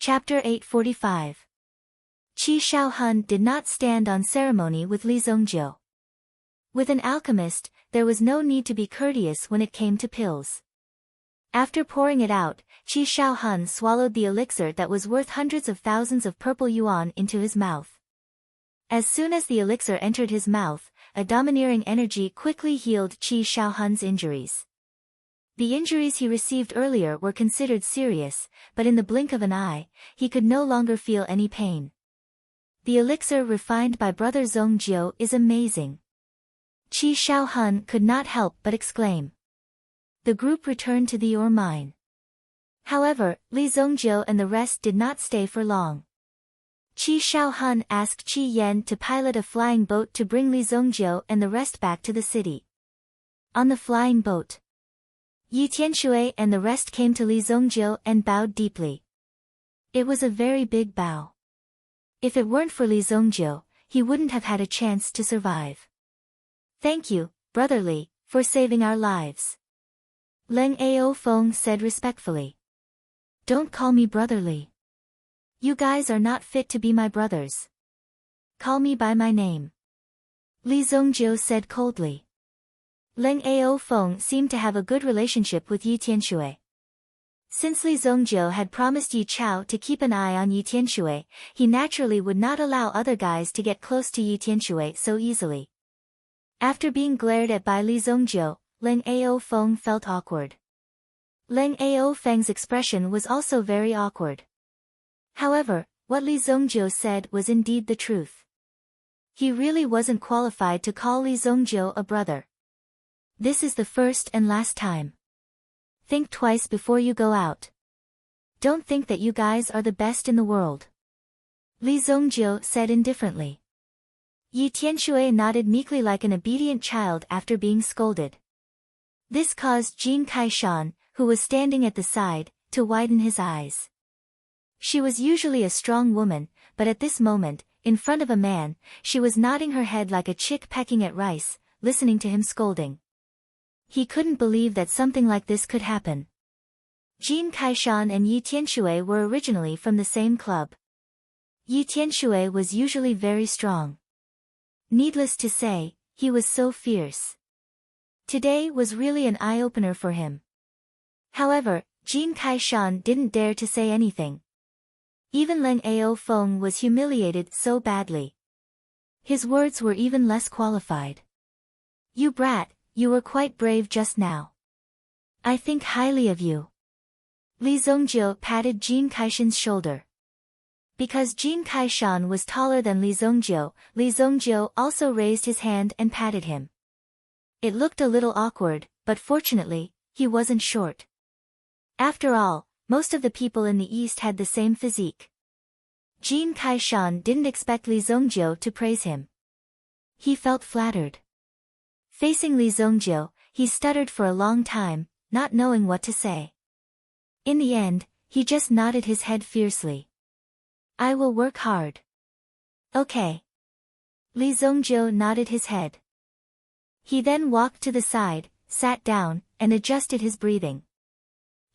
Chapter 845. Qi Shaohun did not stand on ceremony with Li Zongjiu. With an alchemist, there was no need to be courteous when it came to pills. After pouring it out, Qi Shaohun swallowed the elixir that was worth hundreds of thousands of purple yuan into his mouth. As soon as the elixir entered his mouth, a domineering energy quickly healed Qi Shaohun's injuries. The injuries he received earlier were considered serious, but in the blink of an eye, he could no longer feel any pain. The elixir refined by Brother Zongjiu is amazing. Qi Shaohun could not help but exclaim. The group returned to the ore mine. However, Li Zongjiu and the rest did not stay for long. Qi Shaohun asked Qi Yan to pilot a flying boat to bring Li Zongjiu and the rest back to the city. On the flying boat, Yi Tianshui and the rest came to Li Zongjiu and bowed deeply. It was a very big bow. If it weren't for Li Zongjiu, he wouldn't have had a chance to survive. Thank you, Brother Li, for saving our lives. Leng Ao Feng said respectfully. Don't call me Brother Li. You guys are not fit to be my brothers. Call me by my name. Li Zongjiu said coldly. Leng Ao Feng seemed to have a good relationship with Yi Tianshui. Since Li Zongjiu had promised Yi Chao to keep an eye on Yi Tianshui, he naturally would not allow other guys to get close to Yi Tianshui so easily. After being glared at by Li Zongjiu, Leng Ao Feng felt awkward. Leng Ao Feng's expression was also very awkward. However, what Li Zongjiu said was indeed the truth. He really wasn't qualified to call Li Zongjiu a brother. This is the first and last time. Think twice before you go out. Don't think that you guys are the best in the world. Li Zongjiu said indifferently. Yi Tianshui nodded meekly like an obedient child after being scolded. This caused Jin Kaishan, who was standing at the side, to widen his eyes. She was usually a strong woman, but at this moment, in front of a man, she was nodding her head like a chick pecking at rice, listening to him scolding. He couldn't believe that something like this could happen. Jin Kaishan and Yi Tianshui were originally from the same club. Yi Tianshui was usually very strong. Needless to say, he was so fierce. Today was really an eye-opener for him. However, Jin Kaishan didn't dare to say anything. Even Leng Ao Feng was humiliated so badly. His words were even less qualified. You brat, you were quite brave just now. I think highly of you. Li Zongjiu patted Jin Kaishan's shoulder. Because Jin Kaishan was taller than Li Zongjiu also raised his hand and patted him. It looked a little awkward, but fortunately, he wasn't short. After all, most of the people in the East had the same physique. Jin Kaishan didn't expect Li Zongjiu to praise him. He felt flattered. Facing Li Zongjiu, he stuttered for a long time, not knowing what to say. In the end, he just nodded his head fiercely. I will work hard. Okay. Li Zongjiu nodded his head. He then walked to the side, sat down, and adjusted his breathing.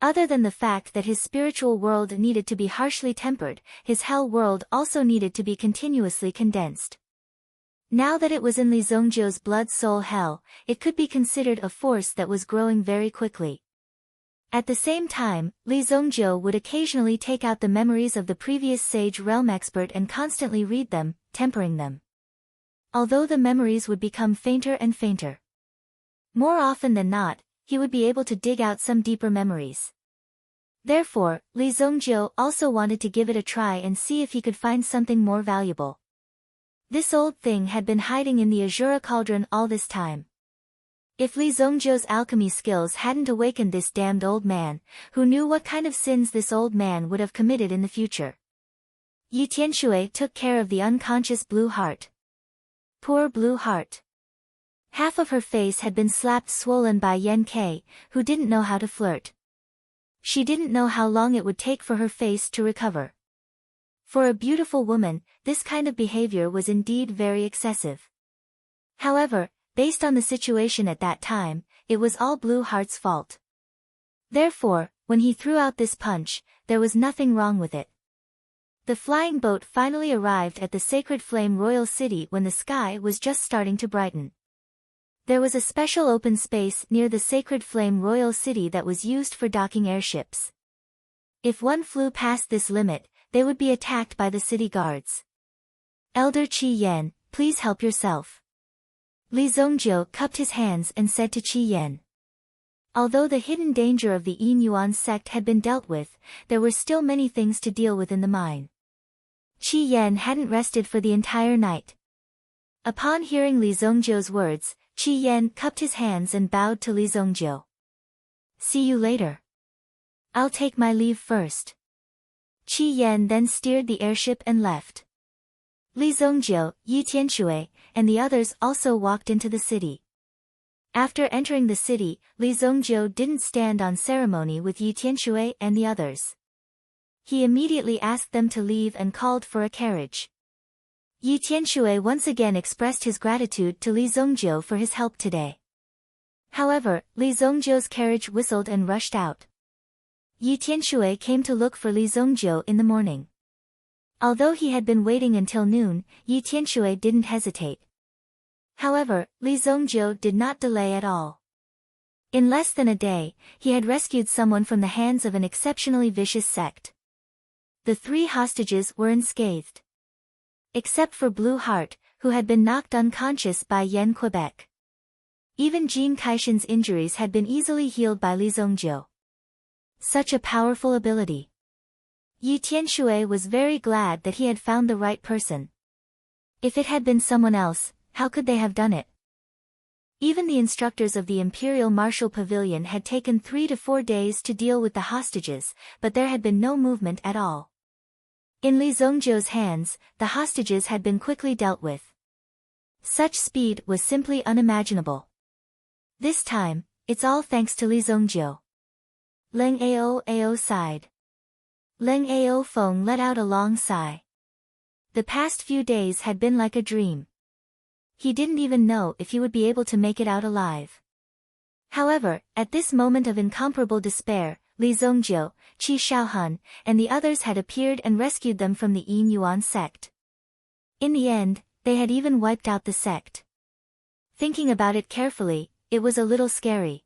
Other than the fact that his spiritual world needed to be harshly tempered, his hell world also needed to be continuously condensed. Now that it was in Li Zongjiu's blood-soul hell, it could be considered a force that was growing very quickly. At the same time, Li Zongjiu would occasionally take out the memories of the previous Sage Realm expert and constantly read them, tempering them. Although the memories would become fainter and fainter. More often than not, he would be able to dig out some deeper memories. Therefore, Li Zongjiu also wanted to give it a try and see if he could find something more valuable. This old thing had been hiding in the Azura cauldron all this time. If Li Zongjiu's alchemy skills hadn't awakened this damned old man, who knew what kind of sins this old man would have committed in the future? Yi Tianshui took care of the unconscious Blue Heart. Poor Blue Heart. Half of her face had been slapped swollen by Yan Kei, who didn't know how to flirt. She didn't know how long it would take for her face to recover. For a beautiful woman, this kind of behavior was indeed very excessive. However, based on the situation at that time, it was all Blue Heart's fault. Therefore, when he threw out this punch, there was nothing wrong with it. The flying boat finally arrived at the Sacred Flame Royal City when the sky was just starting to brighten. There was a special open space near the Sacred Flame Royal City that was used for docking airships. If one flew past this limit, they would be attacked by the city guards. Elder Qi Yan, please help yourself. Li Zongjiu cupped his hands and said to Qi Yan. Although the hidden danger of the Yin Yuan sect had been dealt with, there were still many things to deal with in the mine. Qi Yan hadn't rested for the entire night. Upon hearing Li Zongjiu's words, Qi Yan cupped his hands and bowed to Li Zongjiu. See you later. I'll take my leave first. Qi Yan then steered the airship and left. Li Zongjiu, Yi Tianshui, and the others also walked into the city. After entering the city, Li Zongjiu didn't stand on ceremony with Yi Tianshui and the others. He immediately asked them to leave and called for a carriage. Yi Tianshui once again expressed his gratitude to Li Zongjiu for his help today. However, Li Zongjiu's carriage whistled and rushed out. Yi Tianshui came to look for Li Zongjiu in the morning. Although he had been waiting until noon, Yi Tianshui didn't hesitate. However, Li Zongjiu did not delay at all. In less than a day, he had rescued someone from the hands of an exceptionally vicious sect. The 3 hostages were unscathed. Except for Blue Heart, who had been knocked unconscious by Yen Quebec. Even Jin Kaishin's injuries had been easily healed by Li Zongjiu. Such a powerful ability. Yi Tianshui was very glad that he had found the right person. If it had been someone else, how could they have done it? Even the instructors of the Imperial Martial Pavilion had taken 3 to 4 days to deal with the hostages, but there had been no movement at all. In Li Zongjiu's hands, the hostages had been quickly dealt with. Such speed was simply unimaginable. This time, it's all thanks to Li Zongjiu. Leng Ao sighed. Leng Ao Feng let out a long sigh. The past few days had been like a dream. He didn't even know if he would be able to make it out alive. However, at this moment of incomparable despair, Li Zongjiu, Qi Shaohun, and the others had appeared and rescued them from the Yin Yuan sect. In the end, they had even wiped out the sect. Thinking about it carefully, it was a little scary.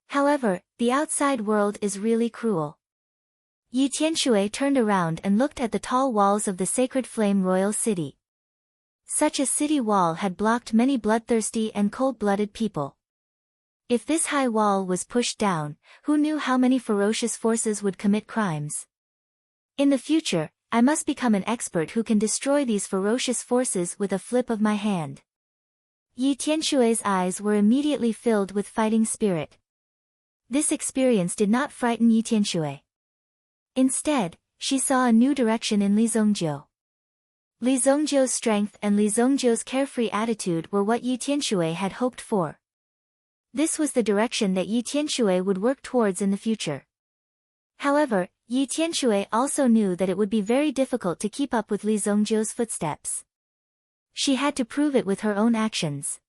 However, the outside world is really cruel. Yi Tianshui turned around and looked at the tall walls of the Sacred Flame Royal City. Such a city wall had blocked many bloodthirsty and cold-blooded people. If this high wall was pushed down, who knew how many ferocious forces would commit crimes? In the future, I must become an expert who can destroy these ferocious forces with a flip of my hand. Yi Tianshui's eyes were immediately filled with fighting spirit. This experience did not frighten Yi Tianshui. Instead, she saw a new direction in Li Zongjiu. Li Zongjiu's strength and Li Zongjiu's carefree attitude were what Yi Tianshui had hoped for. This was the direction that Yi Tianshui would work towards in the future. However, Yi Tianshui also knew that it would be very difficult to keep up with Li Zongjiu's footsteps. She had to prove it with her own actions.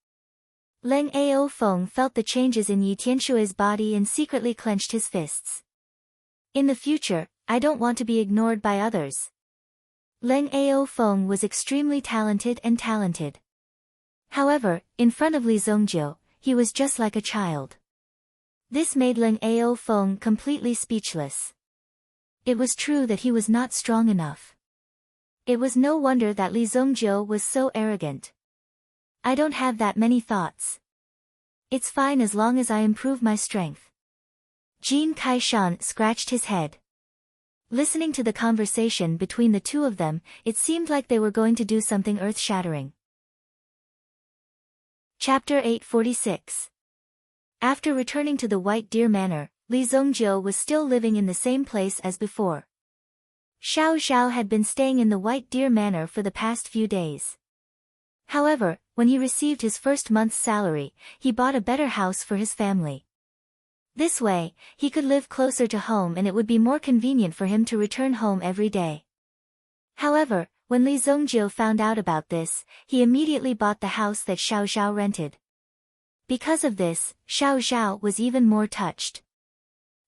Leng Ao Feng felt the changes in Yi Tianshui's body and secretly clenched his fists. In the future, I don't want to be ignored by others. Leng Ao Feng was extremely talented. However, in front of Li Zongjiu, he was just like a child. This made Leng Ao Feng completely speechless. It was true that he was not strong enough. It was no wonder that Li Zongjiu was so arrogant. I don't have that many thoughts. It's fine as long as I improve my strength. Jin Kaishan scratched his head. Listening to the conversation between the two of them, it seemed like they were going to do something earth-shattering. Chapter 846. After returning to the White Deer Manor, Li Zongjiu was still living in the same place as before. Xiao Xiao had been staying in the White Deer Manor for the past few days. However, when he received his first month's salary, he bought a better house for his family. This way, he could live closer to home and it would be more convenient for him to return home every day. However, when Li Zongjiu found out about this, he immediately bought the house that Xiao Xiao rented. Because of this, Xiao Xiao was even more touched.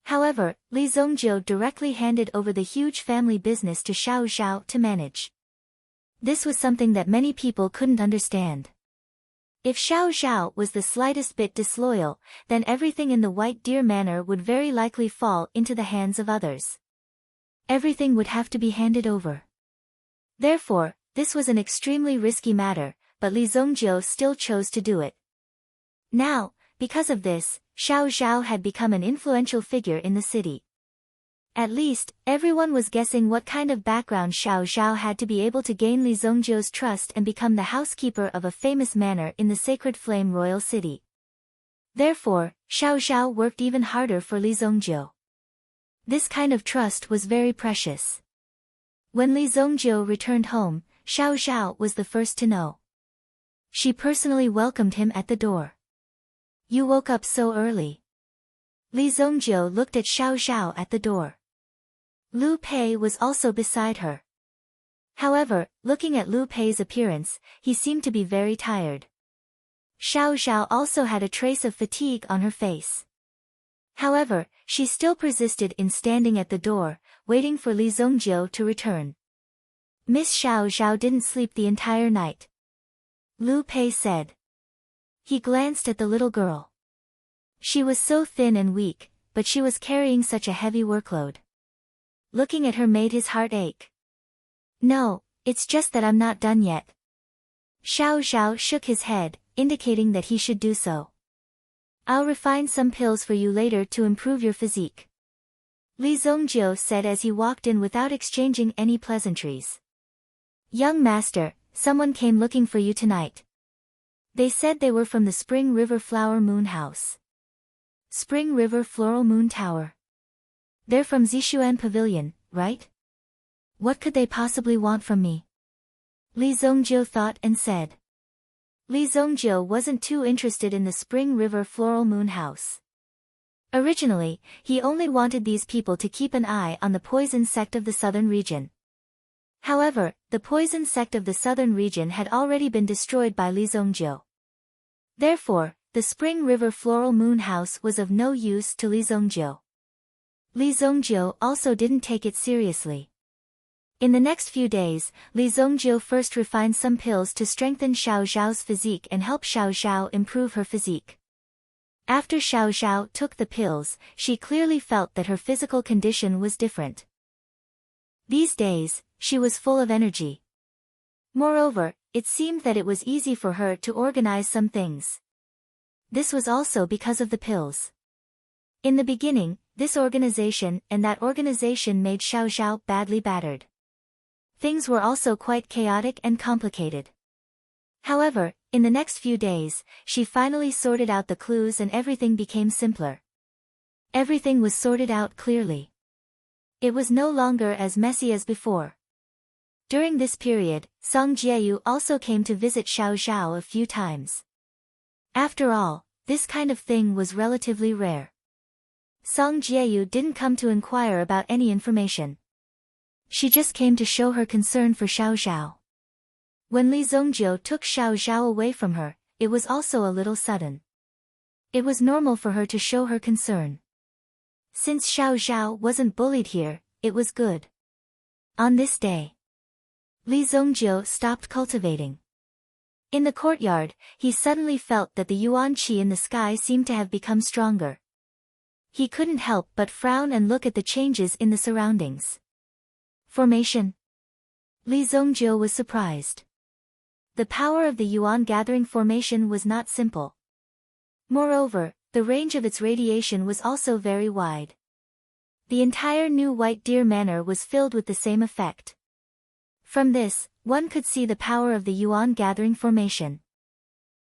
However, Li Zongjiu directly handed over the huge family business to Xiao Zhao to manage. This was something that many people couldn't understand. If Xiao Zhao was the slightest bit disloyal, then everything in the White Deer Manor would very likely fall into the hands of others. Everything would have to be handed over. Therefore, this was an extremely risky matter, but Li Zongjiu still chose to do it. Now, because of this, Xiao Zhao had become an influential figure in the city. At least, everyone was guessing what kind of background Xiao Zhao had to be able to gain Li Zongjiu's trust and become the housekeeper of a famous manor in the Sacred Flame Royal City. Therefore, Xiao Zhao worked even harder for Li Zongjiu. This kind of trust was very precious. When Li Zongjiu returned home, Xiao Zhao was the first to know. She personally welcomed him at the door. "You woke up so early." Li Zongjiu looked at Xiao Zhao at the door. Lu Pei was also beside her. However, looking at Lu Pei's appearance, he seemed to be very tired. Xiao Zhao also had a trace of fatigue on her face. However, she still persisted in standing at the door, waiting for Li Zongjiu to return. "Miss Xiao Zhao didn't sleep the entire night," Lu Pei said. He glanced at the little girl. She was so thin and weak, but she was carrying such a heavy workload. Looking at her made his heart ache. "No, it's just that I'm not done yet." Xiao Zhao shook his head, indicating that he should do so. "I'll refine some pills for you later to improve your physique," Li Zongjiu said as he walked in without exchanging any pleasantries. "Young master, someone came looking for you tonight." They said they were from the Spring River Flower Moon House. Spring River Floral Moon Tower. They're from Zishuan Pavilion, right? What could they possibly want from me? Li Zongjiu thought and said. Li Zongjiu wasn't too interested in the Spring River Floral Moon House. Originally, he only wanted these people to keep an eye on the poison sect of the southern region. However, the poison sect of the southern region had already been destroyed by Li Zongjiu. Therefore, the Spring River Floral Moon House was of no use to Li Zongjiu. Li Zongjiu also didn't take it seriously. In the next few days, Li Zongjiu first refined some pills to strengthen Xiao Zhao's physique and help Xiao Zhao improve her physique. After Xiao Zhao took the pills, she clearly felt that her physical condition was different. These days, she was full of energy. Moreover, it seemed that it was easy for her to organize some things. This was also because of the pills. In the beginning, this organization and that organization made Xiao Zhao badly battered. Things were also quite chaotic and complicated. However, in the next few days, she finally sorted out the clues and everything became simpler. Everything was sorted out clearly. It was no longer as messy as before. During this period, Song Jieyu also came to visit Xiao Zhao a few times. After all, this kind of thing was relatively rare. Song Jieyu didn't come to inquire about any information. She just came to show her concern for Xiao Zhao. When Li Zongjiu took Xiao Zhao away from her, it was also a little sudden. It was normal for her to show her concern. Since Xiao Zhao wasn't bullied here, it was good. On this day, Li Zongjiu stopped cultivating. In the courtyard, he suddenly felt that the yuan qi in the sky seemed to have become stronger. He couldn't help but frown and look at the changes in the surroundings. Formation. Li Zongjiu was surprised. The power of the yuan gathering formation was not simple. Moreover, the range of its radiation was also very wide. The entire new White Deer Manor was filled with the same effect. From this, one could see the power of the yuan gathering formation.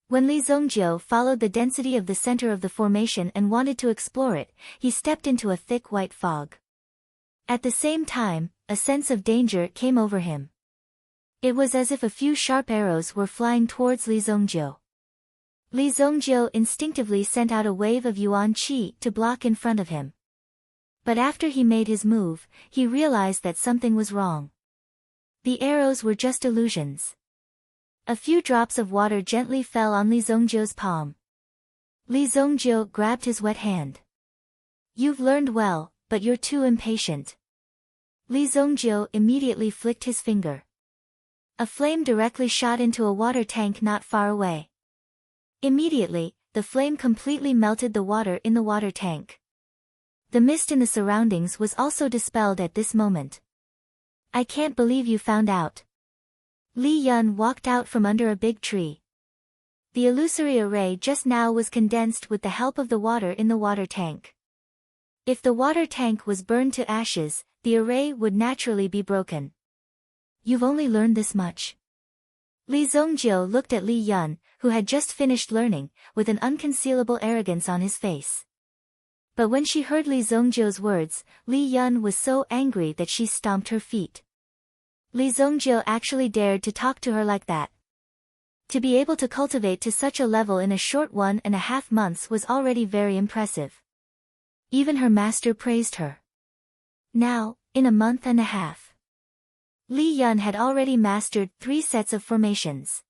When Li Zongjiu followed the density of the center of the formation and wanted to explore it, he stepped into a thick white fog. At the same time, a sense of danger came over him. It was as if a few sharp arrows were flying towards Li Zongjiu. Li Zongjiu instinctively sent out a wave of yuan qi to block in front of him. But after he made his move, he realized that something was wrong. The arrows were just illusions. A few drops of water gently fell on Li Zongjiu's palm. Li Zongjiu grabbed his wet hand. You've learned well, but you're too impatient. Li Zongjiu immediately flicked his finger. A flame directly shot into a water tank not far away. Immediately, the flame completely melted the water in the water tank. The mist in the surroundings was also dispelled at this moment. I can't believe you found out. Li Yun walked out from under a big tree. The illusory array just now was condensed with the help of the water in the water tank. If the water tank was burned to ashes, the array would naturally be broken. You've only learned this much. Li Zongjiu looked at Li Yun, who had just finished learning, with an unconcealable arrogance on his face. But when she heard Li Zongjiu's words, Li Yun was so angry that she stomped her feet. Li Zongjiu actually dared to talk to her like that. To be able to cultivate to such a level in a short 1.5 months was already very impressive. Even her master praised her. Now, in a month and a half, Li Yun had already mastered 3 sets of formations.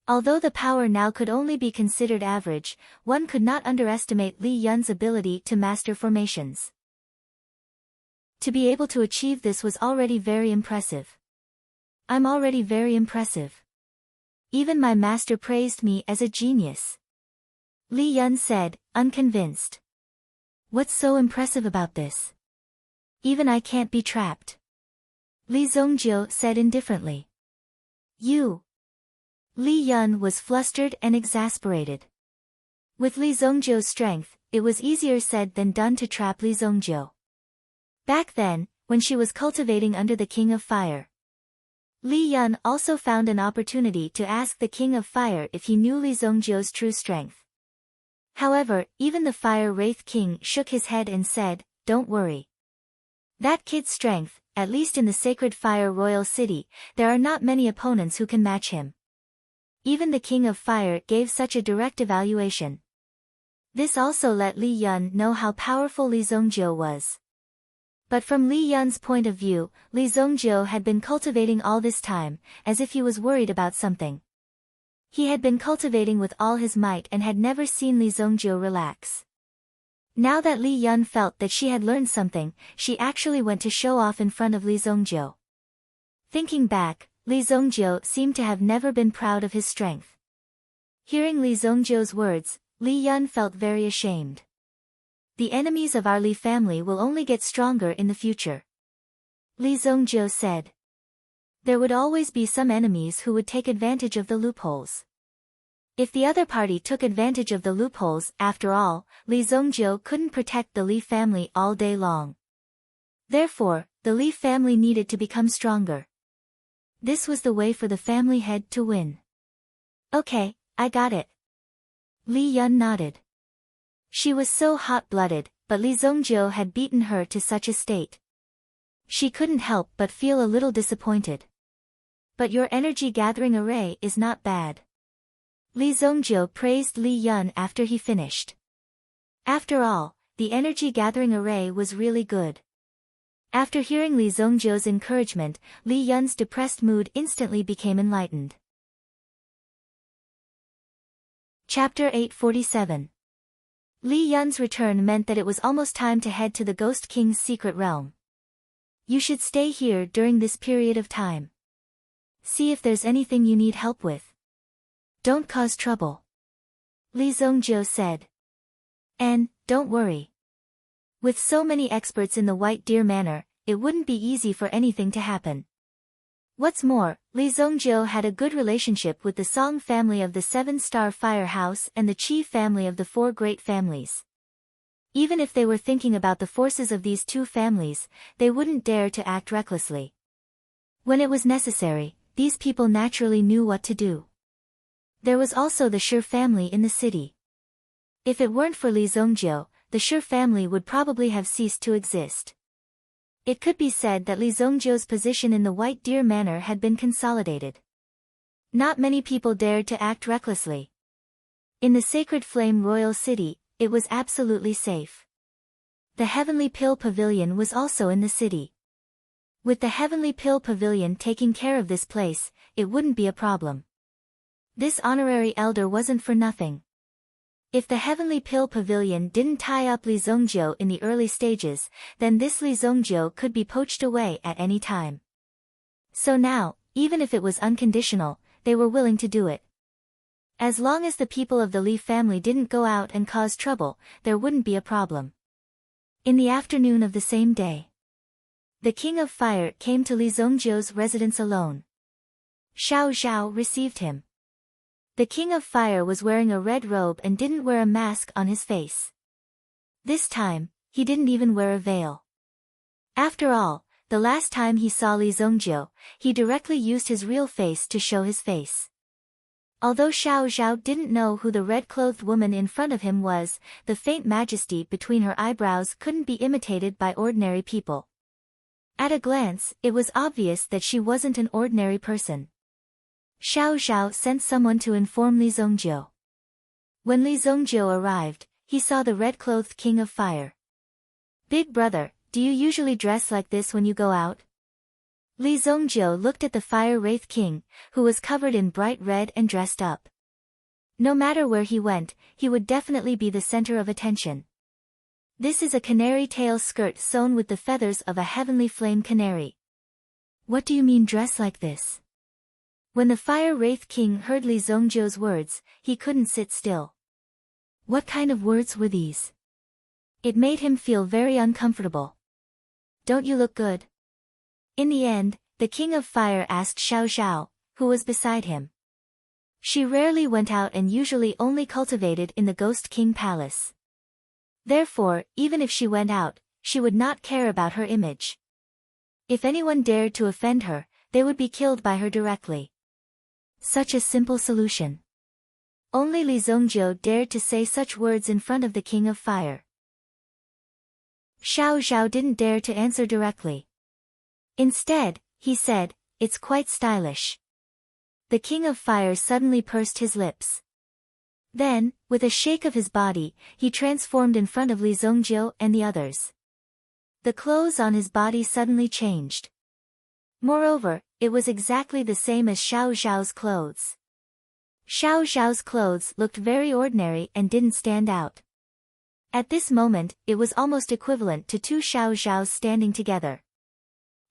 Although the power now could only be considered average, one could not underestimate Li Yun's ability to master formations. To be able to achieve this was already very impressive. I'm already very impressive. Even my master praised me as a genius. Li Yun said, unconvinced. What's so impressive about this? Even I can't be trapped. Li Zongjiu said indifferently. You. Li Yun was flustered and exasperated. With Li Zongjiu's strength, it was easier said than done to trap Li Zongjiu. Back then, when she was cultivating under the King of Fire, Li Yun also found an opportunity to ask the King of Fire if he knew Li Zongjiu's true strength. However, even the Fire Wraith King shook his head and said, don't worry. That kid's strength, at least in the Sacred Fire Royal City, there are not many opponents who can match him. Even the King of Fire gave such a direct evaluation. This also let Li Yun know how powerful Li Zongjiu was. But from Li Yun's point of view, Li Zongjiu had been cultivating all this time, as if he was worried about something. He had been cultivating with all his might and had never seen Li Zongjiu relax. Now that Li Yun felt that she had learned something, she actually went to show off in front of Li Zongjiu. Thinking back, Li Zongjiu seemed to have never been proud of his strength. Hearing Li Zongjiu's words, Li Yun felt very ashamed. The enemies of our Li family will only get stronger in the future. Li Zongjiu said. There would always be some enemies who would take advantage of the loopholes. If the other party took advantage of the loopholes, after all, Li Zongjiu couldn't protect the Li family all day long. Therefore, the Li family needed to become stronger. This was the way for the family head to win. Okay, I got it. Li Yun nodded. She was so hot-blooded, but Li Zongjiu had beaten her to such a state. She couldn't help but feel a little disappointed. But your energy-gathering array is not bad. Li Zongjiu praised Li Yun after he finished. After all, the energy-gathering array was really good. After hearing Li Zongjiu's encouragement, Li Yun's depressed mood instantly became enlightened. Chapter 847. Li Yun's return meant that it was almost time to head to the Ghost King's secret realm. You should stay here during this period of time. See if there's anything you need help with. Don't cause trouble. Li Zongjiu said. And, don't worry. With so many experts in the White Deer Manor, it wouldn't be easy for anything to happen. What's more, Li Zongjiu had a good relationship with the Song family of the 7-star Firehouse and the Qi family of the 4 great families. Even if they were thinking about the forces of these 2 families, they wouldn't dare to act recklessly. When it was necessary, these people naturally knew what to do. There was also the Shi family in the city. If it weren't for Li Zongjiu, the Shi family would probably have ceased to exist. It could be said that Li Zongjiu's position in the White Deer Manor had been consolidated. Not many people dared to act recklessly. In the Sacred Flame Royal City, it was absolutely safe. The Heavenly Pill Pavilion was also in the city. With the Heavenly Pill Pavilion taking care of this place, it wouldn't be a problem. This honorary elder wasn't for nothing. If the Heavenly Pill Pavilion didn't tie up Li Zongjiu in the early stages, then this Li Zongjiu could be poached away at any time. So now, even if it was unconditional, they were willing to do it. As long as the people of the Li family didn't go out and cause trouble, there wouldn't be a problem. In the afternoon of the same day, the King of Fire came to Li Zongjiu's residence alone. Xiao Zhao received him. The King of Fire was wearing a red robe and didn't wear a mask on his face. This time, he didn't even wear a veil. After all, the last time he saw Li Zongjiu, he directly used his real face to show his face. Although Xiao Zhao didn't know who the red-clothed woman in front of him was, the faint majesty between her eyebrows couldn't be imitated by ordinary people. At a glance, it was obvious that she wasn't an ordinary person. Xiao Zhao sent someone to inform Li Zongjiu. When Li Zongjiu arrived, he saw the red-clothed King of Fire. "Big brother, do you usually dress like this when you go out?" Li Zongjiu looked at the Fire Wraith King, who was covered in bright red and dressed up. No matter where he went, he would definitely be the center of attention. "This is a canary tail skirt sewn with the feathers of a heavenly flame canary." "What do you mean dress like this?" When the Fire Wraith King heard Li Zongjiu's words, he couldn't sit still. What kind of words were these? It made him feel very uncomfortable. "Don't you look good?" In the end, the King of Fire asked Xiao Zhao, who was beside him. She rarely went out and usually only cultivated in the Ghost King Palace. Therefore, even if she went out, she would not care about her image. If anyone dared to offend her, they would be killed by her directly. Such a simple solution. Only Li Zongjiu dared to say such words in front of the King of Fire. Xiao Zhao didn't dare to answer directly. Instead, he said, "It's quite stylish." The King of Fire suddenly pursed his lips. Then, with a shake of his body, he transformed in front of Li Zongjiu and the others. The clothes on his body suddenly changed. Moreover, it was exactly the same as Xiao Zhao's clothes. Xiao Zhao's clothes looked very ordinary and didn't stand out. At this moment, it was almost equivalent to two Xiao Zhaos standing together.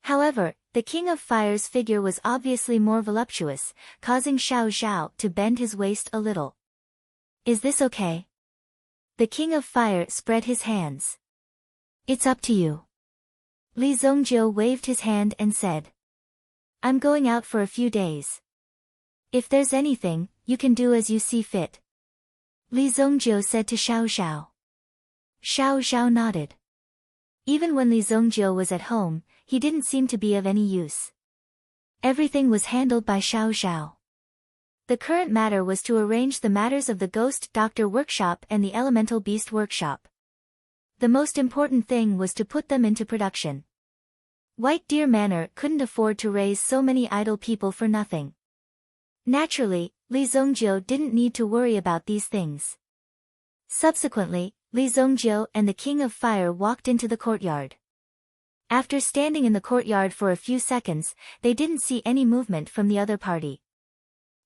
However, the King of Fire's figure was obviously more voluptuous, causing Xiao Zhao to bend his waist a little. "Is this okay?" The King of Fire spread his hands. "It's up to you." Li Zongjiu waved his hand and said, "I'm going out for a few days. If there's anything, you can do as you see fit." Li Zongjiu said to Xiao Zhao. Xiao Zhao nodded. Even when Li Zongjiu was at home, he didn't seem to be of any use. Everything was handled by Xiao Zhao. The current matter was to arrange the matters of the Ghost Doctor Workshop and the Elemental Beast Workshop. The most important thing was to put them into production. White Deer Manor couldn't afford to raise so many idle people for nothing. Naturally, Li Zongjiu didn't need to worry about these things. Subsequently, Li Zongjiu and the King of Fire walked into the courtyard. After standing in the courtyard for a few seconds, they didn't see any movement from the other party.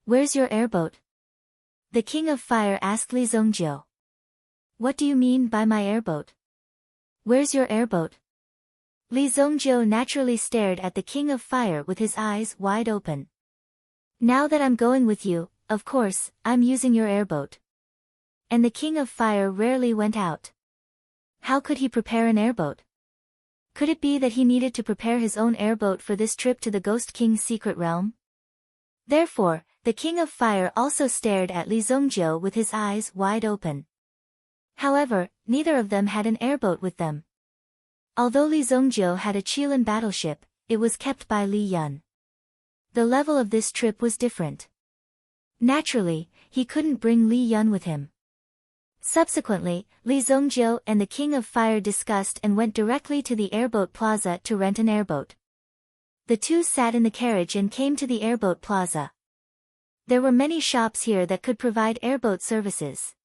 "Where's your airboat?" The King of Fire asked Li Zongjiu. "What do you mean by my airboat? Where's your airboat?" Li Zongjiu naturally stared at the King of Fire with his eyes wide open. "Now that I'm going with you, of course, I'm using your airboat." And the King of Fire rarely went out. How could he prepare an airboat? Could it be that he needed to prepare his own airboat for this trip to the Ghost King's secret realm? Therefore, the King of Fire also stared at Li Zongjiu with his eyes wide open. However, neither of them had an airboat with them. Although Li Zongjiu had a Qilin battleship, it was kept by Li Yun. The level of this trip was different. Naturally, he couldn't bring Li Yun with him. Subsequently, Li Zongjiu and the King of Fire discussed and went directly to the airboat plaza to rent an airboat. The two sat in the carriage and came to the airboat plaza. There were many shops here that could provide airboat services.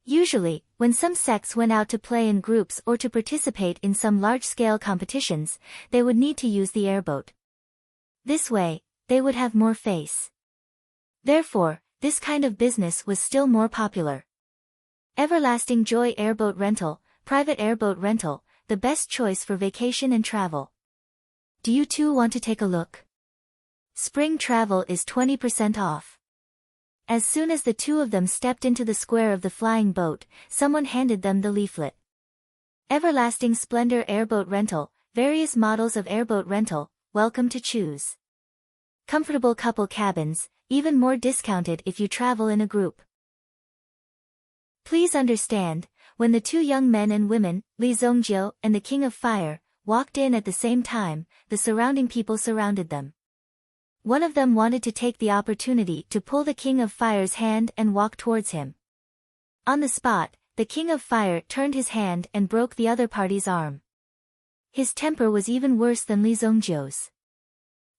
Usually, when some sects went out to play in groups or to participate in some large-scale competitions, they would need to use the airboat. This way, they would have more face. Therefore, this kind of business was still more popular. Everlasting Joy Airboat Rental, private airboat rental, the best choice for vacation and travel. Do you too want to take a look? Spring travel is 20% off. As soon as the two of them stepped into the square of the flying boat, someone handed them the leaflet. Everlasting Splendor Airboat Rental, various models of airboat rental, welcome to choose. Comfortable couple cabins, even more discounted if you travel in a group. Please understand, when the two young men and women, Lee Zongjil and the King of Fire, walked in at the same time, the surrounding people surrounded them. One of them wanted to take the opportunity to pull the King of Fire's hand and walk towards him. On the spot, the King of Fire turned his hand and broke the other party's arm. His temper was even worse than Lee Zongjil's.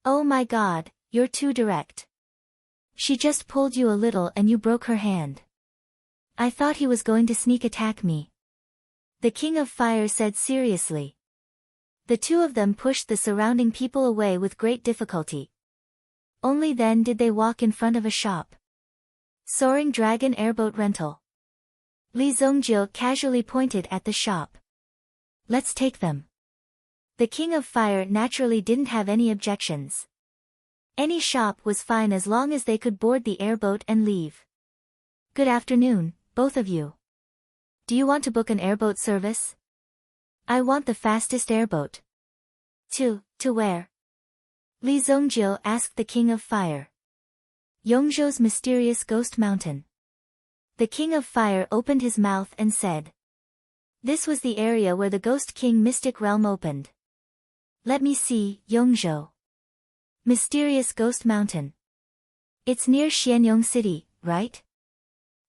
Oh my God, you're too direct. She just pulled you a little and you broke her hand. I thought he was going to sneak attack me. The King of Fire said seriously. The two of them pushed the surrounding people away with great difficulty. Only then did they walk in front of a shop. Soaring Dragon Airboat Rental. Lee Zongjil casually pointed at the shop. Let's take them. The King of Fire naturally didn't have any objections. Any shop was fine as long as they could board the airboat and leave. Good afternoon, both of you. Do you want to book an airboat service? I want the fastest airboat. To where? Lee Zongjil asked the King of Fire. Yongzhou's mysterious ghost mountain. The King of Fire opened his mouth and said. This was the area where the Ghost King Mystic Realm opened. Let me see, Yongzhou. Mysterious Ghost Mountain. It's near Xianyong City, right?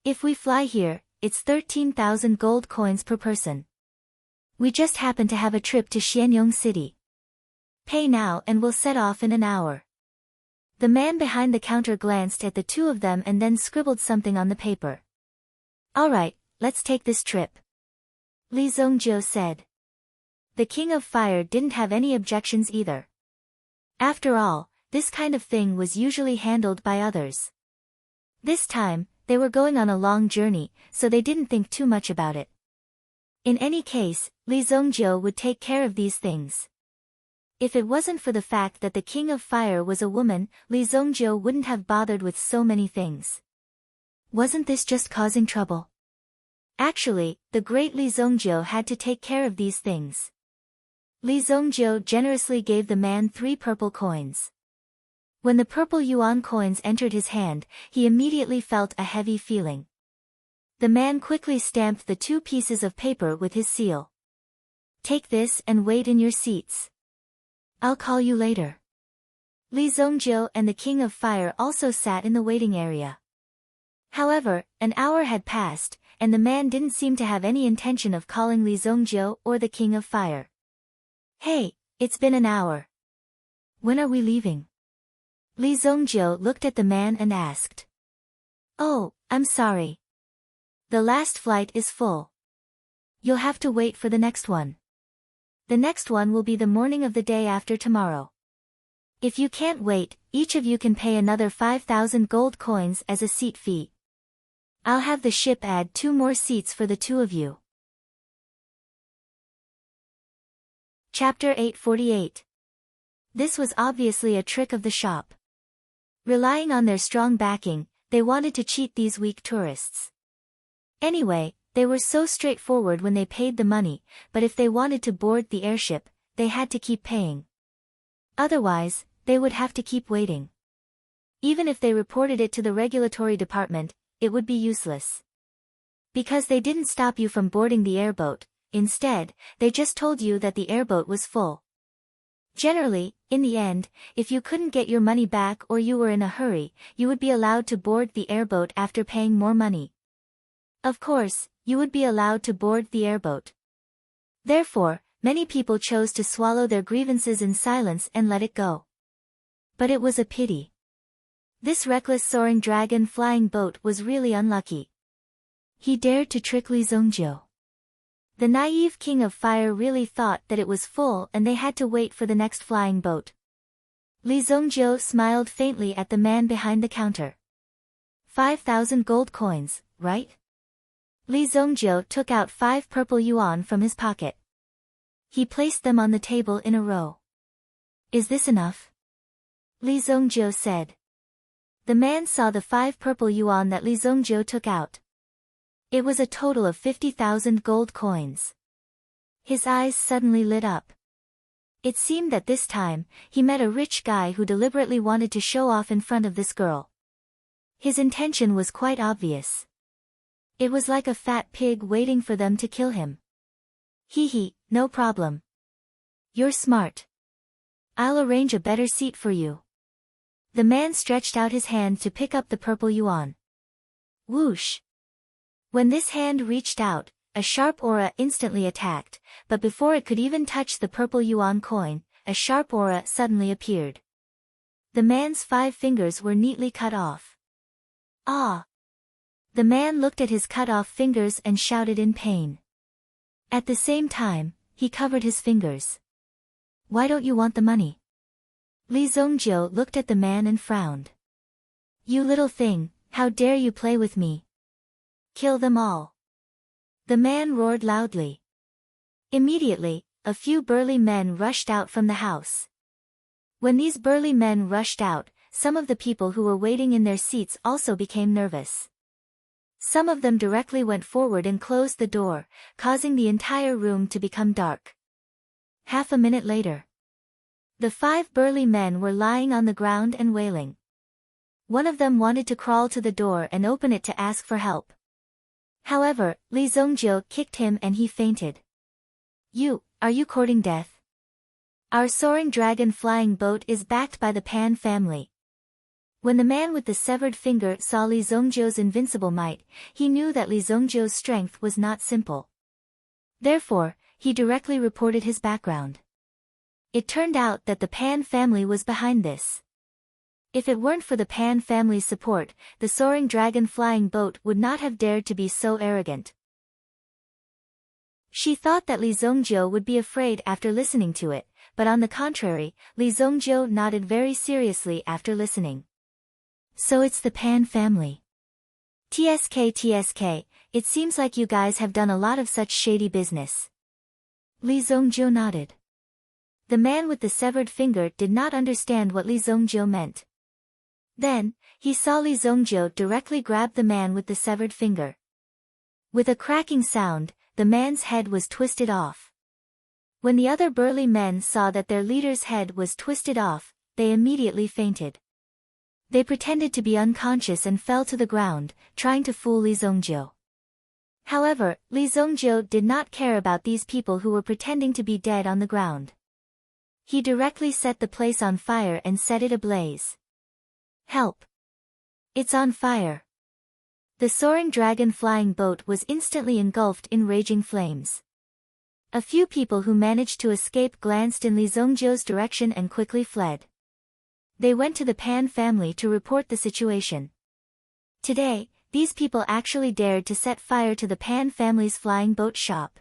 If we fly here, it's 13,000 gold coins per person. We just happen to have a trip to Xianyong City. Pay now and we'll set off in an hour. The man behind the counter glanced at the two of them and then scribbled something on the paper. Alright, let's take this trip. Lee Zongjil said. The King of Fire didn't have any objections either. After all, this kind of thing was usually handled by others. This time, they were going on a long journey, so they didn't think too much about it. In any case, Lee Zongjil would take care of these things. If it wasn't for the fact that the King of Fire was a woman, Lee Zongjil wouldn't have bothered with so many things. Wasn't this just causing trouble? Actually, the great Lee Zongjil had to take care of these things. Lee Zongjil generously gave the man 3 purple coins. When the purple yuan coins entered his hand, he immediately felt a heavy feeling. The man quickly stamped the 2 pieces of paper with his seal. Take this and wait in your seats. I'll call you later. Lee Zongjil and the King of Fire also sat in the waiting area. However, an hour had passed, and the man didn't seem to have any intention of calling Lee Zongjil or the King of Fire. Hey, it's been an hour. When are we leaving? Lee Zongjil looked at the man and asked. Oh, I'm sorry. The last flight is full. You'll have to wait for the next one. The next one will be the morning of the day after tomorrow. If you can't wait, each of you can pay another 5,000 gold coins as a seat fee. I'll have the ship add 2 more seats for the 2 of you. Chapter 848. This was obviously a trick of the shop. Relying on their strong backing, they wanted to cheat these weak tourists. Anyway, they were so straightforward when they paid the money, but if they wanted to board the airship, they had to keep paying. Otherwise, they would have to keep waiting. Even if they reported it to the regulatory department, it would be useless. Because they didn't stop you from boarding the airboat, instead, they just told you that the airboat was full. Generally, in the end, if you couldn't get your money back or you were in a hurry, you would be allowed to board the airboat after paying more money. Of course, you would be allowed to board the airboat. Therefore, many people chose to swallow their grievances in silence and let it go. But it was a pity. This reckless soaring dragon flying boat was really unlucky. He dared to trick Lee Zongjil. The naive King of Fire really thought that it was full and they had to wait for the next flying boat. Lee Zongjil smiled faintly at the man behind the counter. 5,000 gold coins, right? Li Zongjiu took out 5 purple yuan from his pocket. He placed them on the table in a row. Is this enough? Li Zongjiu said. The man saw the 5 purple yuan that Li Zongjiu took out. It was a total of 50,000 gold coins. His eyes suddenly lit up. It seemed that this time, he met a rich guy who deliberately wanted to show off in front of this girl. His intention was quite obvious. It was like a fat pig waiting for them to kill him. Hee, no problem. You're smart. I'll arrange a better seat for you. The man stretched out his hand to pick up the purple yuan. Whoosh! When this hand reached out, a sharp aura instantly attacked, but before it could even touch the purple yuan coin, a sharp aura suddenly appeared. The man's 5 fingers were neatly cut off. Ah! The man looked at his cut-off fingers and shouted in pain. At the same time, he covered his fingers. Why don't you want the money? Li Zongjiu looked at the man and frowned. You little thing, how dare you play with me? Kill them all. The man roared loudly. Immediately, a few burly men rushed out from the house. When these burly men rushed out, some of the people who were waiting in their seats also became nervous. Some of them directly went forward and closed the door, causing the entire room to become dark. Half a minute later, the 5 burly men were lying on the ground and wailing. One of them wanted to crawl to the door and open it to ask for help. However, Li Zongjiu kicked him and he fainted. Are you courting death? Our soaring dragon flying boat is backed by the Pan family. When the man with the severed finger saw Li Zongjiu's invincible might, he knew that Li Zongjiu's strength was not simple. Therefore, he directly reported his background. It turned out that the Pan family was behind this. If it weren't for the Pan family's support, the soaring dragon flying boat would not have dared to be so arrogant. She thought that Li Zongjiu would be afraid after listening to it, but on the contrary, Li Zongjiu nodded very seriously after listening. So it's the Pan family. TSK, it seems like you guys have done a lot of such shady business. Li Zongjiu nodded. The man with the severed finger did not understand what Li Zongjiu meant. Then, he saw Li Zongjiu directly grab the man with the severed finger. With a cracking sound, the man's head was twisted off. When the other burly men saw that their leader's head was twisted off, they immediately fainted. They pretended to be unconscious and fell to the ground, trying to fool Li Zongjiu. However, Li Zongjiu did not care about these people who were pretending to be dead on the ground. He directly set the place on fire and set it ablaze. Help! It's on fire! The soaring dragon flying boat was instantly engulfed in raging flames. A few people who managed to escape glanced in Li Zongjiu's direction and quickly fled. They went to the Pan family to report the situation. Today, these people actually dared to set fire to the Pan family's flying boat shop.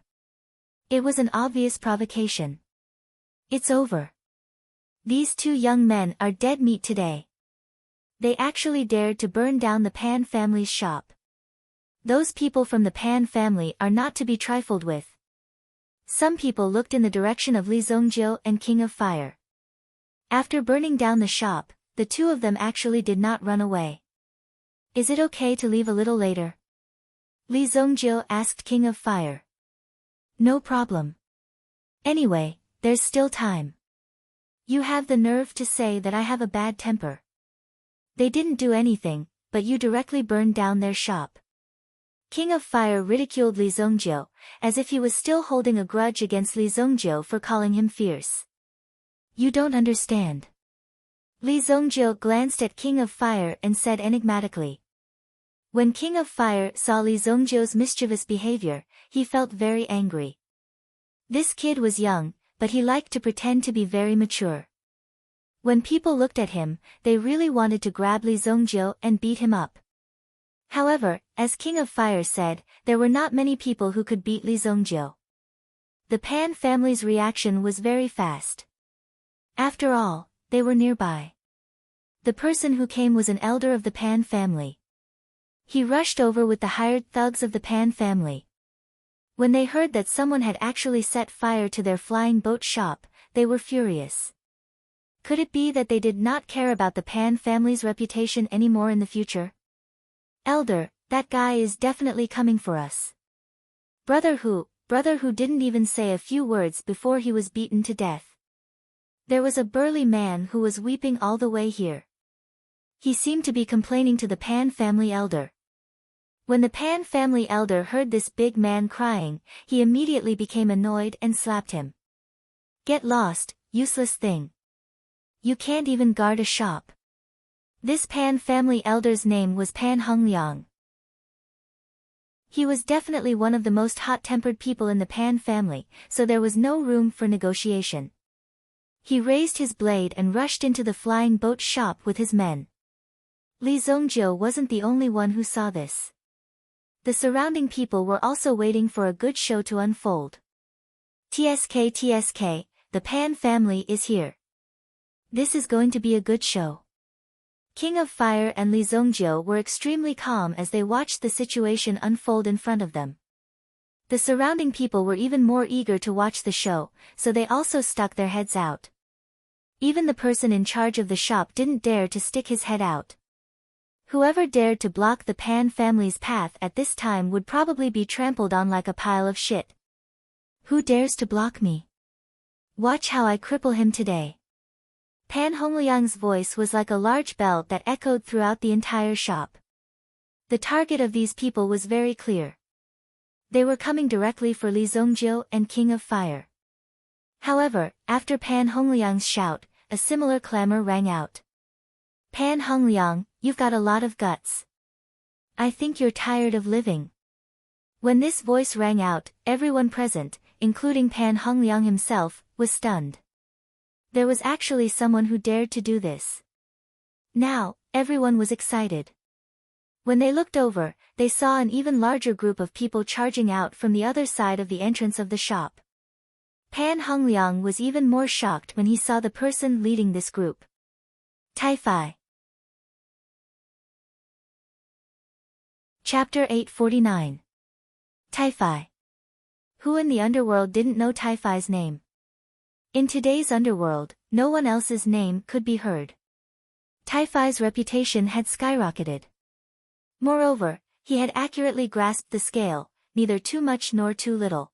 It was an obvious provocation. It's over. These 2 young men are dead meat today. They actually dared to burn down the Pan family's shop. Those people from the Pan family are not to be trifled with. Some people looked in the direction of Li Zongjiu and King of Fire. After burning down the shop, the 2 of them actually did not run away. Is it okay to leave a little later? Li Zongjiu asked King of Fire. No problem. Anyway, there's still time. You have the nerve to say that I have a bad temper. They didn't do anything, but you directly burned down their shop. King of Fire ridiculed Li Zongjiu, as if he was still holding a grudge against Li Zongjiu for calling him fierce. You don't understand. Li Zongjiu glanced at King of Fire and said enigmatically. When King of Fire saw Li Zongjiu's mischievous behavior, he felt very angry. This kid was young, but he liked to pretend to be very mature. When people looked at him, they really wanted to grab Li Zongjiu and beat him up. However, as King of Fire said, there were not many people who could beat Li Zongjiu. The Pan family's reaction was very fast. After all, they were nearby. The person who came was an elder of the Pan family. He rushed over with the hired thugs of the Pan family. When they heard that someone had actually set fire to their flying boat shop, they were furious. Could it be that they did not care about the Pan family's reputation anymore in the future? Elder, that guy is definitely coming for us. Brother who didn't even say a few words before he was beaten to death. There was a burly man who was weeping all the way here. He seemed to be complaining to the Pan family elder. When the Pan family elder heard this big man crying, he immediately became annoyed and slapped him. Get lost, useless thing. You can't even guard a shop. This Pan family elder's name was Pan Hongliang. He was definitely one of the most hot-tempered people in the Pan family, so there was no room for negotiation. He raised his blade and rushed into the flying boat shop with his men. Li Zongjiu wasn't the only one who saw this. The surrounding people were also waiting for a good show to unfold. TSK, the Pan family is here. This is going to be a good show. King of Fire and Li Zongjiu were extremely calm as they watched the situation unfold in front of them. The surrounding people were even more eager to watch the show, so they also stuck their heads out. Even the person in charge of the shop didn't dare to stick his head out. Whoever dared to block the Pan family's path at this time would probably be trampled on like a pile of shit. Who dares to block me? Watch how I cripple him today. Pan Hongliang's voice was like a large bell that echoed throughout the entire shop. The target of these people was very clear. They were coming directly for Li Zongjiu and King of Fire. However, after Pan Hongliang's shout, a similar clamor rang out. Pan Hongliang, you've got a lot of guts. I think you're tired of living. When this voice rang out, everyone present, including Pan Hongliang himself, was stunned. There was actually someone who dared to do this. Now, everyone was excited. When they looked over, they saw an even larger group of people charging out from the other side of the entrance of the shop. Pan Hongliang was even more shocked when he saw the person leading this group. Tai-Fi. Chapter 849. Tai-Fi. Who in the underworld didn't know Tai-Fi's name? In today's underworld, no one else's name could be heard. Tai-Fi's reputation had skyrocketed. Moreover, he had accurately grasped the scale, neither too much nor too little.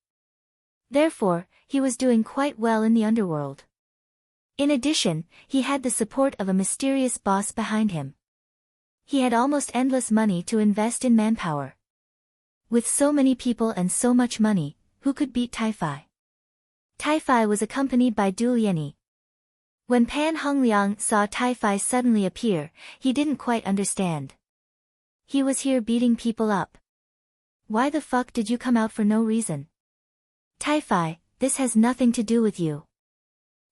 Therefore, he was doing quite well in the underworld. In addition, he had the support of a mysterious boss behind him. He had almost endless money to invest in manpower. With so many people and so much money, who could beat Tai-Fi? Tai-Fi was accompanied by Du Lianyi. When Pan Hongliang saw Tai-Fi suddenly appear, he didn't quite understand. He was here beating people up. Why the fuck did you come out for no reason? Tai-Fi, this has nothing to do with you.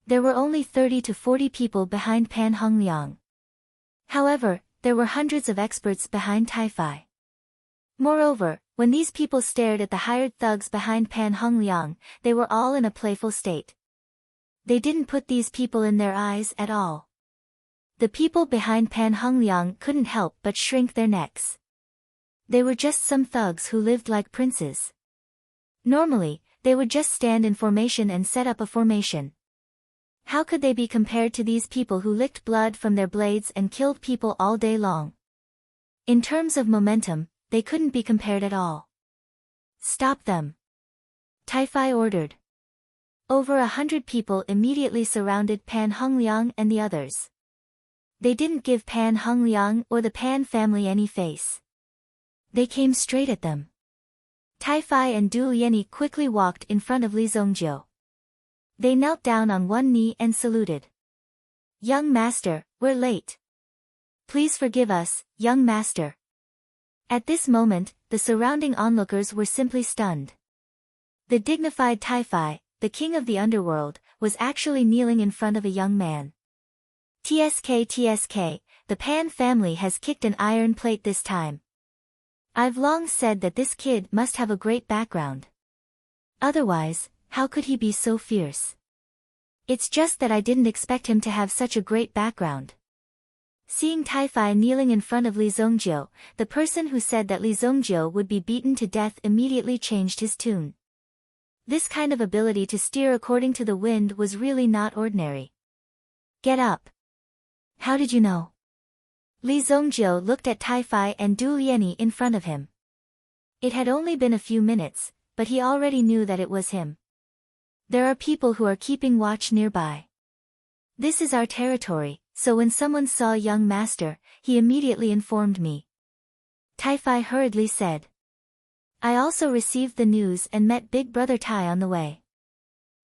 There were only 30 to 40 people behind Pan Hongliang. However, there were hundreds of experts behind Tai-Fi. Moreover, when these people stared at the hired thugs behind Pan Hongliang, they were all in a playful state. They didn't put these people in their eyes at all. The people behind Pan Hongliang couldn't help but shrink their necks. They were just some thugs who lived like princes. Normally, they would just stand in formation and set up a formation. How could they be compared to these people who licked blood from their blades and killed people all day long? In terms of momentum, they couldn't be compared at all. Stop them. Tai-Fi ordered. Over 100 people immediately surrounded Pan Hongliang and the others. They didn't give Pan Hongliang or the Pan family any face. They came straight at them. Tai-Fi and Du Lianyi quickly walked in front of Li Zongjiu. They knelt down on one knee and saluted. Young master, we're late. Please forgive us, young master. At this moment, the surrounding onlookers were simply stunned. The dignified Tai-Fi, the king of the underworld, was actually kneeling in front of a young man. TSK, the Pan family has kicked an iron plate this time. I've long said that this kid must have a great background. Otherwise, how could he be so fierce? It's just that I didn't expect him to have such a great background. Seeing Tai-Fai kneeling in front of Li Zongjiu, the person who said that Li Zongjiu would be beaten to death immediately changed his tune. This kind of ability to steer according to the wind was really not ordinary. Get up. How did you know? Li Zongjiu looked at Tai-Fai and Du Lianyi in front of him. It had only been a few minutes, but he already knew that it was him. There are people who are keeping watch nearby. This is our territory, so when someone saw young master, he immediately informed me. Tai-Fai hurriedly said. I also received the news and met Big Brother Tai on the way.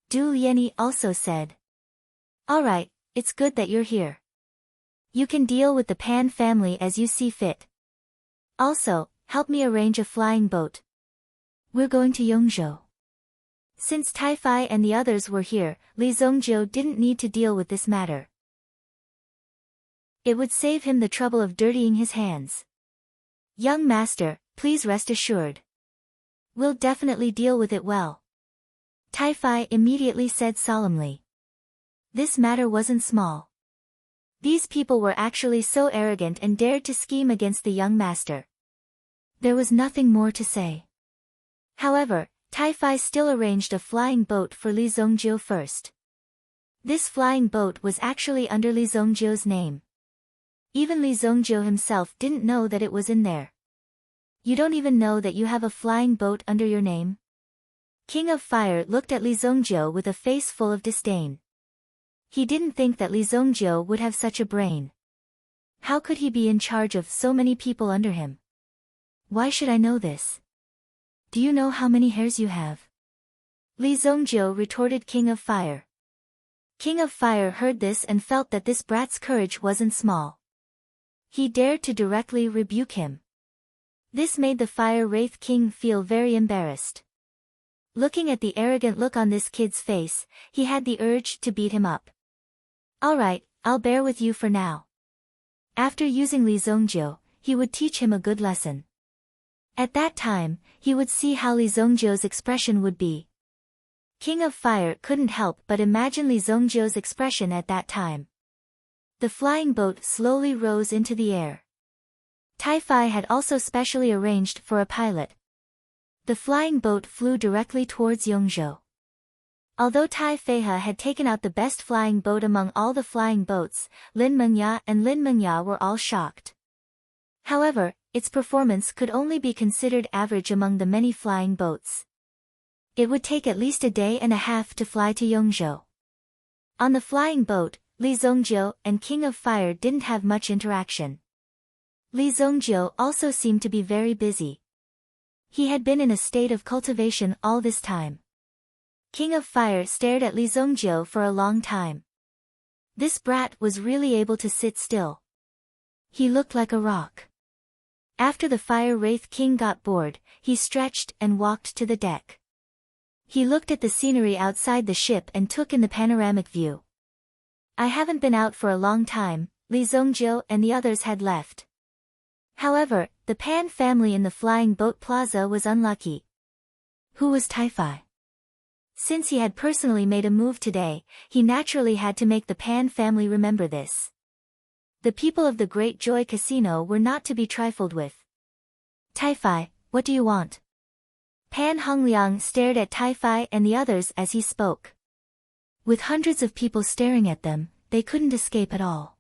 Du Lianyi also said. Alright, it's good that you're here. You can deal with the Pan family as you see fit. Also, help me arrange a flying boat. We're going to Yongzhou. Since Tai-Fai and the others were here, Li Zongjiu didn't need to deal with this matter. It would save him the trouble of dirtying his hands. Young master, please rest assured. We'll definitely deal with it well. Tai-Fai immediately said solemnly. This matter wasn't small. These people were actually so arrogant and dared to scheme against the young master. There was nothing more to say. However, Tai-Fai still arranged a flying boat for Li Zongjiu first. This flying boat was actually under Li Zongjiu's name. Even Li Zongjiu himself didn't know that it was in there. You don't even know that you have a flying boat under your name? King of Fire looked at Li Zongjiu with a face full of disdain. He didn't think that Li Zongjiu would have such a brain. How could he be in charge of so many people under him? Why should I know this? Do you know how many hairs you have? Li Zongjiu retorted King of Fire. King of Fire heard this and felt that this brat's courage wasn't small. He dared to directly rebuke him. This made the Fire Wraith King feel very embarrassed. Looking at the arrogant look on this kid's face, he had the urge to beat him up. Alright, I'll bear with you for now. After using Li Zongjiu, he would teach him a good lesson. At that time, he would see how Li Zongjiu's expression would be. King of Fire couldn't help but imagine Li Zongjiu's expression at that time. The flying boat slowly rose into the air. Tai-Fai had also specially arranged for a pilot. The flying boat flew directly towards Yongzhou. Although Tai-Fei had taken out the best flying boat among all the flying boats, Lin Mengya and Lin Mengya were all shocked. However, its performance could only be considered average among the many flying boats. It would take at least a day and a half to fly to Yongzhou. On the flying boat, Li Zongjiu and King of Fire didn't have much interaction. Li Zongjiu also seemed to be very busy. He had been in a state of cultivation all this time. King of Fire stared at Li Zongjiu for a long time. This brat was really able to sit still. He looked like a rock. After the Fire Wraith King got bored, he stretched and walked to the deck. He looked at the scenery outside the ship and took in the panoramic view. I haven't been out for a long time, Li Zongjiu and the others had left. However, the Pan family in the flying boat plaza was unlucky. Who was Tai-Fai? Since he had personally made a move today, he naturally had to make the Pan family remember this. The people of the Great Joy Casino were not to be trifled with. Tai-Fai, what do you want? Pan Hongliang stared at Tai-Fai and the others as he spoke. With hundreds of people staring at them, they couldn't escape at all.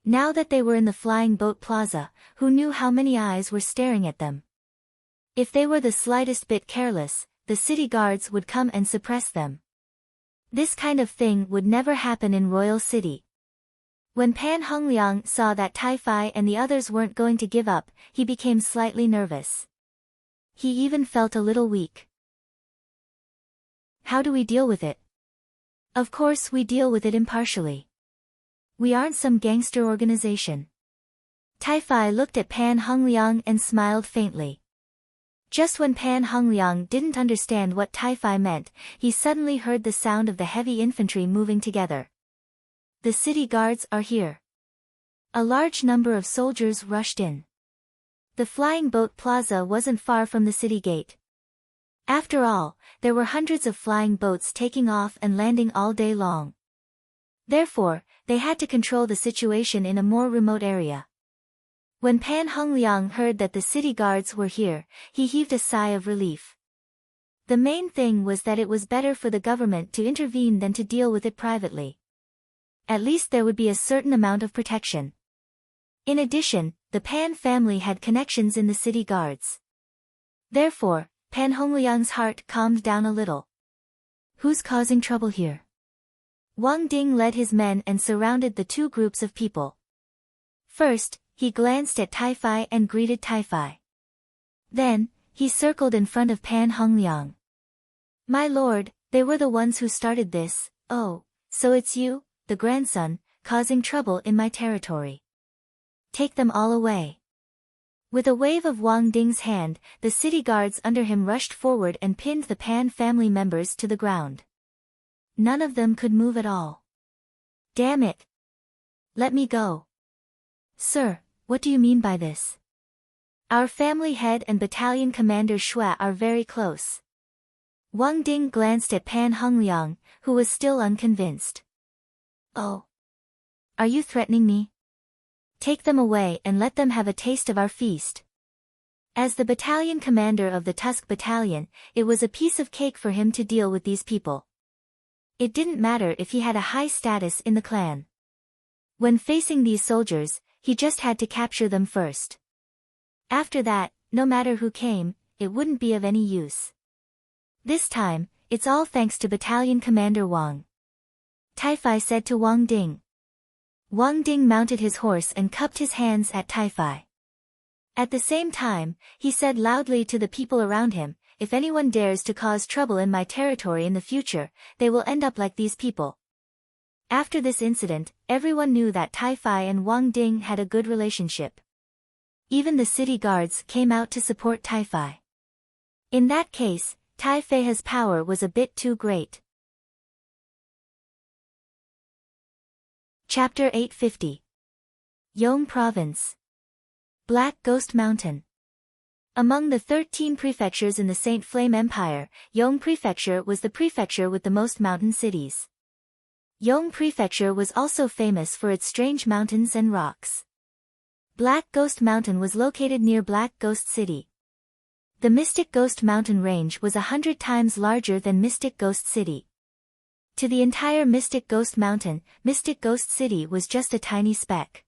Now that they were in the flying boat plaza, who knew how many eyes were staring at them? If they were the slightest bit careless, the city guards would come and suppress them. This kind of thing would never happen in Royal City. When Pan Hongliang saw that Tai-Fai and the others weren't going to give up, he became slightly nervous. He even felt a little weak. How do we deal with it? Of course we deal with it impartially. We aren't some gangster organization. Tai-Fai looked at Pan Hongliang and smiled faintly. Just when Pan Hongliang didn't understand what Tai-Fai meant, he suddenly heard the sound of the heavy infantry moving together. The city guards are here. A large number of soldiers rushed in. The flying boat plaza wasn't far from the city gate. After all, there were hundreds of flying boats taking off and landing all day long. Therefore, they had to control the situation in a more remote area. When Pan Hongliang heard that the city guards were here, he heaved a sigh of relief. The main thing was that it was better for the government to intervene than to deal with it privately. At least there would be a certain amount of protection. In addition, the Pan family had connections in the city guards. Therefore, Pan Hongliang's heart calmed down a little. Who's causing trouble here? Wang Ding led his men and surrounded the two groups of people. First, he glanced at Tai Fai and greeted Tai Fai. Then, he circled in front of Pan Hongliang. My lord, they were the ones who started this. Oh, so it's you, the grandson, causing trouble in my territory. Take them all away. With a wave of Wang Ding's hand, the city guards under him rushed forward and pinned the Pan family members to the ground. None of them could move at all. Damn it! Let me go. Sir, what do you mean by this? Our family head and battalion commander Shui are very close. Wang Ding glanced at Pan Hongliang, who was still unconvinced. Oh. Are you threatening me? Take them away and let them have a taste of our feast. As the battalion commander of the Tusk Battalion, it was a piece of cake for him to deal with these people. It didn't matter if he had a high status in the clan. When facing these soldiers, he just had to capture them first. After that, no matter who came, it wouldn't be of any use. This time, it's all thanks to Battalion Commander Wang. Tai Fai said to Wang Ding. Wang Ding mounted his horse and cupped his hands at Tai Fai. At the same time, he said loudly to the people around him, if anyone dares to cause trouble in my territory in the future, they will end up like these people. After this incident, everyone knew that Tai Fai and Wang Ding had a good relationship. Even the city guards came out to support Tai Fai. In that case, Tai Fai's power was a bit too great. Chapter 850. Yong Province. Black Ghost Mountain. Among the 13 prefectures in the Saint Flame Empire, Yong Prefecture was the prefecture with the most mountain cities. Yong Prefecture was also famous for its strange mountains and rocks. Black Ghost Mountain was located near Black Ghost City. The Mystic Ghost Mountain range was 100 times larger than Mystic Ghost City. To the entire Mystic Ghost Mountain, Mystic Ghost City was just a tiny speck.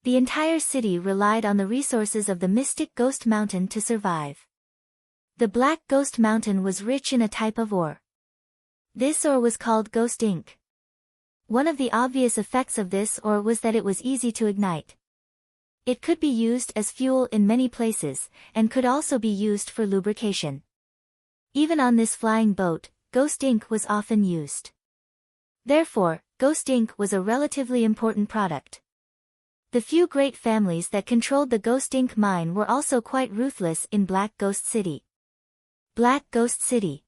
The entire city relied on the resources of the Mystic Ghost Mountain to survive. The Black Ghost Mountain was rich in a type of ore. This ore was called Ghost Ink. One of the obvious effects of this ore was that it was easy to ignite. It could be used as fuel in many places, and could also be used for lubrication. Even on this flying boat, Ghost Ink was often used. Therefore, Ghost Ink was a relatively important product. The few great families that controlled the Ghost Ink mine were also quite ruthless in Black Ghost City. Black Ghost City.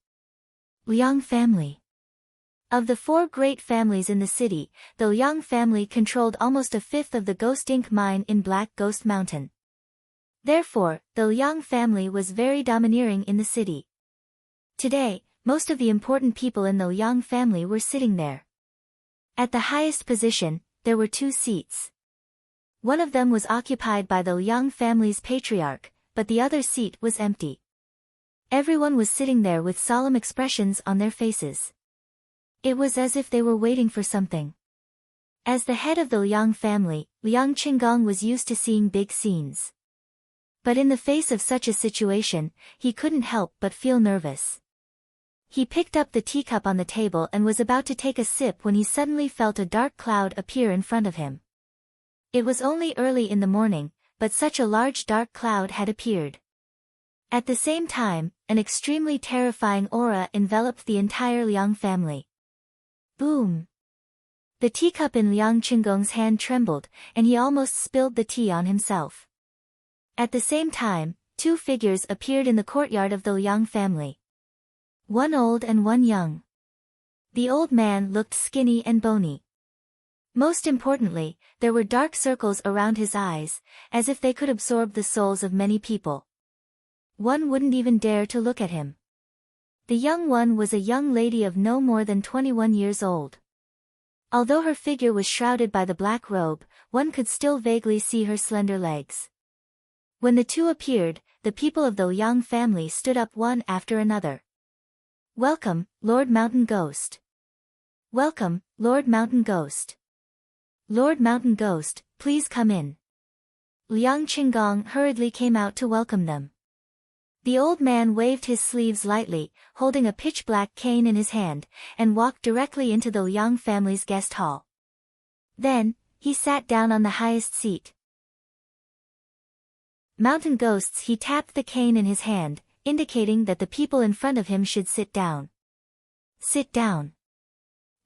Liang family. Of the 4 great families in the city, the Liang family controlled almost a fifth of the Ghost Ink mine in Black Ghost Mountain. Therefore, the Liang family was very domineering in the city. Today, most of the important people in the Liang family were sitting there. At the highest position, there were 2 seats. One of them was occupied by the Liang family's patriarch, but the other seat was empty. Everyone was sitting there with solemn expressions on their faces. It was as if they were waiting for something. As the head of the Liang family, Liang Qinggong was used to seeing big scenes. But in the face of such a situation, he couldn't help but feel nervous. He picked up the teacup on the table and was about to take a sip when he suddenly felt a dark cloud appear in front of him. It was only early in the morning, but such a large dark cloud had appeared. At the same time, an extremely terrifying aura enveloped the entire Liang family. Boom! The teacup in Liang Qinggong's hand trembled, and he almost spilled the tea on himself. At the same time, 2 figures appeared in the courtyard of the Liang family. One old and one young. The old man looked skinny and bony. Most importantly, there were dark circles around his eyes, as if they could absorb the souls of many people. One wouldn't even dare to look at him. The young one was a young lady of no more than 21 years old. Although her figure was shrouded by the black robe, one could still vaguely see her slender legs. When the two appeared, the people of the Liang family stood up one after another. "Welcome, Lord Mountain Ghost." "Welcome, Lord Mountain Ghost." "Lord Mountain Ghost, please come in." Liang Qinggong hurriedly came out to welcome them. The old man waved his sleeves lightly, holding a pitch-black cane in his hand, and walked directly into the Liang family's guest hall. Then, he sat down on the highest seat. Mountain Ghosts, he tapped the cane in his hand, indicating that the people in front of him should sit down. "Sit down."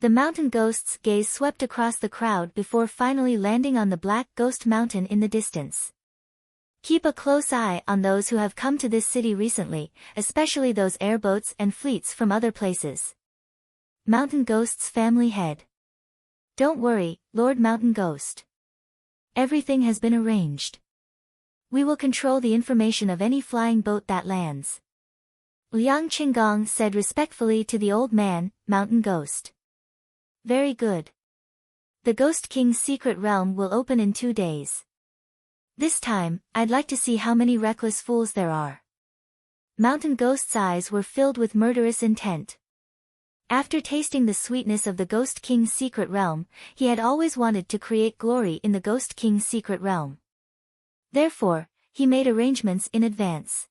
The Mountain Ghost's gaze swept across the crowd before finally landing on the Black Ghost Mountain in the distance. "Keep a close eye on those who have come to this city recently, especially those airboats and fleets from other places." Mountain Ghost's family head. "Don't worry, Lord Mountain Ghost. Everything has been arranged. We will control the information of any flying boat that lands." Liang Qinggong said respectfully to the old man, Mountain Ghost. "Very good. The Ghost King's secret realm will open in 2 days. This time, I'd like to see how many reckless fools there are." Mountain Ghost's eyes were filled with murderous intent. After tasting the sweetness of the Ghost King's secret realm, he had always wanted to create glory in the Ghost King's secret realm. Therefore, he made arrangements in advance.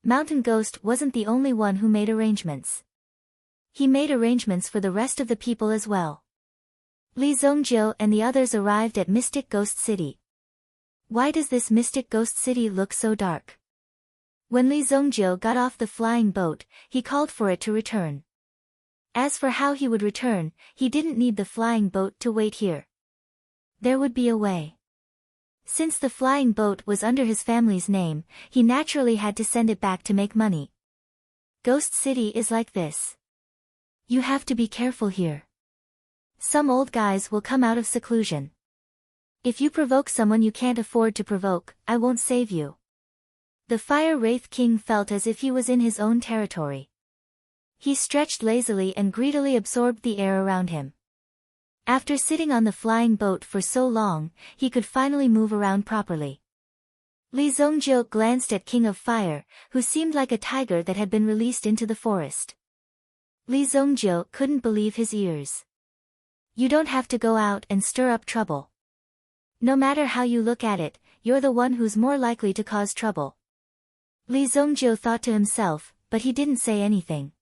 Mountain Ghost wasn't the only one who made arrangements. He made arrangements for the rest of the people as well. Li Zongjiu and the others arrived at Mystic Ghost City. Why does this Mystic Ghost City look so dark? When Li Zongjiu got off the flying boat, he called for it to return. As for how he would return, he didn't need the flying boat to wait here. There would be a way. Since the flying boat was under his family's name, he naturally had to send it back to make money. Ghost City is like this. You have to be careful here. Some old guys will come out of seclusion. If you provoke someone you can't afford to provoke, I won't save you. The Fire Wraith King felt as if he was in his own territory. He stretched lazily and greedily absorbed the air around him. After sitting on the flying boat for so long, he could finally move around properly. Li Zongjiu glanced at King of Fire, who seemed like a tiger that had been released into the forest. Li Zongjiu couldn't believe his ears. You don't have to go out and stir up trouble. No matter how you look at it, you're the one who's more likely to cause trouble. Li Zongjiu thought to himself, but he didn't say anything.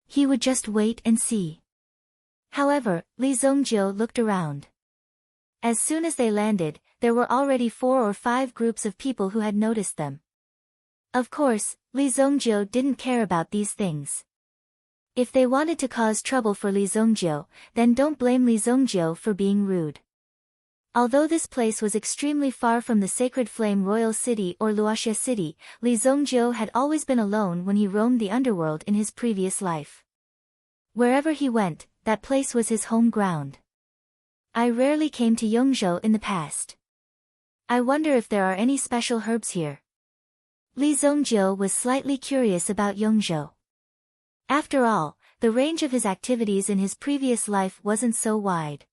He would just wait and see. However, Li Zongjiu looked around. As soon as they landed, there were already 4 or 5 groups of people who had noticed them. Of course, Li Zongjiu didn't care about these things. If they wanted to cause trouble for Li Zongjiu, then don't blame Li Zongjiu for being rude. Although this place was extremely far from the Sacred Flame Royal City or Luoxia City, Li Zongjiu had always been alone when he roamed the underworld in his previous life. Wherever he went, that place was his home ground. I rarely came to Yongzhou in the past. I wonder if there are any special herbs here. Li Zongjiu was slightly curious about Yongzhou. After all, the range of his activities in his previous life wasn't so wide.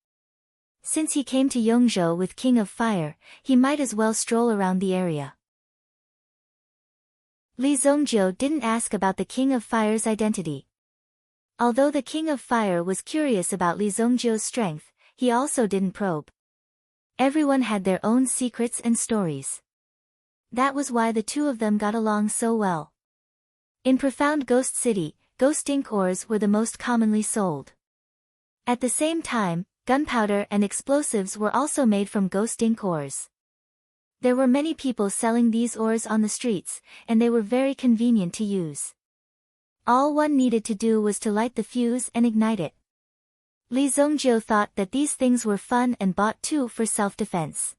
Since he came to Yongzhou with King of Fire, he might as well stroll around the area. Li Zongjiu didn't ask about the King of Fire's identity. Although the King of Fire was curious about Li Zongjiu's strength, he also didn't probe. Everyone had their own secrets and stories. That was why the two of them got along so well. In Profound Ghost City, ghost ink ores were the most commonly sold. At the same time, gunpowder and explosives were also made from ghost ink ores. There were many people selling these ores on the streets, and they were very convenient to use. All one needed to do was to light the fuse and ignite it. Li Zongjiu thought that these things were fun and bought two for self-defense.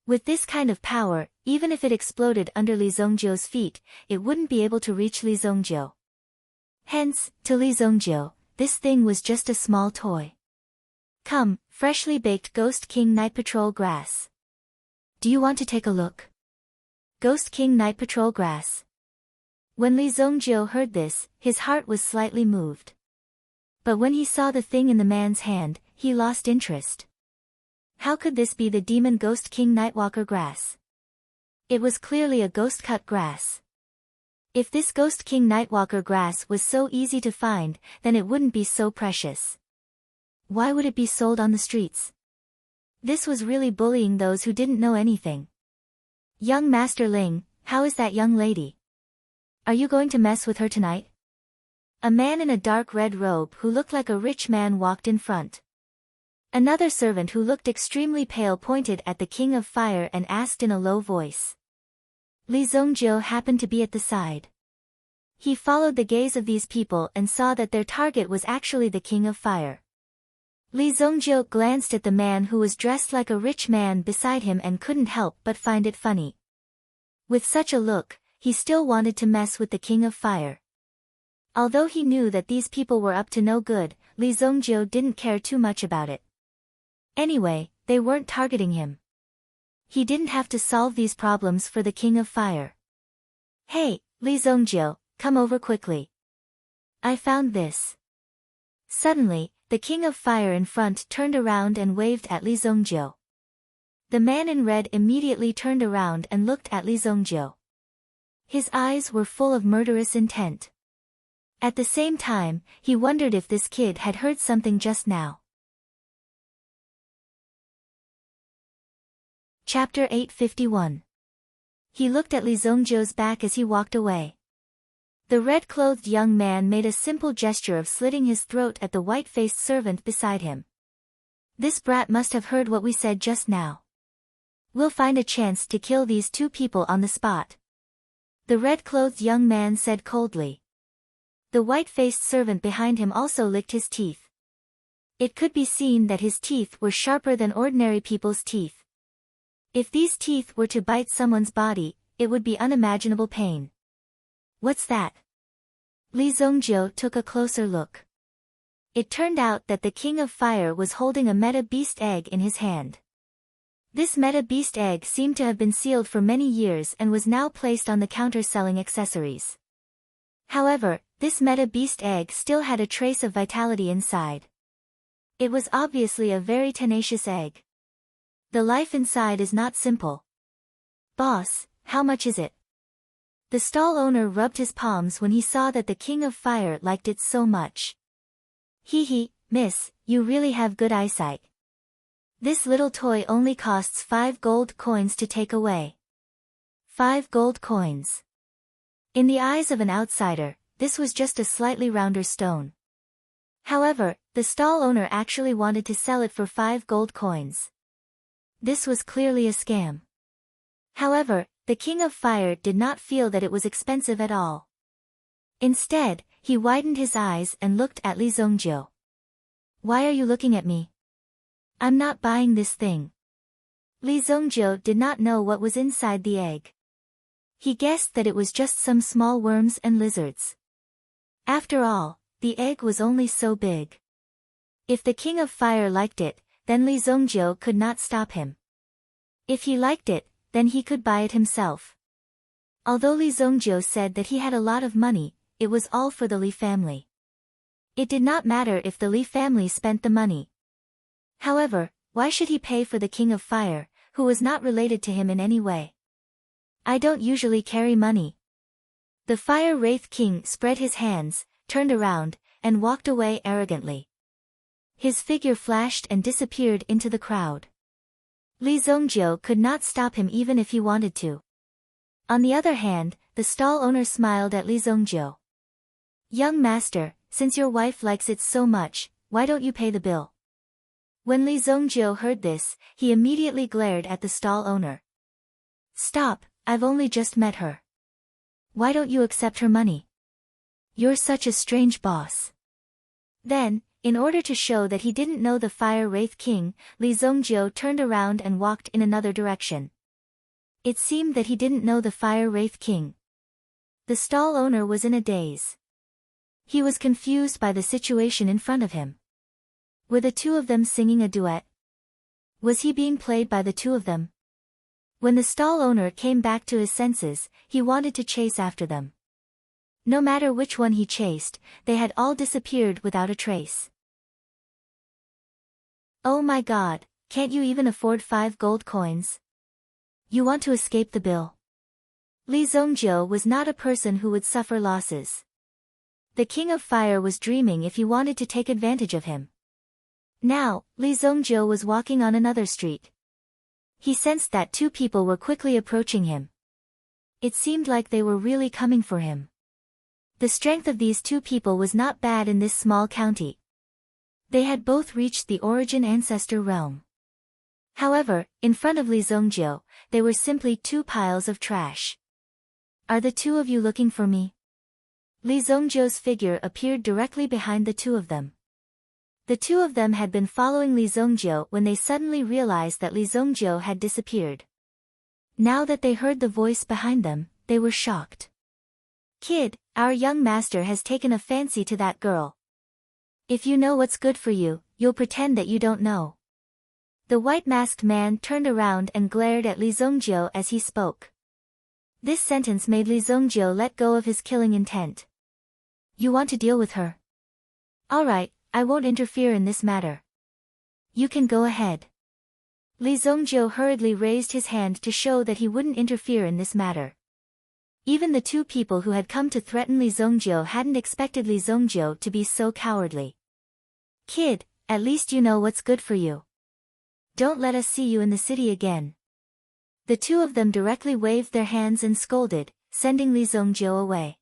With this kind of power, even if it exploded under Li Zongjiu's feet, it wouldn't be able to reach Li Zongjiu. Hence, to Li Zongjiu, this thing was just a small toy. Come, freshly baked Ghost King Night Patrol grass. Do you want to take a look? Ghost King Night Patrol grass. When Li Zongjiu heard this, his heart was slightly moved. But when he saw the thing in the man's hand, he lost interest. How could this be the demon ghost king Nightwalker grass? It was clearly a ghost-cut grass. If this ghost king Nightwalker grass was so easy to find, then it wouldn't be so precious. Why would it be sold on the streets? This was really bullying those who didn't know anything. Young Master Ling, how is that young lady? Are you going to mess with her tonight? A man in a dark red robe who looked like a rich man walked in front. Another servant who looked extremely pale pointed at the King of Fire and asked in a low voice. Li Zongjiu happened to be at the side. He followed the gaze of these people and saw that their target was actually the King of Fire. Li Zongjiu glanced at the man who was dressed like a rich man beside him and couldn't help but find it funny. With such a look, he still wanted to mess with the King of Fire. Although he knew that these people were up to no good, Li Zongjiu didn't care too much about it. Anyway, they weren't targeting him. He didn't have to solve these problems for the King of Fire. Hey, Li Zongjiu, come over quickly. I found this. Suddenly, the King of Fire in front turned around and waved at Li Zongjiu. The man in red immediately turned around and looked at Li Zongjiu. His eyes were full of murderous intent. At the same time, he wondered if this kid had heard something just now. Chapter 851. He looked at Li Zongjiu's back as he walked away. The red-clothed young man made a simple gesture of slitting his throat at the white-faced servant beside him. This brat must have heard what we said just now. We'll find a chance to kill these two people on the spot. The red-clothed young man said coldly. The white-faced servant behind him also licked his teeth. It could be seen that his teeth were sharper than ordinary people's teeth. If these teeth were to bite someone's body, it would be unimaginable pain. What's that? Li Zongjiu took a closer look. It turned out that the King of Fire was holding a Meta Beast egg in his hand. This Meta Beast egg seemed to have been sealed for many years and was now placed on the counter selling accessories. However, this Meta Beast egg still had a trace of vitality inside. It was obviously a very tenacious egg. The life inside is not simple. Boss, how much is it? The stall owner rubbed his palms when he saw that the King of Fire liked it so much. Hee, miss, you really have good eyesight. This little toy only costs 5 gold coins to take away. 5 gold coins. In the eyes of an outsider, this was just a slightly rounder stone. However, the stall owner actually wanted to sell it for 5 gold coins. This was clearly a scam. However, the King of Fire did not feel that it was expensive at all. Instead, he widened his eyes and looked at Li Zongjiu. Why are you looking at me? I'm not buying this thing. Li Zongjiu did not know what was inside the egg. He guessed that it was just some small worms and lizards. After all, the egg was only so big. If the King of Fire liked it, then Li Zongjiu could not stop him. If he liked it, then he could buy it himself. Although Li Zongjiu said that he had a lot of money, it was all for the Li family. It did not matter if the Li family spent the money. However, why should he pay for the King of Fire, who was not related to him in any way? I don't usually carry money. The Fire Wraith King spread his hands, turned around, and walked away arrogantly. His figure flashed and disappeared into the crowd. Li Zongjiu could not stop him even if he wanted to. On the other hand, the stall owner smiled at Li Zongjiu. Young master, since your wife likes it so much, why don't you pay the bill? When Li Zongjiu heard this, he immediately glared at the stall owner. Stop, I've only just met her. Why don't you accept her money? You're such a strange boss. Then, in order to show that he didn't know the Fire Wraith King, Li Zongjiu turned around and walked in another direction. It seemed that he didn't know the Fire Wraith King. The stall owner was in a daze. He was confused by the situation in front of him. Were the two of them singing a duet? Was he being played by the two of them? When the stall owner came back to his senses, he wanted to chase after them. No matter which one he chased, they had all disappeared without a trace. Oh my god, can't you even afford 5 gold coins? You want to escape the bill? Li Zongjiu was not a person who would suffer losses. The King of Fire was dreaming if he wanted to take advantage of him. Now, Li Zongjiu was walking on another street. He sensed that 2 people were quickly approaching him. It seemed like they were really coming for him. The strength of these 2 people was not bad in this small county. They had both reached the origin ancestor realm. However, in front of Li Zongjiu, they were simply 2 piles of trash. Are the 2 of you looking for me? Li Zongjiu's figure appeared directly behind the 2 of them. The 2 of them had been following Li Zongjiu when they suddenly realized that Li Zongjiu had disappeared. Now that they heard the voice behind them, they were shocked. Kid, our young master has taken a fancy to that girl. If you know what's good for you, you'll pretend that you don't know. The white-masked man turned around and glared at Li Zongjiu as he spoke. This sentence made Li Zongjiu let go of his killing intent. You want to deal with her? Alright, I won't interfere in this matter. You can go ahead. Li Zongjiu hurriedly raised his hand to show that he wouldn't interfere in this matter. Even the 2 people who had come to threaten Li Zongjiu hadn't expected Li Zongjiu to be so cowardly. Kid, at least you know what's good for you. Don't let us see you in the city again. The 2 of them directly waved their hands and scolded, sending Li Zongjiu away.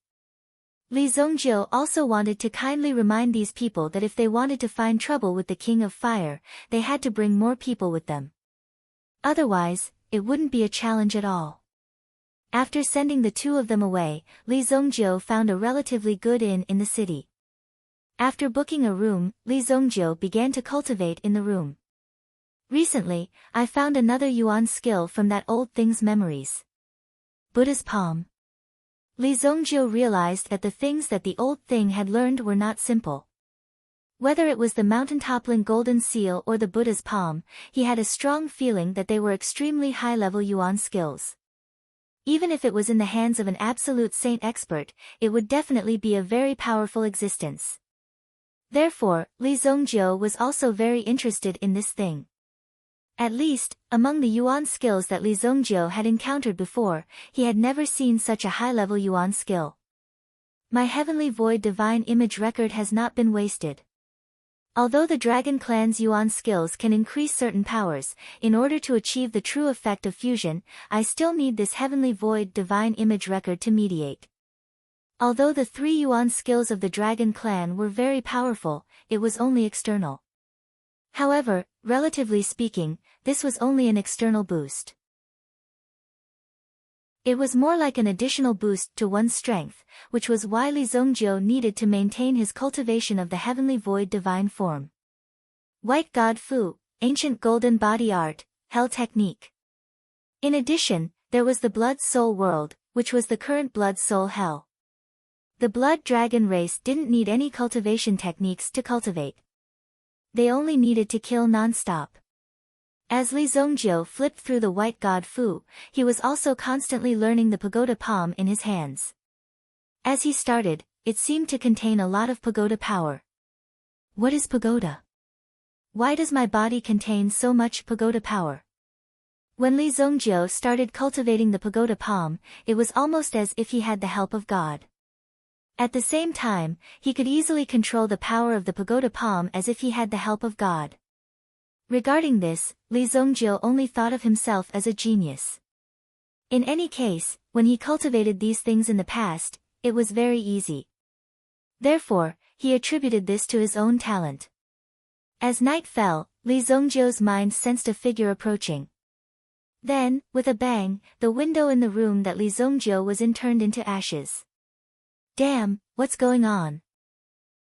Li Zongjiu also wanted to kindly remind these people that if they wanted to find trouble with the King of Fire, they had to bring more people with them. Otherwise, it wouldn't be a challenge at all. After sending the 2 of them away, Li Zongjiu found a relatively good inn in the city. After booking a room, Li Zongjiu began to cultivate in the room. Recently, I found another Yuan skill from that old thing's memories. Buddha's palm. Li Zongjiu realized that the things that the old thing had learned were not simple. Whether it was the mountain-toppling golden seal or the Buddha's palm, he had a strong feeling that they were extremely high-level Yuan skills. Even if it was in the hands of an absolute saint expert, it would definitely be a very powerful existence. Therefore, Li Zongjiu was also very interested in this thing. At least, among the Yuan skills that Li Zongjiu had encountered before, he had never seen such a high-level Yuan skill. My Heavenly Void Divine Image record has not been wasted. Although the Dragon Clan's Yuan skills can increase certain powers, in order to achieve the true effect of fusion, I still need this Heavenly Void Divine Image record to mediate. Although the 3 Yuan skills of the Dragon Clan were very powerful, it was only external. However, relatively speaking, this was only an external boost. It was more like an additional boost to one's strength, which was why Li Zongjiu needed to maintain his cultivation of the Heavenly Void Divine Form. White God Fu, Ancient Golden Body Art, Hell Technique. In addition, there was the Blood Soul World, which was the current Blood Soul Hell. The Blood Dragon race didn't need any cultivation techniques to cultivate. They only needed to kill non-stop. As Li Zongjiu flipped through the White God Fu, he was also constantly learning the pagoda palm in his hands. As he started, it seemed to contain a lot of pagoda power. What is pagoda? Why does my body contain so much pagoda power? When Li Zongjiu started cultivating the pagoda palm, it was almost as if he had the help of God. At the same time, he could easily control the power of the pagoda palm as if he had the help of God. Regarding this, Li Zongjiu only thought of himself as a genius. In any case, when he cultivated these things in the past, it was very easy. Therefore, he attributed this to his own talent. As night fell, Li Zongjiu's mind sensed a figure approaching. Then, with a bang, the window in the room that Li Zongjiu was in turned into ashes. Damn, what's going on?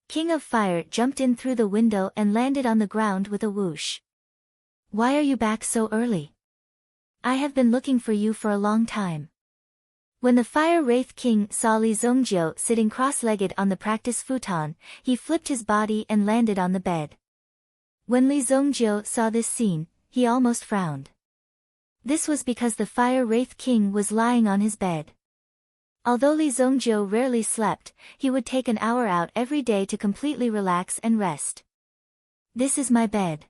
King of Fire jumped in through the window and landed on the ground with a whoosh. Why are you back so early? I have been looking for you for a long time. When the Fire Wraith King saw Li Zongjiu sitting cross-legged on the practice futon, he flipped his body and landed on the bed. When Li Zongjiu saw this scene, he almost frowned. This was because the Fire Wraith King was lying on his bed. Although Li Zongjiu rarely slept, he would take an hour out every day to completely relax and rest. This is my bed.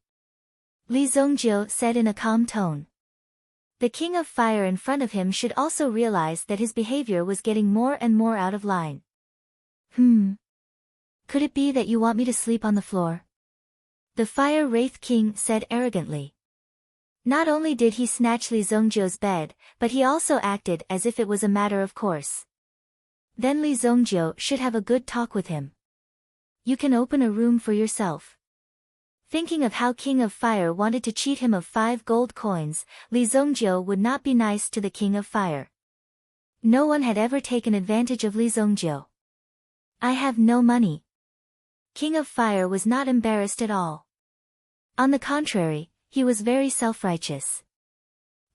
Li Zongjiu said in a calm tone. The King of Fire in front of him should also realize that his behavior was getting more and more out of line. Could it be that you want me to sleep on the floor? The Fire Wraith King said arrogantly. Not only did he snatch Li Zongjiu's bed, but he also acted as if it was a matter of course. Then Li Zongjiu should have a good talk with him. You can open a room for yourself. Thinking of how King of Fire wanted to cheat him of 5 gold coins, Li Zongjiu would not be nice to the King of Fire. No one had ever taken advantage of Li Zongjiu. I have no money. King of Fire was not embarrassed at all. On the contrary, he was very self-righteous.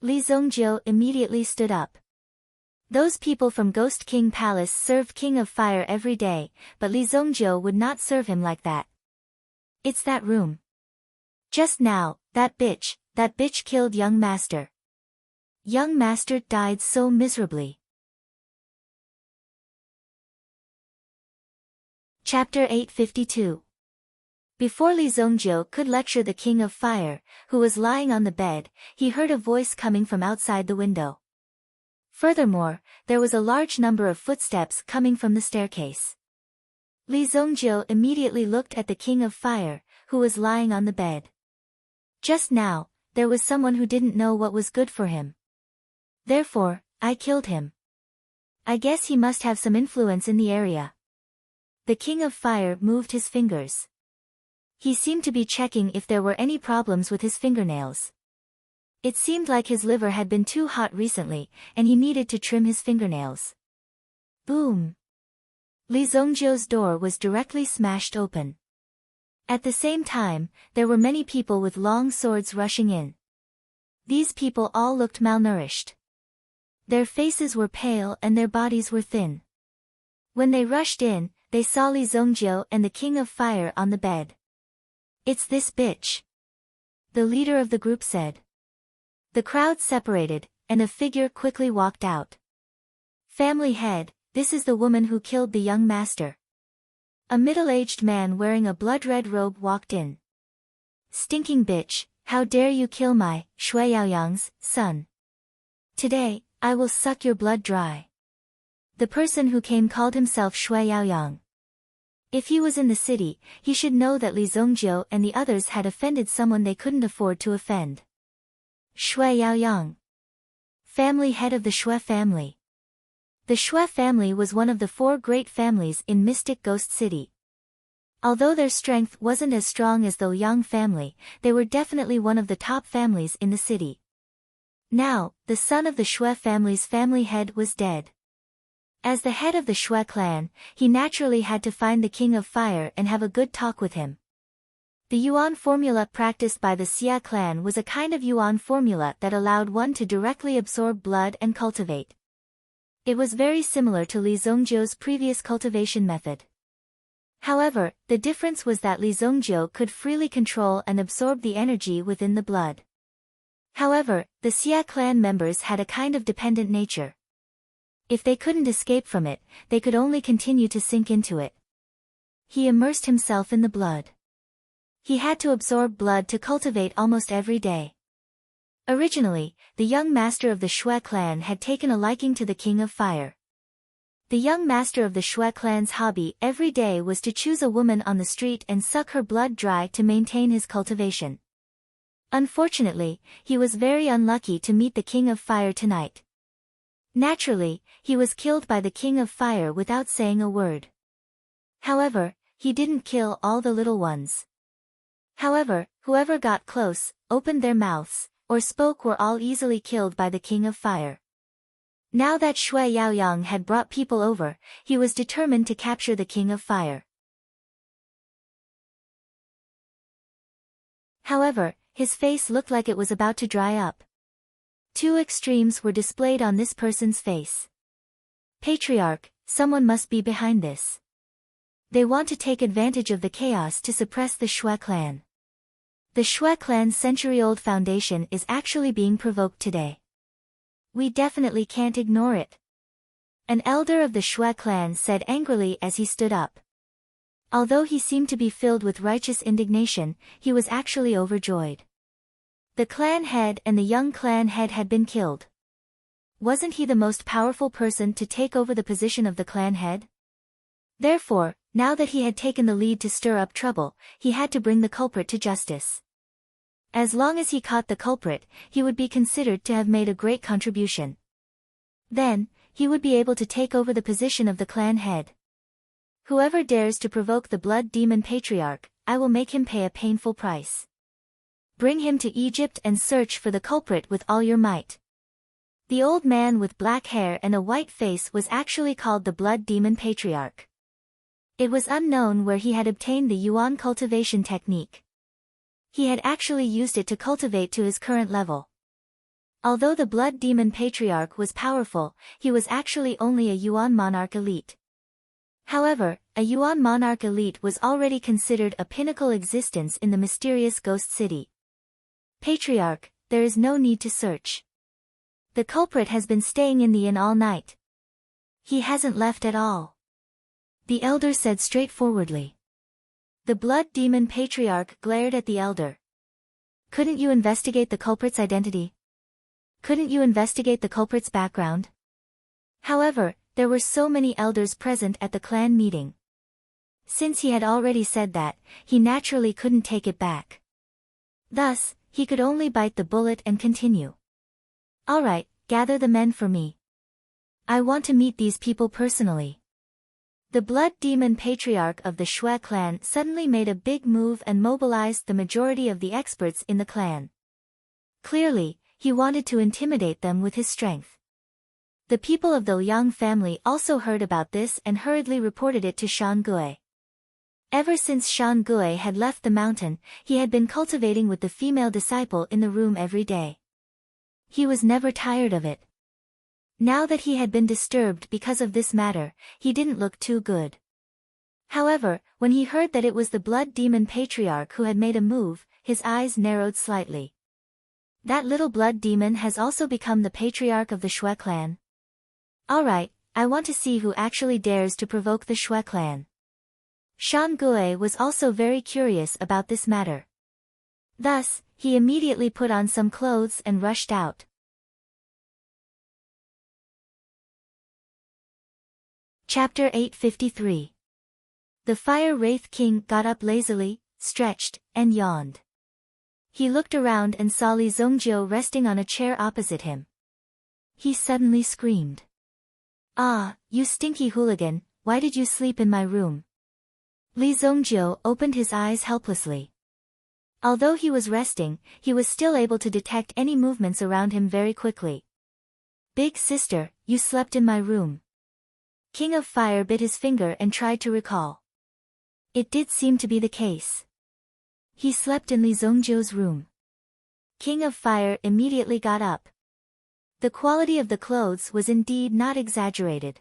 Li Zongjiu immediately stood up. Those people from Ghost King Palace served King of Fire every day, but Li Zongjiu would not serve him like that. It's that room. Just now, that bitch killed young master. Young master died so miserably. Chapter 852. Before Li Zongjiu could lecture the King of Fire, who was lying on the bed, he heard a voice coming from outside the window. Furthermore, there was a large number of footsteps coming from the staircase. Li Zongjiu immediately looked at the King of Fire, who was lying on the bed. Just now, there was someone who didn't know what was good for him. Therefore, I killed him. I guess he must have some influence in the area. The King of Fire moved his fingers. He seemed to be checking if there were any problems with his fingernails. It seemed like his liver had been too hot recently, and he needed to trim his fingernails. Boom! Li Zongjiu's door was directly smashed open. At the same time, there were many people with long swords rushing in. These people all looked malnourished. Their faces were pale and their bodies were thin. When they rushed in, they saw Li Zongjiu and the King of Fire on the bed. It's this bitch, the leader of the group said. The crowd separated, and a figure quickly walked out. Family head, this is the woman who killed the young master. A middle-aged man wearing a blood-red robe walked in. Stinking bitch, how dare you kill my, Shui Yaoyang's, son. Today, I will suck your blood dry. The person who came called himself Shui Yaoyang. If he was in the city, he should know that Li Zongjiu and the others had offended someone they couldn't afford to offend. Shui Yaoyang. Family head of the Shui family. The Shui family was one of the 4 great families in Mystic Ghost City. Although their strength wasn't as strong as the Yang family, they were definitely one of the top families in the city. Now, the son of the Shui family's family head was dead. As the head of the Shui clan, he naturally had to find the King of Fire and have a good talk with him. The Yuan formula practiced by the Xia clan was a kind of Yuan formula that allowed one to directly absorb blood and cultivate. It was very similar to Li Zongjiu's previous cultivation method. However, the difference was that Li Zongjiu could freely control and absorb the energy within the blood. However, the Xia clan members had a kind of dependent nature. If they couldn't escape from it, they could only continue to sink into it. He immersed himself in the blood. He had to absorb blood to cultivate almost every day. Originally, the young master of the Shui clan had taken a liking to the King of Fire. The young master of the Shui clan's hobby every day was to choose a woman on the street and suck her blood dry to maintain his cultivation. Unfortunately, he was very unlucky to meet the King of Fire tonight. Naturally, he was killed by the King of Fire without saying a word. However, he didn't kill all the little ones. However, whoever got close, opened their mouths, or spoke were all easily killed by the King of Fire. Now that Shui Yaoyang had brought people over, he was determined to capture the King of Fire. However, his face looked like it was about to dry up. 2 extremes were displayed on this person's face. Patriarch, someone must be behind this. They want to take advantage of the chaos to suppress the Shui clan. The Shui clan's century-old foundation is actually being provoked today. We definitely can't ignore it. An elder of the Shui clan said angrily as he stood up. Although he seemed to be filled with righteous indignation, he was actually overjoyed. The clan head and the young clan head had been killed. Wasn't he the most powerful person to take over the position of the clan head? Therefore, now that he had taken the lead to stir up trouble, he had to bring the culprit to justice. As long as he caught the culprit, he would be considered to have made a great contribution. Then, he would be able to take over the position of the clan head. Whoever dares to provoke the blood demon patriarch, I will make him pay a painful price. Bring him to Egypt and search for the culprit with all your might. The old man with black hair and a white face was actually called the blood demon patriarch. It was unknown where he had obtained the yuan cultivation technique. He had actually used it to cultivate to his current level. Although the blood demon patriarch was powerful, he was actually only a yuan monarch elite. However, a yuan monarch elite was already considered a pinnacle existence in the mysterious ghost city. Patriarch, there is no need to search. The culprit has been staying in the inn all night. He hasn't left at all. The elder said straightforwardly. The blood demon patriarch glared at the elder. Couldn't you investigate the culprit's identity? Couldn't you investigate the culprit's background? However, there were so many elders present at the clan meeting. Since he had already said that, he naturally couldn't take it back. Thus, he could only bite the bullet and continue. Alright, gather the men for me. I want to meet these people personally. The blood demon patriarch of the Shui clan suddenly made a big move and mobilized the majority of the experts in the clan. Clearly, he wanted to intimidate them with his strength. The people of the Liang family also heard about this and hurriedly reported it to Shan Gui. Ever since Shan Gui had left the mountain, he had been cultivating with the female disciple in the room every day. He was never tired of it. Now that he had been disturbed because of this matter, he didn't look too good. However, when he heard that it was the blood demon patriarch who had made a move, his eyes narrowed slightly. That little blood demon has also become the patriarch of the Shui clan. Alright, I want to see who actually dares to provoke the Shui clan. Shan Gui was also very curious about this matter. Thus, he immediately put on some clothes and rushed out. Chapter 853. The Fire Wraith King got up lazily, stretched, and yawned. He looked around and saw Li Zongjiu resting on a chair opposite him. He suddenly screamed. Ah, you stinky hooligan, why did you sleep in my room? Li Zongjiu opened his eyes helplessly. Although he was resting, he was still able to detect any movements around him very quickly. Big sister, you slept in my room. King of Fire bit his finger and tried to recall. It did seem to be the case. He slept in Li Zongjiu's room. King of Fire immediately got up. The quality of the clothes was indeed not exaggerated.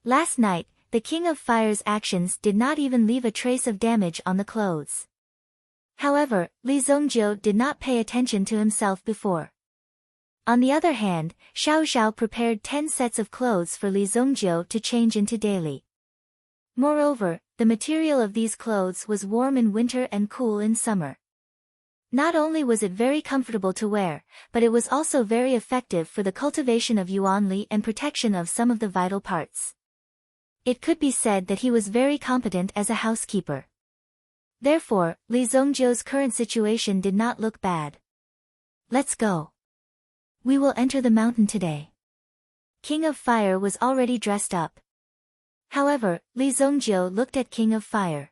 Last night, the King of Fire's actions did not even leave a trace of damage on the clothes. However, Li Zongjiu did not pay attention to himself before. On the other hand, Xiao Xiao prepared 10 sets of clothes for Li Zongjiu to change into daily. Moreover, the material of these clothes was warm in winter and cool in summer. Not only was it very comfortable to wear, but it was also very effective for the cultivation of Yuanli and protection of some of the vital parts. It could be said that he was very competent as a housekeeper. Therefore, Li Zongjiu's current situation did not look bad. Let's go. We will enter the mountain today. King of Fire was already dressed up. However, Li Zongjiu looked at King of Fire.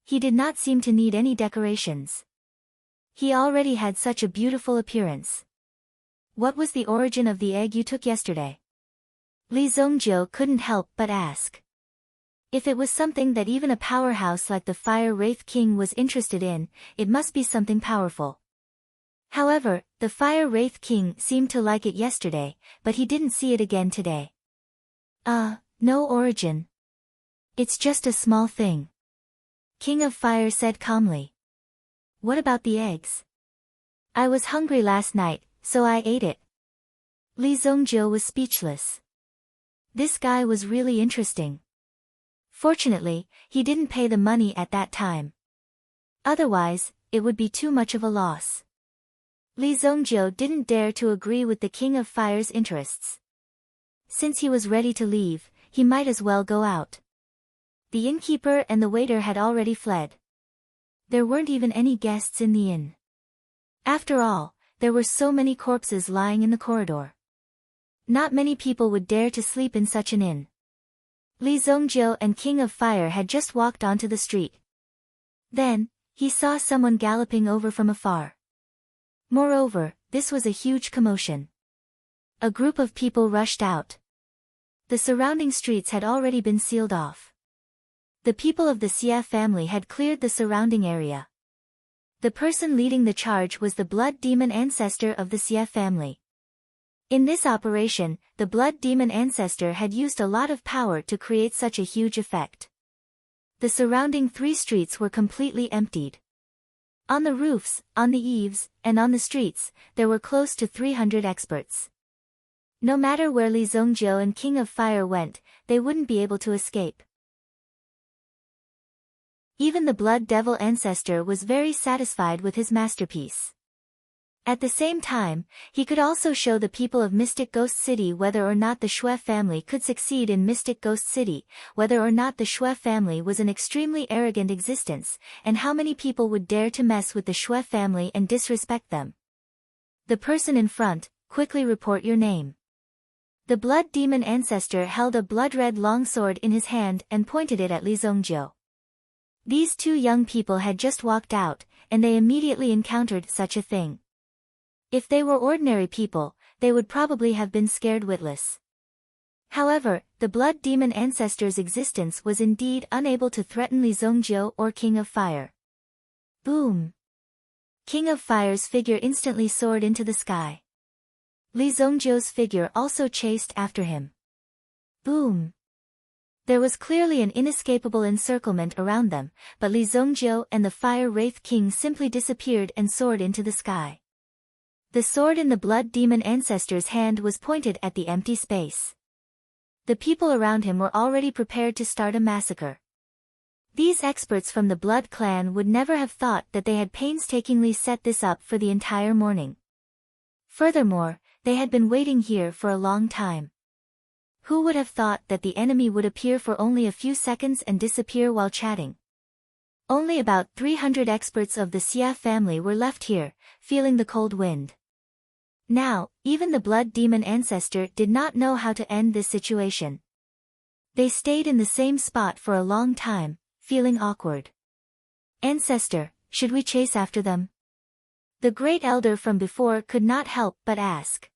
He did not seem to need any decorations. He already had such a beautiful appearance. What was the origin of the egg you took yesterday? Li Zongjiu couldn't help but ask. If it was something that even a powerhouse like the Fire Wraith King was interested in, it must be something powerful. However, the Fire Wraith King seemed to like it yesterday, but he didn't see it again today. No origin. It's just a small thing. King of Fire said calmly. What about the eggs? I was hungry last night, so I ate it. Li Zongjiu was speechless. This guy was really interesting. Fortunately, he didn't pay the money at that time. Otherwise, it would be too much of a loss. Li Zongjiu didn't dare to agree with the King of Fire's interests. Since he was ready to leave, he might as well go out. The innkeeper and the waiter had already fled. There weren't even any guests in the inn. After all, there were so many corpses lying in the corridor. Not many people would dare to sleep in such an inn. Li Zongjiu and King of Fire had just walked onto the street. Then, he saw someone galloping over from afar. Moreover, this was a huge commotion. A group of people rushed out. The surrounding streets had already been sealed off. The people of the Xie family had cleared the surrounding area. The person leading the charge was the blood demon ancestor of the Xie family. In this operation, the blood demon ancestor had used a lot of power to create such a huge effect. The surrounding 3 streets were completely emptied. On the roofs, on the eaves, and on the streets, there were close to 300 experts. No matter where Li Zongjiu and King of Fire went, they wouldn't be able to escape. Even the Blood Devil ancestor was very satisfied with his masterpiece. At the same time, he could also show the people of Mystic Ghost City whether or not the Shui family could succeed in Mystic Ghost City, whether or not the Shui family was an extremely arrogant existence, and how many people would dare to mess with the Shui family and disrespect them. The person in front, quickly report your name. The blood demon ancestor held a blood-red longsword in his hand and pointed it at Li Zongjiu. These 2 young people had just walked out, and they immediately encountered such a thing. If they were ordinary people, they would probably have been scared witless. However, the blood demon ancestor's existence was indeed unable to threaten Li Zongjiu or King of Fire. Boom! King of Fire's figure instantly soared into the sky. Li Zongjiu's figure also chased after him. Boom! There was clearly an inescapable encirclement around them, but Li Zongjiu and the Fire Wraith King simply disappeared and soared into the sky. The sword in the blood demon ancestor's hand was pointed at the empty space. The people around him were already prepared to start a massacre. These experts from the Blood Clan would never have thought that they had painstakingly set this up for the entire morning. Furthermore, they had been waiting here for a long time. Who would have thought that the enemy would appear for only a few seconds and disappear while chatting? Only about 300 experts of the Xie family were left here, feeling the cold wind. Now, even the blood demon ancestor did not know how to end this situation. They stayed in the same spot for a long time, feeling awkward. Ancestor, should we chase after them? The great elder from before could not help but ask.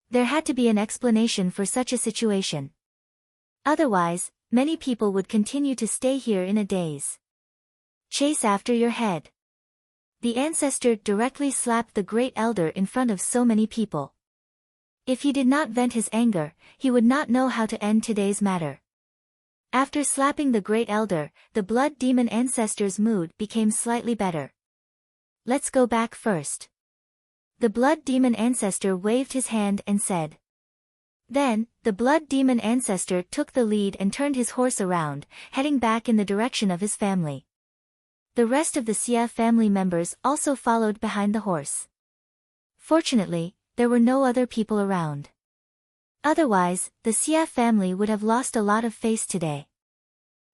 There had to be an explanation for such a situation. Otherwise, many people would continue to stay here in a daze. Chase after your head. The ancestor directly slapped the great elder in front of so many people. If he did not vent his anger, he would not know how to end today's matter. After slapping the great elder, the blood demon ancestor's mood became slightly better. Let's go back first. The blood demon ancestor waved his hand and said. Then, the blood demon ancestor took the lead and turned his horse around, heading back in the direction of his family. The rest of the Xie family members also followed behind the horse. Fortunately, there were no other people around. Otherwise, the Xie family would have lost a lot of face today.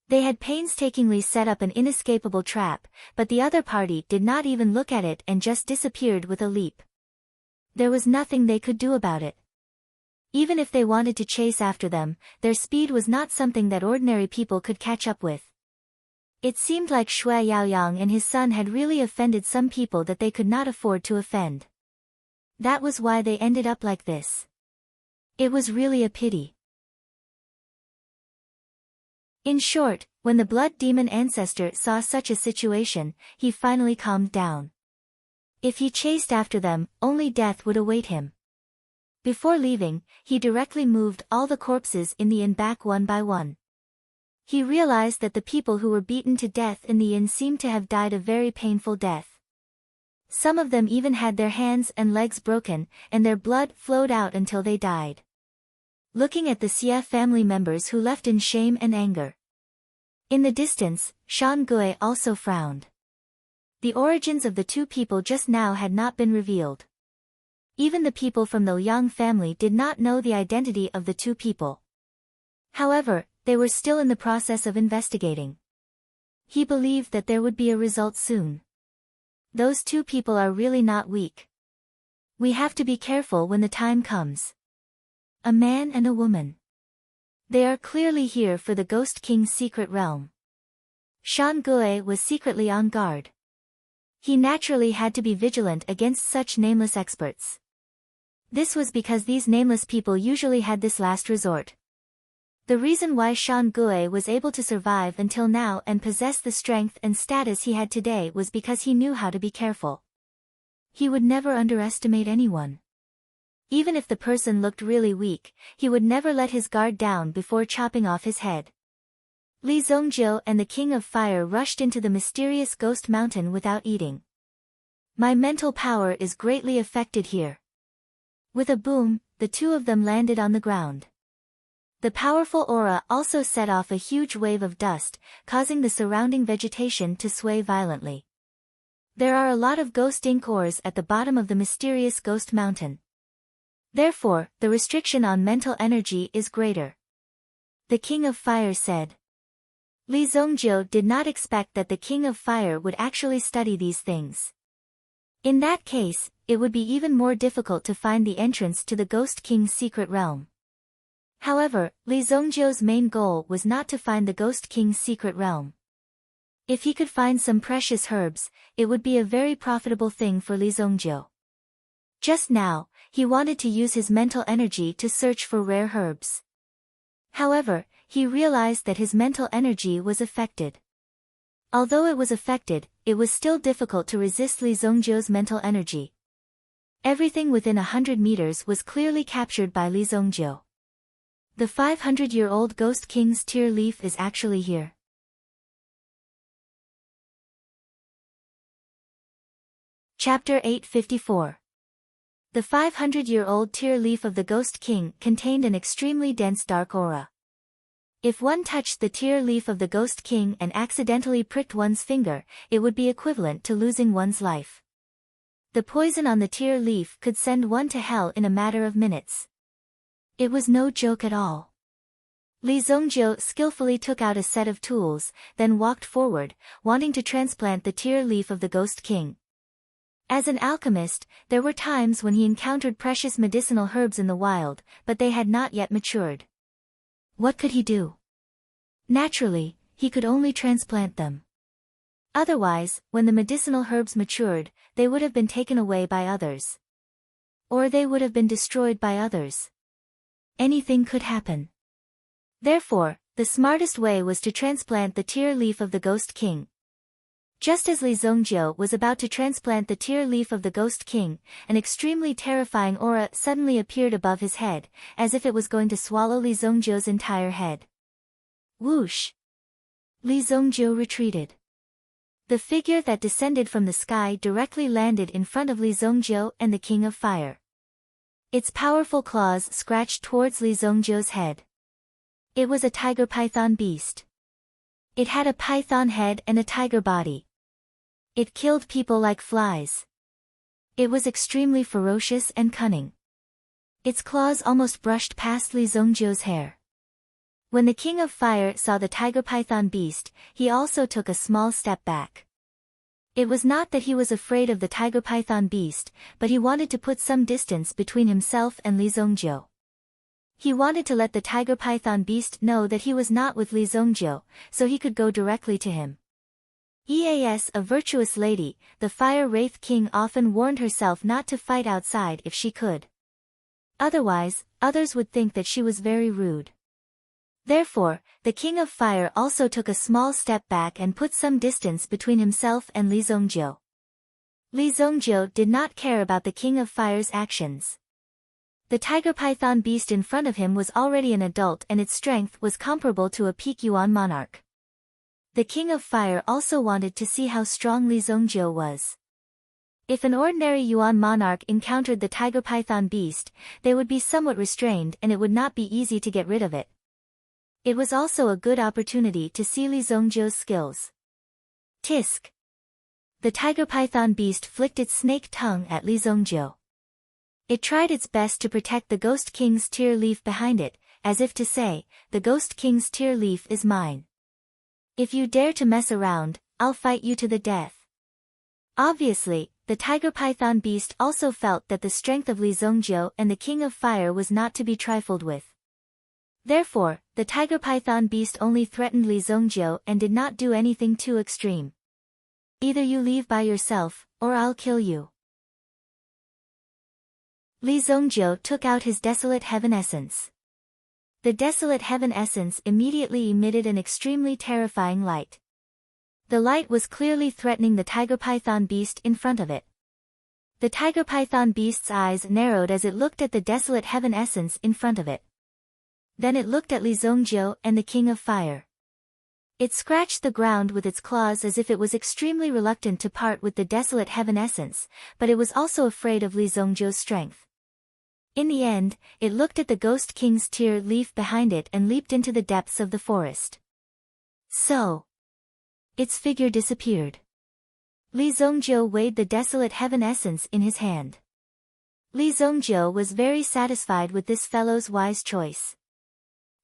They had painstakingly set up an inescapable trap, but the other party did not even look at it and just disappeared with a leap. There was nothing they could do about it. Even if they wanted to chase after them, their speed was not something that ordinary people could catch up with. It seemed like Shui Yaoyang and his son had really offended some people that they could not afford to offend. That was why they ended up like this. It was really a pity. In short, when the blood demon ancestor saw such a situation, he finally calmed down. If he chased after them, only death would await him. Before leaving, he directly moved all the corpses in the inn back one by one. He realized that the people who were beaten to death in the inn seemed to have died a very painful death. Some of them even had their hands and legs broken, and their blood flowed out until they died. Looking at the Xie family members who left in shame and anger. In the distance, Shan Gui also frowned. The origins of the two people just now had not been revealed. Even the people from the Liang family did not know the identity of the two people. However, they were still in the process of investigating. He believed that there would be a result soon. Those two people are really not weak. We have to be careful when the time comes. A man and a woman. They are clearly here for the Ghost King's secret realm. Shan Gue was secretly on guard. He naturally had to be vigilant against such nameless experts. This was because these nameless people usually had this last resort. The reason why Shan Gue was able to survive until now and possess the strength and status he had today was because he knew how to be careful. He would never underestimate anyone. Even if the person looked really weak, he would never let his guard down before chopping off his head. Li Zongjiu and the King of Fire rushed into the mysterious ghost mountain without eating. My mental power is greatly affected here. With a boom, the two of them landed on the ground. The powerful aura also set off a huge wave of dust, causing the surrounding vegetation to sway violently. There are a lot of ghost ink ores at the bottom of the mysterious ghost mountain. Therefore, the restriction on mental energy is greater. The King of Fire said. Li Zongjiu did not expect that the King of Fire would actually study these things. In that case, it would be even more difficult to find the entrance to the Ghost King's secret realm. However, Li Zongjiu's main goal was not to find the Ghost King's secret realm. If he could find some precious herbs, it would be a very profitable thing for Li Zongjiu. Just now, he wanted to use his mental energy to search for rare herbs. However, he realized that his mental energy was affected. Although it was affected, it was still difficult to resist Li Zongjiu's mental energy. Everything within 100 meters was clearly captured by Li Zongjiu. The 500-year-old Ghost King's tear leaf is actually here. Chapter 854. The 500-year-old tear leaf of the Ghost King contained an extremely dense dark aura. If one touched the tear leaf of the Ghost King and accidentally pricked one's finger, it would be equivalent to losing one's life. The poison on the tear leaf could send one to hell in a matter of minutes. It was no joke at all. Li Zongjiu skillfully took out a set of tools, then walked forward, wanting to transplant the tear leaf of the Ghost King. As an alchemist, there were times when he encountered precious medicinal herbs in the wild, but they had not yet matured. What could he do? Naturally, he could only transplant them. Otherwise, when the medicinal herbs matured, they would have been taken away by others. Or they would have been destroyed by others. Anything could happen. Therefore, the smartest way was to transplant the tear leaf of the Ghost King. Just as Li Zongjiu was about to transplant the tear leaf of the Ghost King, an extremely terrifying aura suddenly appeared above his head, as if it was going to swallow Li Zongjiu's entire head. Whoosh! Li Zongjiu retreated. The figure that descended from the sky directly landed in front of Li Zongjiu and the King of Fire. Its powerful claws scratched towards Li Zongjiu's head. It was a tiger python beast. It had a python head and a tiger body. It killed people like flies. It was extremely ferocious and cunning. Its claws almost brushed past Li Zongjiu's hair. When the King of Fire saw the tiger python beast, he also took a small step back. It was not that he was afraid of the tiger python beast, but he wanted to put some distance between himself and Li Zongjiu. He wanted to let the tiger python beast know that he was not with Li Zongjiu, so he could go directly to him. Eas, a virtuous lady, the Fire Wraith King often warned herself not to fight outside if she could. Otherwise, others would think that she was very rude. Therefore, the King of Fire also took a small step back and put some distance between himself and Li Zongjiu. Li Zongjiu did not care about the King of Fire's actions. The tiger python beast in front of him was already an adult and its strength was comparable to a peak Yuan monarch. The King of Fire also wanted to see how strong Li Zongjiu was. If an ordinary Yuan monarch encountered the tiger python beast, they would be somewhat restrained and it would not be easy to get rid of it. It was also a good opportunity to see Li Zongjiu's skills. Tisk! The tiger python beast flicked its snake tongue at Li Zongjiu. It tried its best to protect the Ghost King's tear leaf behind it, as if to say, the Ghost King's tear leaf is mine. If you dare to mess around, I'll fight you to the death. Obviously, the tiger python beast also felt that the strength of Li Zongjiu and the King of Fire was not to be trifled with. Therefore, the tiger python beast only threatened Li Zongjiu and did not do anything too extreme. Either you leave by yourself, or I'll kill you. Li Zongjiu took out his Desolate Heaven Essence. The Desolate Heaven Essence immediately emitted an extremely terrifying light. The light was clearly threatening the tiger python beast in front of it. The tiger python beast's eyes narrowed as it looked at the Desolate Heaven Essence in front of it. Then it looked at Li Zongjiu and the King of Fire. It scratched the ground with its claws as if it was extremely reluctant to part with the Desolate Heaven Essence, but it was also afraid of Li Zongjiu's strength. In the end, it looked at the Ghost King's tear leaf behind it and leaped into the depths of the forest. So, its figure disappeared. Li Zongjiu weighed the Desolate Heaven Essence in his hand. Li Zongjiu was very satisfied with this fellow's wise choice.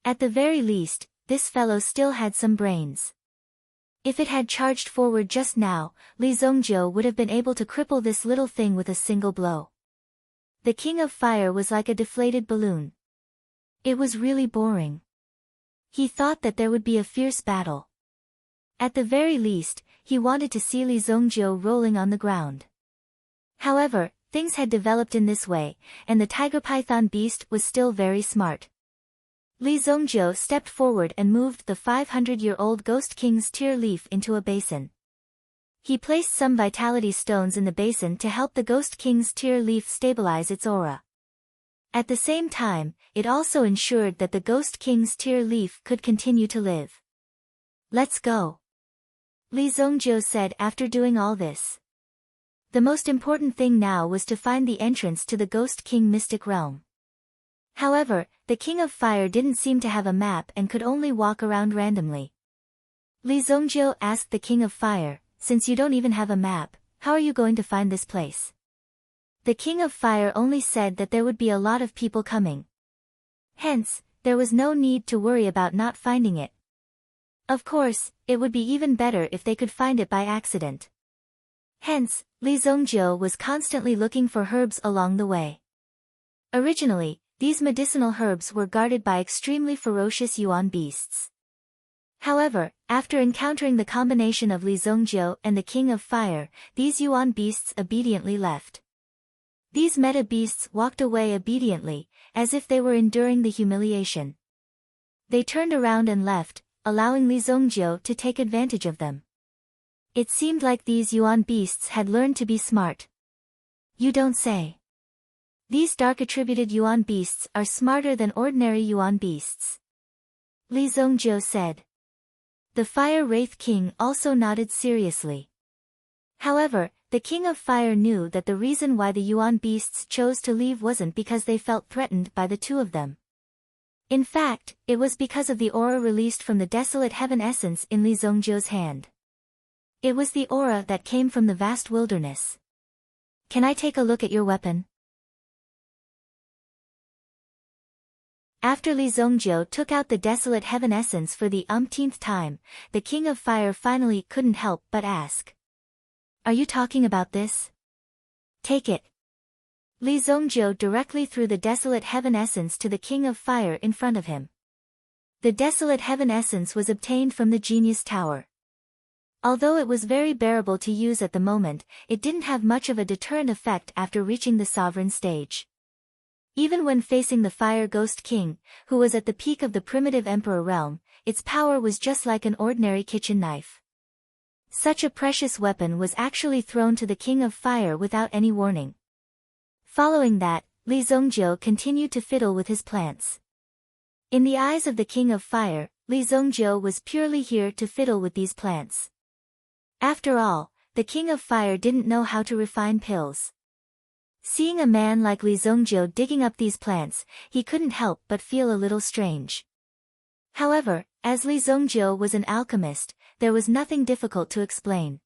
At the very least, this fellow still had some brains. If it had charged forward just now, Li Zongjiu would have been able to cripple this little thing with a single blow. The King of Fire was like a deflated balloon. It was really boring. He thought that there would be a fierce battle. At the very least, he wanted to see Li Zongjiu rolling on the ground. However, things had developed in this way, and the tiger python beast was still very smart. Li Zongjiu stepped forward and moved the 500-year-old Ghost King's tear leaf into a basin. He placed some vitality stones in the basin to help the Ghost King's tear leaf stabilize its aura. At the same time, it also ensured that the Ghost King's tear leaf could continue to live. Let's go, Li Zongjiu said after doing all this. The most important thing now was to find the entrance to the Ghost King mystic realm. However, the King of Fire didn't seem to have a map and could only walk around randomly. Li Zongjiu asked the King of Fire, "Since you don't even have a map, how are you going to find this place?" The King of Fire only said that there would be a lot of people coming. Hence, there was no need to worry about not finding it. Of course, it would be even better if they could find it by accident. Hence, Li Zongjiu was constantly looking for herbs along the way. Originally, these medicinal herbs were guarded by extremely ferocious yuan beasts. However, after encountering the combination of Li Zongjiu and the King of Fire, these yuan beasts obediently left. These meta beasts walked away obediently, as if they were enduring the humiliation. They turned around and left, allowing Li Zongjiu to take advantage of them. It seemed like these yuan beasts had learned to be smart. You don't say. These dark-attributed yuan beasts are smarter than ordinary yuan beasts, Li Zongjiu said. The Fire Wraith King also nodded seriously. However, the King of Fire knew that the reason why the yuan beasts chose to leave wasn't because they felt threatened by the two of them. In fact, it was because of the aura released from the Desolate Heaven Essence in Li Zongjiu's hand. It was the aura that came from the vast wilderness. Can I take a look at your weapon? After Li Zongjiu took out the Desolate Heaven Essence for the umpteenth time, the King of Fire finally couldn't help but ask. Are you talking about this? Take it. Li Zongjiu directly threw the Desolate Heaven Essence to the King of Fire in front of him. The Desolate Heaven Essence was obtained from the Genius Tower. Although it was very bearable to use at the moment, it didn't have much of a deterrent effect after reaching the Sovereign stage. Even when facing the Fire Ghost King, who was at the peak of the primitive Emperor realm, its power was just like an ordinary kitchen knife. Such a precious weapon was actually thrown to the King of Fire without any warning. Following that, Li Zongjiu continued to fiddle with his plants. In the eyes of the King of Fire, Li Zongjiu was purely here to fiddle with these plants. After all, the King of Fire didn't know how to refine pills. Seeing a man like Li Zongjiu digging up these plants, he couldn't help but feel a little strange. However, as Li Zongjiu was an alchemist, there was nothing difficult to explain.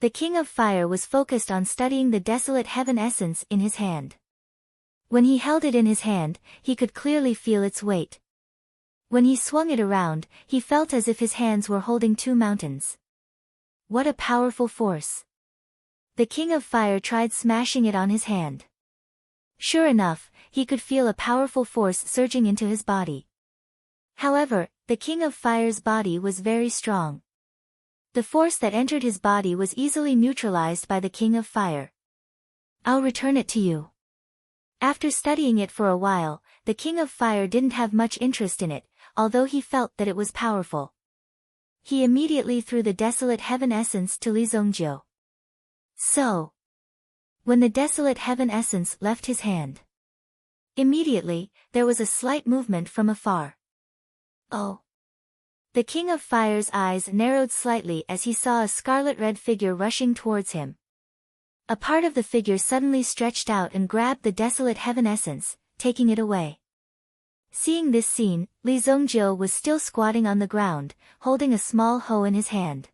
The King of Fire was focused on studying the desolate heaven essence in his hand. When he held it in his hand, he could clearly feel its weight. When he swung it around, he felt as if his hands were holding two mountains. What a powerful force! The King of Fire tried smashing it on his hand. Sure enough, he could feel a powerful force surging into his body. However, the King of Fire's body was very strong. The force that entered his body was easily neutralized by the King of Fire. I'll return it to you. After studying it for a while, the King of Fire didn't have much interest in it, although he felt that it was powerful. He immediately threw the desolate heaven essence to Li Zongjiu. So, when the desolate heaven essence left his hand, immediately, there was a slight movement from afar. Oh! The King of Fire's eyes narrowed slightly as he saw a scarlet-red figure rushing towards him. A part of the figure suddenly stretched out and grabbed the desolate heaven essence, taking it away. Seeing this scene, Li Zongjiu was still squatting on the ground, holding a small hoe in his hand.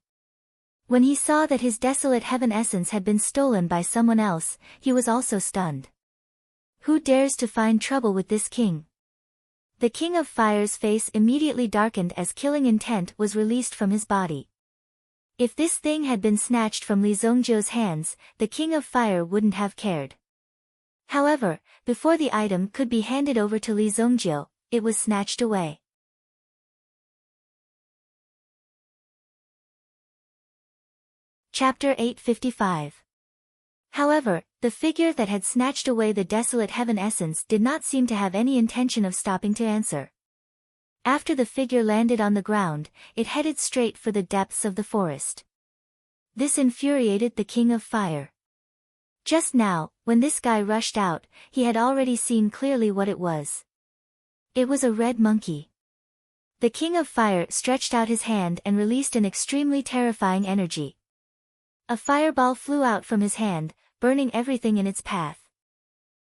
When he saw that his desolate heaven essence had been stolen by someone else, he was also stunned. Who dares to find trouble with this king? The King of Fire's face immediately darkened as killing intent was released from his body. If this thing had been snatched from Li Zongjiu's hands, the King of Fire wouldn't have cared. However, before the item could be handed over to Li Zongjiu, it was snatched away. Chapter 855. However, the figure that had snatched away the desolate heaven essence did not seem to have any intention of stopping to answer. After the figure landed on the ground, it headed straight for the depths of the forest. This infuriated the King of Fire. Just now, when this guy rushed out, he had already seen clearly what it was. It was a red monkey. The King of Fire stretched out his hand and released an extremely terrifying energy. A fireball flew out from his hand, burning everything in its path.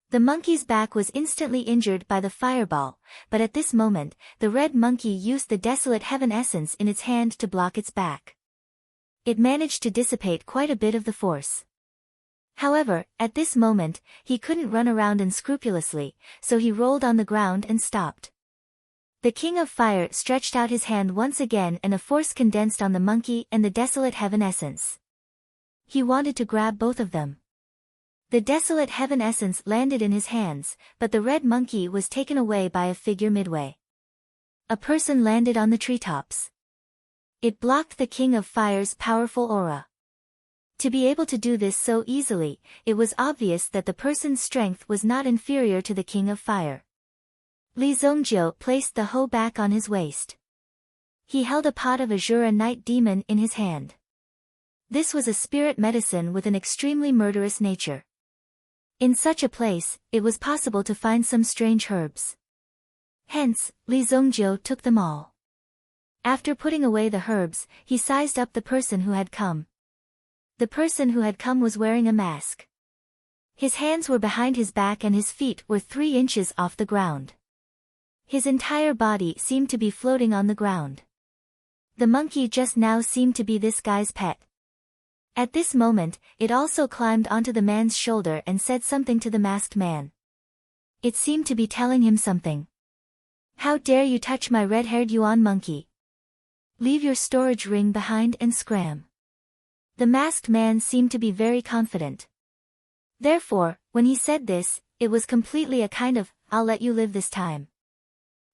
The monkey's back was instantly injured by the fireball, but at this moment, the red monkey used the desolate heaven essence in its hand to block its back. It managed to dissipate quite a bit of the force. However, at this moment, he couldn't run around unscrupulously, so he rolled on the ground and stopped. The King of Fire stretched out his hand once again and a force condensed on the monkey and the desolate heaven essence. He wanted to grab both of them. The desolate heaven essence landed in his hands, but the red monkey was taken away by a figure midway. A person landed on the treetops. It blocked the King of Fire's powerful aura. To be able to do this so easily, it was obvious that the person's strength was not inferior to the King of Fire. Li Zongjiu placed the hoe back on his waist. He held a pot of Azura Night Demon in his hand. This was a spirit medicine with an extremely murderous nature. In such a place, it was possible to find some strange herbs. Hence, Li Zongjiu took them all. After putting away the herbs, he sized up the person who had come. The person who had come was wearing a mask. His hands were behind his back and his feet were 3 inches off the ground. His entire body seemed to be floating on the ground. The monkey just now seemed to be this guy's pet. At this moment, it also climbed onto the man's shoulder and said something to the masked man. It seemed to be telling him something. How dare you touch my red-haired Yuan monkey? Leave your storage ring behind and scram. The masked man seemed to be very confident. Therefore, when he said this, it was completely a kind of, I'll let you live this time.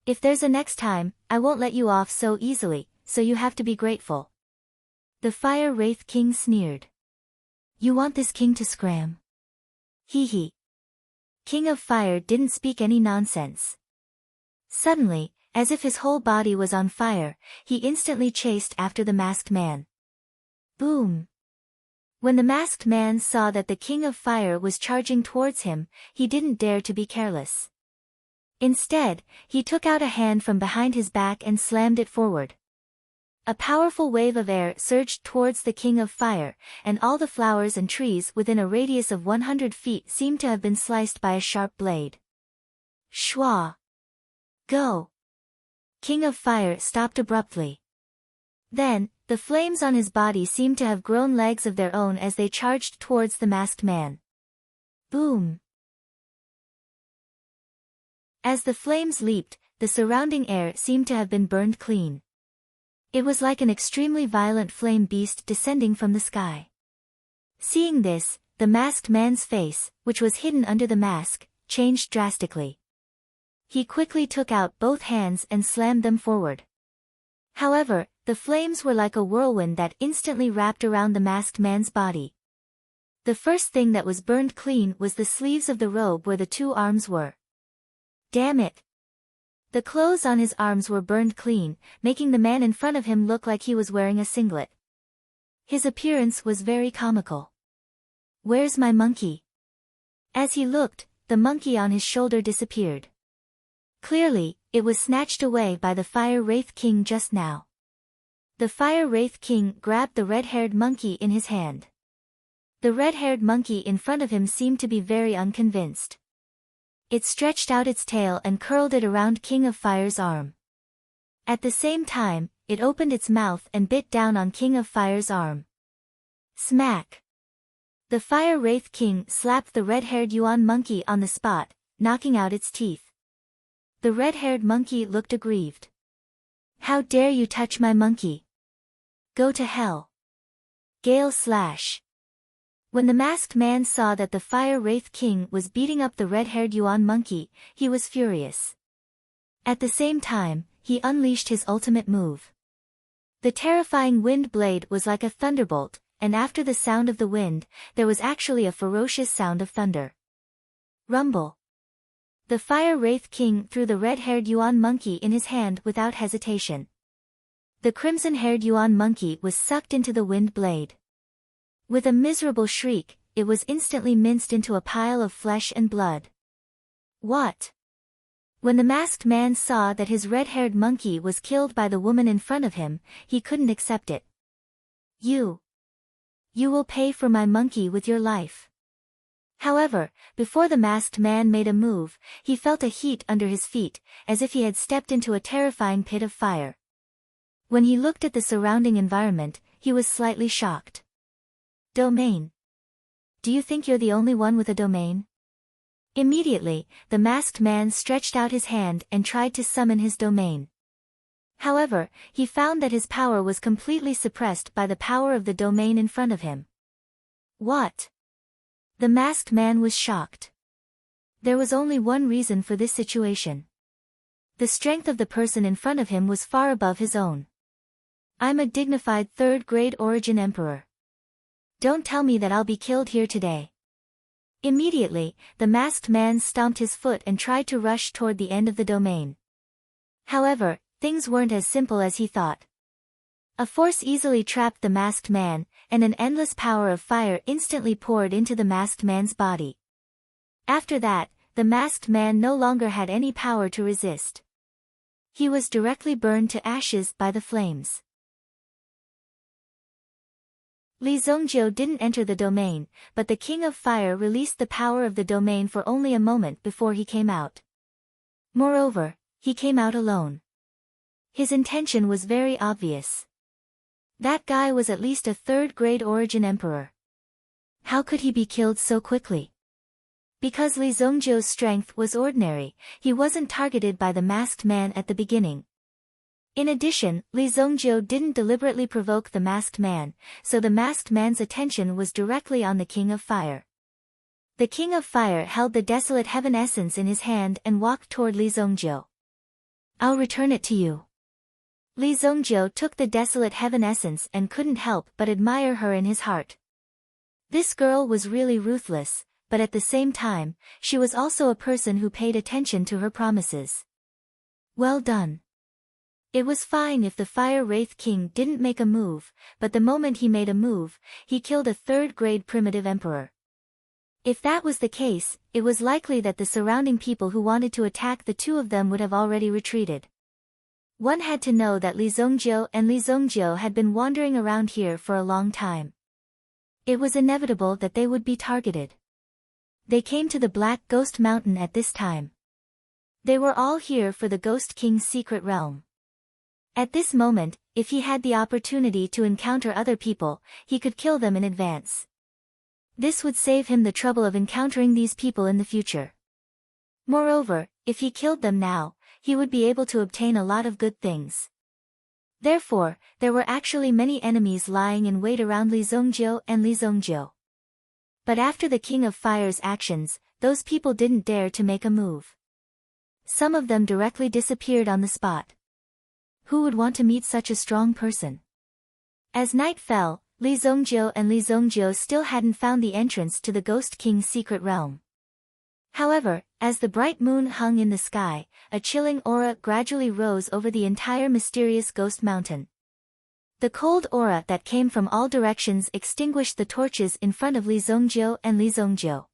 If there's a next time, I won't let you off so easily, so you have to be grateful. The Fire Wraith King sneered. You want this king to scram? Hee hee. King of Fire didn't speak any nonsense. Suddenly, as if his whole body was on fire, he instantly chased after the masked man. Boom! When the masked man saw that the King of Fire was charging towards him, he didn't dare to be careless. Instead, he took out a hand from behind his back and slammed it forward. A powerful wave of air surged towards the King of Fire, and all the flowers and trees within a radius of 100 feet seemed to have been sliced by a sharp blade. Shwa! Go! King of Fire stopped abruptly. Then, the flames on his body seemed to have grown legs of their own as they charged towards the masked man. Boom! As the flames leaped, the surrounding air seemed to have been burned clean. It was like an extremely violent flame beast descending from the sky. Seeing this, the masked man's face, which was hidden under the mask, changed drastically. He quickly took out both hands and slammed them forward. However, the flames were like a whirlwind that instantly wrapped around the masked man's body. The first thing that was burned clean was the sleeves of the robe where the two arms were. Damn it! The clothes on his arms were burned clean, making the man in front of him look like he was wearing a singlet. His appearance was very comical. "Where's my monkey?" As he looked, the monkey on his shoulder disappeared. Clearly, it was snatched away by the Fire Wraith King just now. The Fire Wraith King grabbed the red-haired monkey in his hand. The red-haired monkey in front of him seemed to be very unconvinced. It stretched out its tail and curled it around King of Fire's arm. At the same time, it opened its mouth and bit down on King of Fire's arm. Smack! The Fire Wraith King slapped the red-haired Yuan monkey on the spot, knocking out its teeth. The red-haired monkey looked aggrieved. "How dare you touch my monkey? Go to hell!" Gale slash. When the masked man saw that the Fire Wraith King was beating up the red-haired Yuan monkey, he was furious. At the same time, he unleashed his ultimate move. The terrifying wind blade was like a thunderbolt, and after the sound of the wind, there was actually a ferocious sound of thunder. Rumble. The Fire Wraith King threw the red-haired Yuan monkey in his hand without hesitation. The crimson-haired Yuan monkey was sucked into the wind blade. With a miserable shriek, it was instantly minced into a pile of flesh and blood. What? When the masked man saw that his red-haired monkey was killed by the woman in front of him, he couldn't accept it. You will pay for my monkey with your life." However, before the masked man made a move, he felt a heat under his feet, as if he had stepped into a terrifying pit of fire. When he looked at the surrounding environment, he was slightly shocked. Domain. Do you think you're the only one with a domain? Immediately, the masked man stretched out his hand and tried to summon his domain. However, he found that his power was completely suppressed by the power of the domain in front of him. What? The masked man was shocked. There was only one reason for this situation. The strength of the person in front of him was far above his own. "I'm a dignified third-grade origin emperor. Don't tell me that I'll be killed here today." Immediately, the masked man stomped his foot and tried to rush toward the end of the domain. However, things weren't as simple as he thought. A force easily trapped the masked man, and an endless power of fire instantly poured into the masked man's body. After that, the masked man no longer had any power to resist. He was directly burned to ashes by the flames. Li Zongjiu didn't enter the domain, but the King of Fire released the power of the domain for only a moment before he came out. Moreover, he came out alone. His intention was very obvious. That guy was at least a third-grade origin emperor. How could he be killed so quickly? Because Li Zongjiu's strength was ordinary, he wasn't targeted by the masked man at the beginning. In addition, Li Zongjiu didn't deliberately provoke the masked man, so the masked man's attention was directly on the King of Fire. The King of Fire held the Desolate Heaven Essence in his hand and walked toward Li Zongjiu. "I'll return it to you." Li Zongjiu took the Desolate Heaven Essence and couldn't help but admire her in his heart. This girl was really ruthless, but at the same time, she was also a person who paid attention to her promises. Well done. It was fine if the Fire Wraith King didn't make a move, but the moment he made a move, he killed a third-grade primitive emperor. If that was the case, it was likely that the surrounding people who wanted to attack the two of them would have already retreated. One had to know that Li Zongjiu had been wandering around here for a long time. It was inevitable that they would be targeted. They came to the Black Ghost Mountain at this time. They were all here for the Ghost King's secret realm. At this moment, if he had the opportunity to encounter other people, he could kill them in advance. This would save him the trouble of encountering these people in the future. Moreover, if he killed them now, he would be able to obtain a lot of good things. Therefore, there were actually many enemies lying in wait around Li Zongjiu and Li Zongjiu. But after the King of Fire's actions, those people didn't dare to make a move. Some of them directly disappeared on the spot. Who would want to meet such a strong person? As night fell, Li Zongjiu and Li Zongjiu still hadn't found the entrance to the Ghost King's secret realm. However, as the bright moon hung in the sky, a chilling aura gradually rose over the entire mysterious ghost mountain. The cold aura that came from all directions extinguished the torches in front of Li Zongjiu and Li Zongjiu.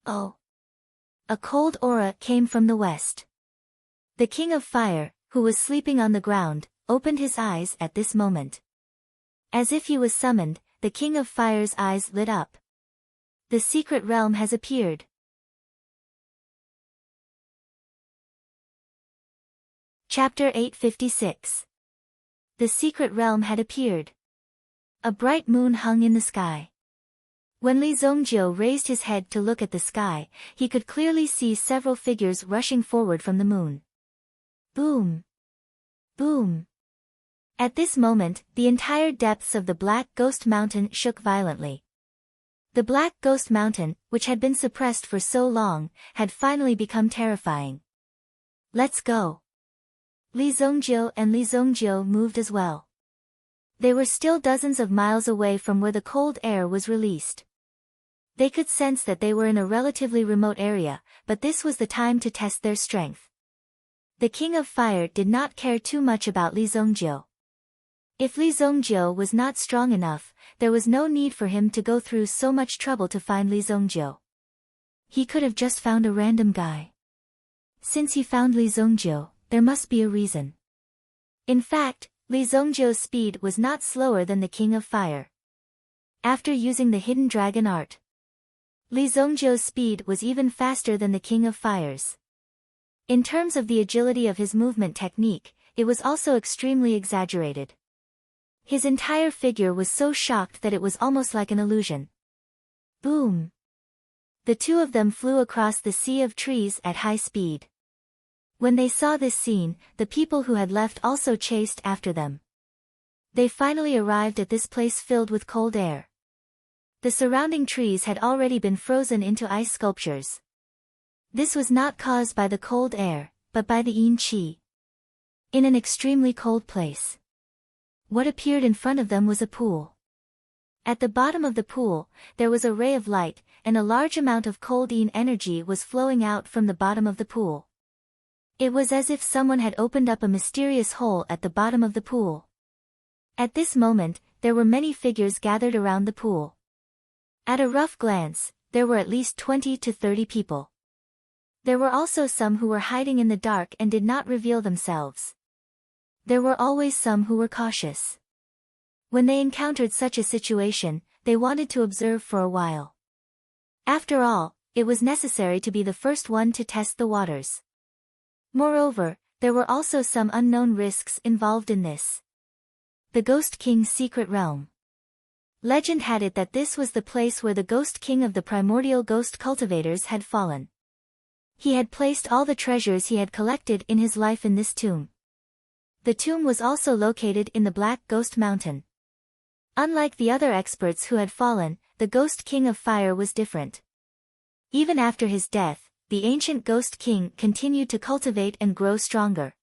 Oh! A cold aura came from the west. The King of Fire, who was sleeping on the ground, opened his eyes at this moment. As if he was summoned, the King of Fire's eyes lit up. The secret realm has appeared. Chapter 856. The secret realm had appeared. A bright moon hung in the sky. When Li Zongjiu raised his head to look at the sky, he could clearly see several figures rushing forward from the moon. Boom! Boom! At this moment, the entire depths of the Black Ghost Mountain shook violently. The Black Ghost Mountain, which had been suppressed for so long, had finally become terrifying. Let's go! Li Zongjiu and Li Zongjiu moved as well. They were still dozens of miles away from where the cold air was released. They could sense that they were in a relatively remote area, but this was the time to test their strength. The King of Fire did not care too much about Li Zongjiu. If Li Zongjiu was not strong enough, there was no need for him to go through so much trouble to find Li Zongjiu. He could have just found a random guy. Since he found Li Zongjiu, there must be a reason. In fact, Li Zongjiu's speed was not slower than the King of Fire. After using the hidden dragon art, Li Zongjiu's speed was even faster than the King of Fire's. In terms of the agility of his movement technique, it was also extremely exaggerated. His entire figure was so shocked that it was almost like an illusion. Boom! The two of them flew across the sea of trees at high speed. When they saw this scene, the people who had left also chased after them. They finally arrived at this place filled with cold air. The surrounding trees had already been frozen into ice sculptures. This was not caused by the cold air, but by the yin qi. In an extremely cold place, what appeared in front of them was a pool. At the bottom of the pool, there was a ray of light, and a large amount of cold yin energy was flowing out from the bottom of the pool. It was as if someone had opened up a mysterious hole at the bottom of the pool. At this moment, there were many figures gathered around the pool. At a rough glance, there were at least 20 to 30 people. There were also some who were hiding in the dark and did not reveal themselves. There were always some who were cautious. When they encountered such a situation, they wanted to observe for a while. After all, it was necessary to be the first one to test the waters. Moreover, there were also some unknown risks involved in this. The Ghost King's secret realm. Legend had it that this was the place where the Ghost King of the primordial ghost cultivators had fallen. He had placed all the treasures he had collected in his life in this tomb. The tomb was also located in the Black Ghost Mountain. Unlike the other experts who had fallen, the Ghost King of Fire was different. Even after his death, the ancient Ghost King continued to cultivate and grow stronger.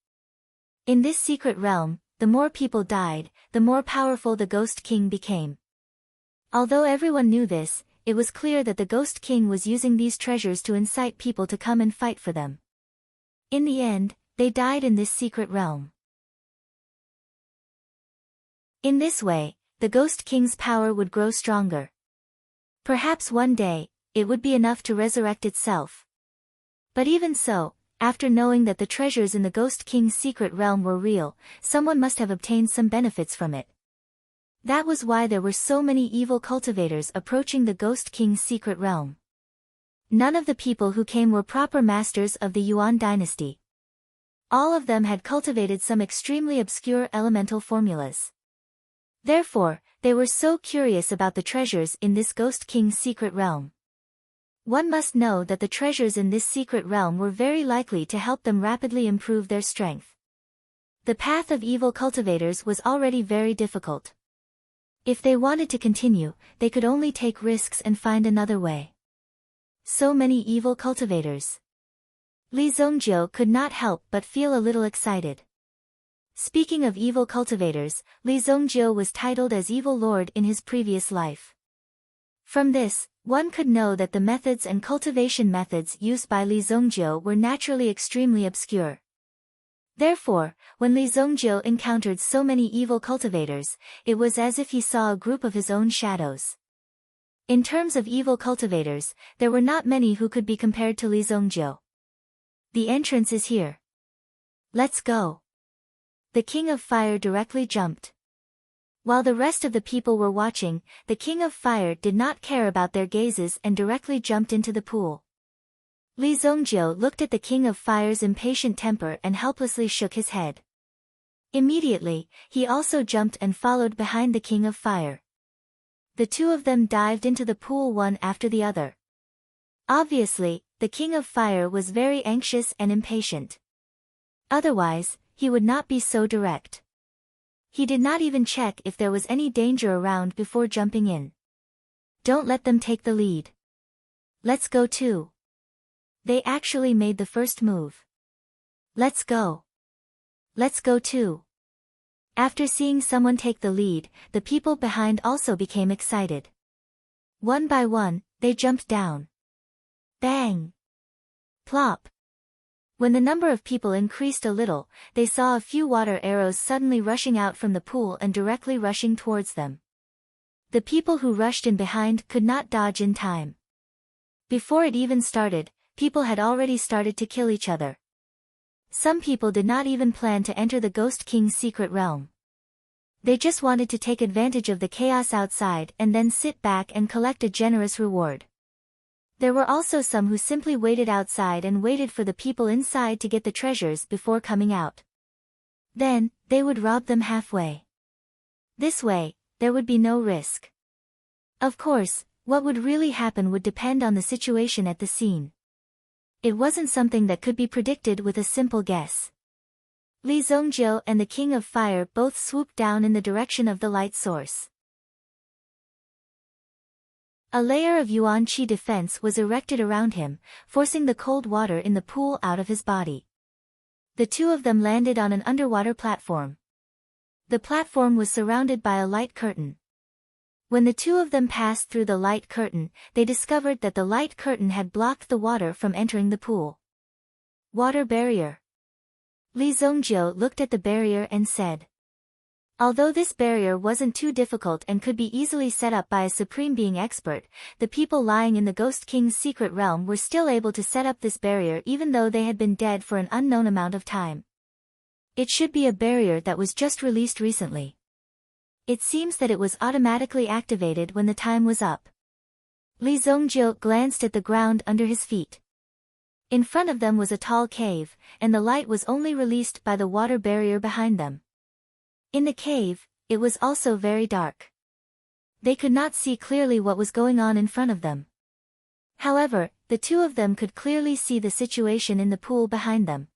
In this secret realm, the more people died, the more powerful the Ghost King became. Although everyone knew this, it was clear that the Ghost King was using these treasures to incite people to come and fight for them. In the end, they died in this secret realm. In this way, the Ghost King's power would grow stronger. Perhaps one day, it would be enough to resurrect itself. But even so, after knowing that the treasures in the Ghost King's secret realm were real, someone must have obtained some benefits from it. That was why there were so many evil cultivators approaching the Ghost King's secret realm. None of the people who came were proper masters of the Yuan dynasty. All of them had cultivated some extremely obscure elemental formulas. Therefore, they were so curious about the treasures in this Ghost King's secret realm. One must know that the treasures in this secret realm were very likely to help them rapidly improve their strength. The path of evil cultivators was already very difficult. If they wanted to continue, they could only take risks and find another way. So many evil cultivators. Li Zhongjiu could not help but feel a little excited. Speaking of evil cultivators, Li Zhongjiu was titled as Evil Lord in his previous life. From this, one could know that the methods and cultivation methods used by Li Zhongjiu were naturally extremely obscure. Therefore, when Li Zhongjiu encountered so many evil cultivators, it was as if he saw a group of his own shadows. In terms of evil cultivators, there were not many who could be compared to Li Zhongjiu. The entrance is here. Let's go. The King of Fire directly jumped. While the rest of the people were watching, the King of Fire did not care about their gazes and directly jumped into the pool. Li Zhongjiu looked at the King of Fire's impatient temper and helplessly shook his head. Immediately, he also jumped and followed behind the King of Fire. The two of them dived into the pool one after the other. Obviously, the King of Fire was very anxious and impatient. Otherwise, he would not be so direct. He did not even check if there was any danger around before jumping in. Don't let them take the lead. Let's go too. They actually made the first move. Let's go. Let's go too. After seeing someone take the lead, the people behind also became excited. One by one, they jumped down. Bang! Plop! When the number of people increased a little, they saw a few water arrows suddenly rushing out from the pool and directly rushing towards them. The people who rushed in behind could not dodge in time. Before it even started, people had already started to kill each other. Some people did not even plan to enter the Ghost King's secret realm. They just wanted to take advantage of the chaos outside and then sit back and collect a generous reward. There were also some who simply waited outside and waited for the people inside to get the treasures before coming out. Then, they would rob them halfway. This way, there would be no risk. Of course, what would really happen would depend on the situation at the scene. It wasn't something that could be predicted with a simple guess. Li Zhongjiu and the King of Fire both swooped down in the direction of the light source. A layer of yuan qi defense was erected around him, forcing the cold water in the pool out of his body. The two of them landed on an underwater platform. The platform was surrounded by a light curtain. When the two of them passed through the light curtain, they discovered that the light curtain had blocked the water from entering the pool. Water barrier. Li Zhongjiu looked at the barrier and said. Although this barrier wasn't too difficult and could be easily set up by a Supreme Being expert, the people lying in the Ghost King's secret realm were still able to set up this barrier even though they had been dead for an unknown amount of time. It should be a barrier that was just released recently. It seems that it was automatically activated when the time was up. Li Zhongjiu glanced at the ground under his feet. In front of them was a tall cave, and the light was only released by the water barrier behind them. In the cave, it was also very dark. They could not see clearly what was going on in front of them. However, the two of them could clearly see the situation in the pool behind them.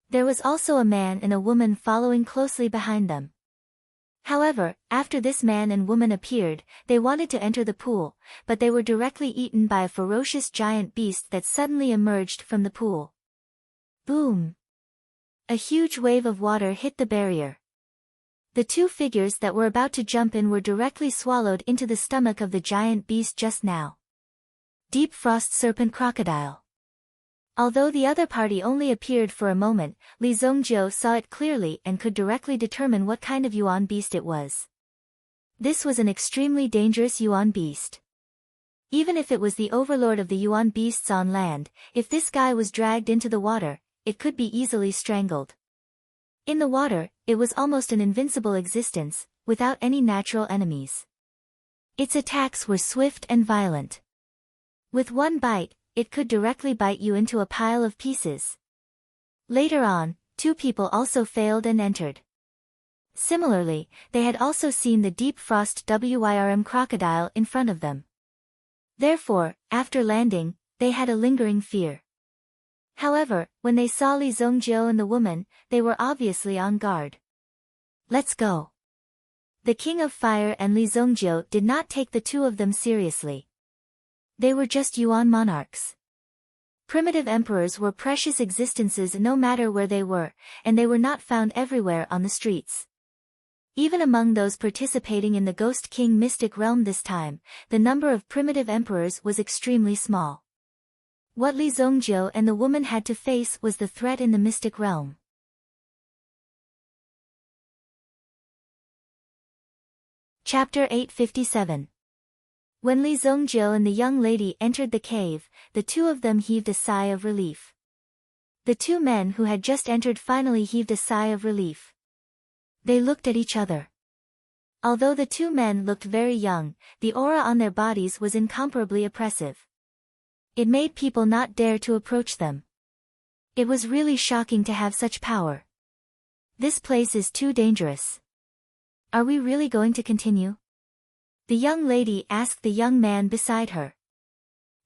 There was also a man and a woman following closely behind them. However, after this man and woman appeared, they wanted to enter the pool, but they were directly eaten by a ferocious giant beast that suddenly emerged from the pool. Boom! A huge wave of water hit the barrier. The two figures that were about to jump in were directly swallowed into the stomach of the giant beast just now. Deep Frost Serpent Crocodile. Although the other party only appeared for a moment, Li Zhongjiu saw it clearly and could directly determine what kind of yuan beast it was. This was an extremely dangerous yuan beast. Even if it was the overlord of the yuan beasts on land, if this guy was dragged into the water, it could be easily strangled. In the water, it was almost an invincible existence, without any natural enemies. Its attacks were swift and violent. With one bite, it could directly bite you into a pile of pieces. Later on, two people also failed and entered. Similarly, they had also seen the deep frost Wyrm crocodile in front of them. Therefore, after landing, they had a lingering fear. However, when they saw Li Zongjiu and the woman, they were obviously on guard. Let's go. The King of Fire and Li Zongjiu did not take the two of them seriously. They were just Yuan monarchs. Primitive emperors were precious existences no matter where they were, and they were not found everywhere on the streets. Even among those participating in the Ghost King mystic realm this time, the number of primitive emperors was extremely small. What Li Zongjiu and the woman had to face was the threat in the mystic realm. Chapter 857. When Li Zongjiu and the young lady entered the cave, the two of them heaved a sigh of relief. The two men who had just entered finally heaved a sigh of relief. They looked at each other. Although the two men looked very young, the aura on their bodies was incomparably oppressive. It made people not dare to approach them. It was really shocking to have such power. This place is too dangerous. Are we really going to continue? The young lady asked the young man beside her.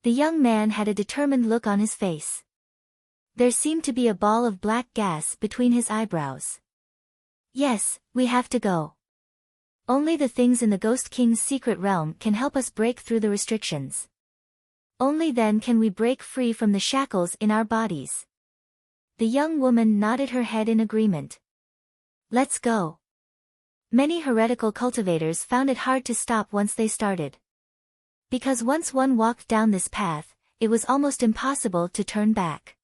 The young man had a determined look on his face. There seemed to be a ball of black gas between his eyebrows. Yes, we have to go. Only the things in the Ghost King's secret realm can help us break through the restrictions. Only then can we break free from the shackles in our bodies. The young woman nodded her head in agreement. Let's go. Many heretical cultivators found it hard to stop once they started. Because once one walked down this path, it was almost impossible to turn back.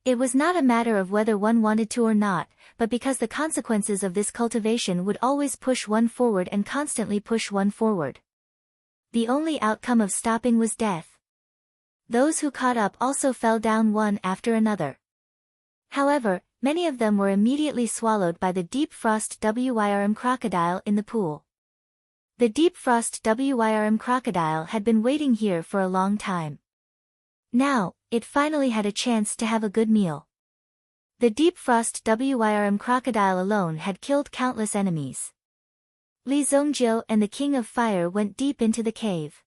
It was not a matter of whether one wanted to or not, but because the consequences of this cultivation would always push one forward and constantly push one forward. The only outcome of stopping was death. Those who caught up also fell down one after another. However, many of them were immediately swallowed by the deep frost Wyrm crocodile in the pool. The deep frost Wyrm crocodile had been waiting here for a long time. Now, it finally had a chance to have a good meal. The deep frost Wyrm crocodile alone had killed countless enemies. Li Zongjiu and the King of Fire went deep into the cave.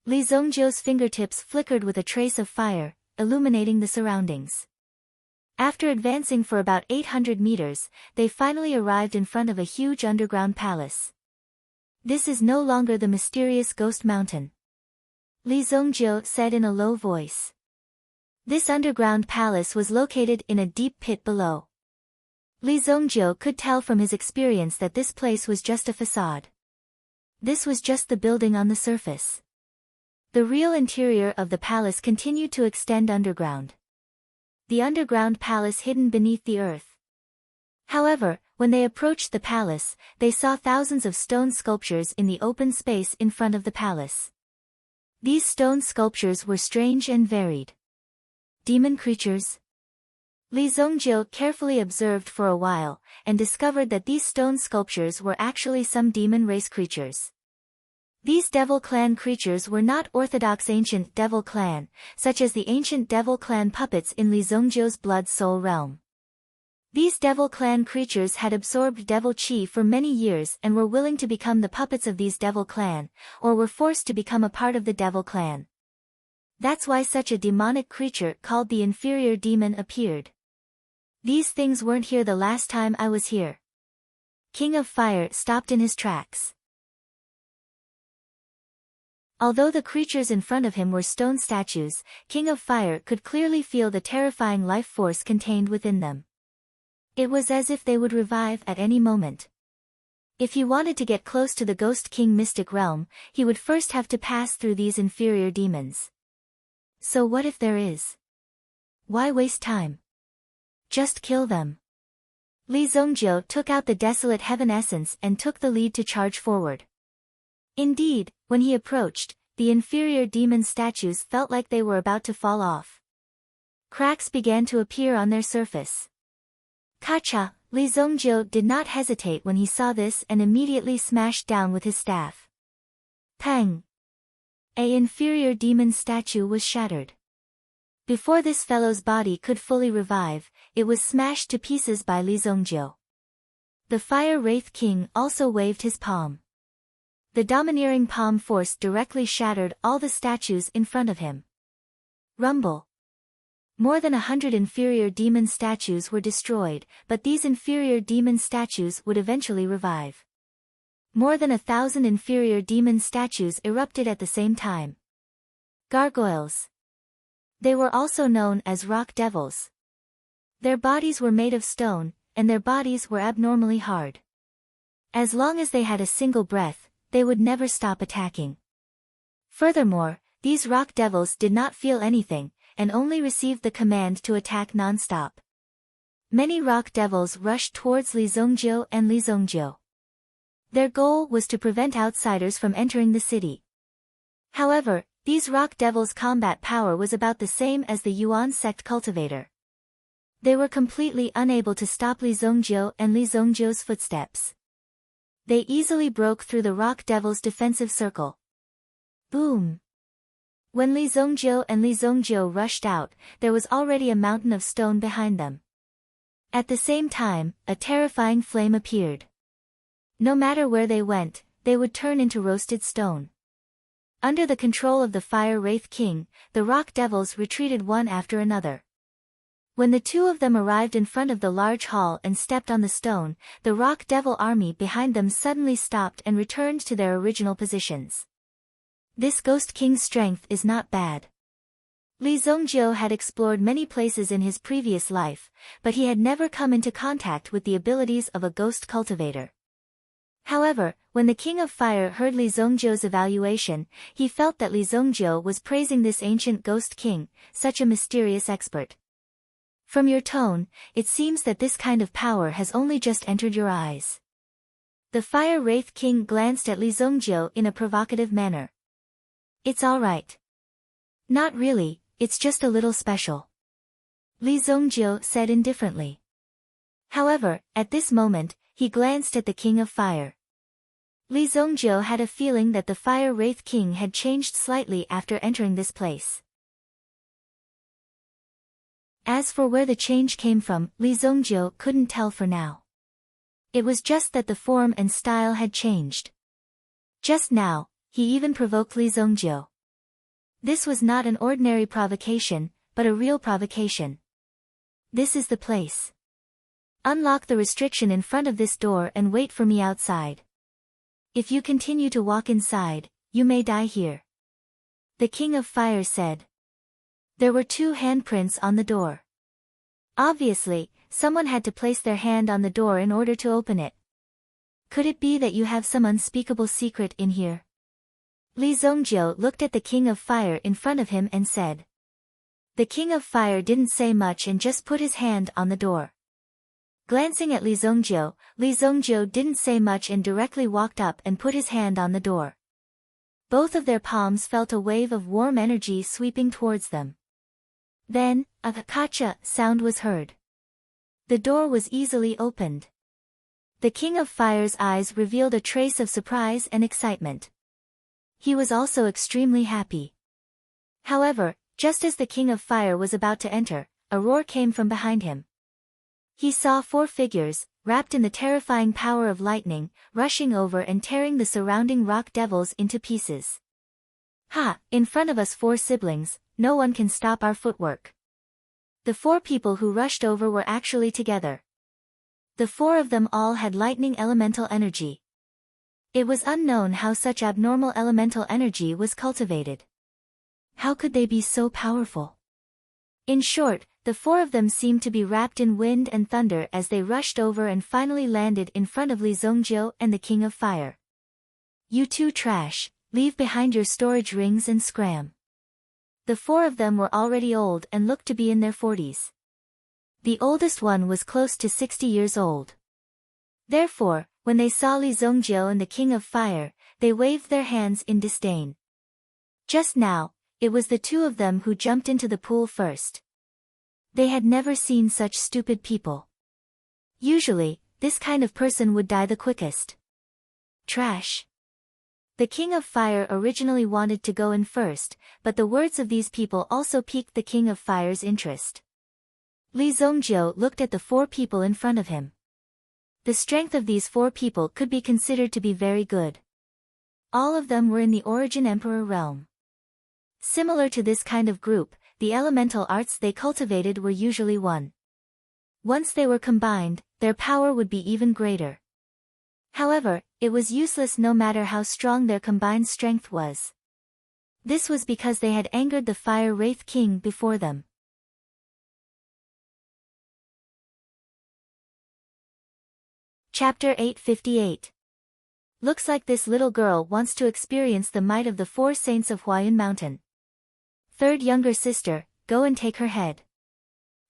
Li Zongjiu's fingertips flickered with a trace of fire, illuminating the surroundings. After advancing for about 800 meters, they finally arrived in front of a huge underground palace. This is no longer the mysterious Ghost Mountain. Li Zongjiu said in a low voice. This underground palace was located in a deep pit below. Li Zongjiu could tell from his experience that this place was just a facade. This was just the building on the surface. The real interior of the palace continued to extend underground. The underground palace hidden beneath the earth. However, when they approached the palace, they saw thousands of stone sculptures in the open space in front of the palace. These stone sculptures were strange and varied. Demon creatures? Li Zongjiu carefully observed for a while, and discovered that these stone sculptures were actually some demon race creatures. These Devil Clan creatures were not orthodox ancient Devil Clan, such as the ancient Devil Clan puppets in Li Zongjiu's Blood Soul realm. These Devil Clan creatures had absorbed Devil Chi for many years and were willing to become the puppets of these Devil Clan, or were forced to become a part of the Devil Clan. That's why such a demonic creature called the inferior demon appeared. These things weren't here the last time I was here. King of Fire stopped in his tracks. Although the creatures in front of him were stone statues, King of Fire could clearly feel the terrifying life force contained within them. It was as if they would revive at any moment. If he wanted to get close to the Ghost King mystic realm, he would first have to pass through these inferior demons. So what if there is? Why waste time? Just kill them. Li Zongjiu took out the desolate heaven essence and took the lead to charge forward. Indeed, when he approached, the inferior demon statues felt like they were about to fall off. Cracks began to appear on their surface. Kacha, Li Zongjiu did not hesitate when he saw this and immediately smashed down with his staff. Pang! An inferior demon statue was shattered. Before this fellow's body could fully revive, it was smashed to pieces by Li Zongjiu. The Fire Wraith King also waved his palm. The domineering palm force directly shattered all the statues in front of him. Rumble. More than 100 inferior demon statues were destroyed, but these inferior demon statues would eventually revive. More than 1,000 inferior demon statues erupted at the same time. Gargoyles. They were also known as rock devils. Their bodies were made of stone, and their bodies were abnormally hard. As long as they had a single breath, they would never stop attacking. Furthermore, these rock devils did not feel anything, and only received the command to attack non-stop. Many rock devils rushed towards Li Zongjiu and Li Zongjiu. Their goal was to prevent outsiders from entering the city. However, these rock devils' combat power was about the same as the Yuan sect cultivator. They were completely unable to stop Li Zongjiu and Li Zongjiu's footsteps. They easily broke through the rock devil's defensive circle. Boom! When Li Zongjiu and Li Zongjiu rushed out, there was already a mountain of stone behind them. At the same time, a terrifying flame appeared. No matter where they went, they would turn into roasted stone. Under the control of the Fire Wraith King, the rock devils retreated one after another. When the two of them arrived in front of the large hall and stepped on the stone, the rock devil army behind them suddenly stopped and returned to their original positions. This Ghost King's strength is not bad. Li Zongjiu had explored many places in his previous life, but he had never come into contact with the abilities of a ghost cultivator. However, when the King of Fire heard Li Zongjiu's evaluation, he felt that Li Zongjiu was praising this ancient Ghost King, such a mysterious expert. From your tone, it seems that this kind of power has only just entered your eyes. The Fire Wraith King glanced at Li Zongjiu in a provocative manner. It's alright. Not really, it's just a little special. Li Zongjiu said indifferently. However, at this moment, he glanced at the King of Fire. Li Zongjiu had a feeling that the Fire Wraith King had changed slightly after entering this place. As for where the change came from, Li Zongjiu couldn't tell for now. It was just that the form and style had changed. Just now, he even provoked Li Zongjiu. This was not an ordinary provocation, but a real provocation. This is the place. Unlock the restriction in front of this door and wait for me outside. If you continue to walk inside, you may die here. The King of Fire said. There were 2 handprints on the door. Obviously, someone had to place their hand on the door in order to open it. Could it be that you have some unspeakable secret in here? Li Zongjiu looked at the King of Fire in front of him and said. The King of Fire didn't say much and just put his hand on the door. Glancing at Li Zongjiu didn't say much and directly walked up and put his hand on the door. Both of their palms felt a wave of warm energy sweeping towards them. Then, a kacha sound was heard. The door was easily opened. The King of Fire's eyes revealed a trace of surprise and excitement. He was also extremely happy. However, just as the King of Fire was about to enter, a roar came from behind him. He saw 4 figures, wrapped in the terrifying power of lightning, rushing over and tearing the surrounding rock devils into pieces. Ha! In front of us 4 siblings, no one can stop our footwork. The 4 people who rushed over were actually together. The 4 of them all had lightning elemental energy. It was unknown how such abnormal elemental energy was cultivated. How could they be so powerful? In short, the 4 of them seemed to be wrapped in wind and thunder as they rushed over and finally landed in front of Li Zongjiu and the King of Fire. You 2 trash, leave behind your storage rings and scram. The 4 of them were already old and looked to be in their 40s. The oldest one was close to 60 years old. Therefore, when they saw Li Zongjiu and the King of Fire, they waved their hands in disdain. Just now, it was the 2 of them who jumped into the pool first. They had never seen such stupid people. Usually, this kind of person would die the quickest. Trash. The King of Fire originally wanted to go in first, but the words of these people also piqued the King of Fire's interest. Li Zongjiu looked at the 4 people in front of him. The strength of these 4 people could be considered to be very good. All of them were in the Origin Emperor realm. Similar to this kind of group, the elemental arts they cultivated were usually one. Once they were combined, their power would be even greater. However, it was useless no matter how strong their combined strength was. This was because they had angered the Fire Wraith King before them. Chapter 858. Looks like this little girl wants to experience the might of the 4 saints of Huayun Mountain. Third younger sister, go and take her head.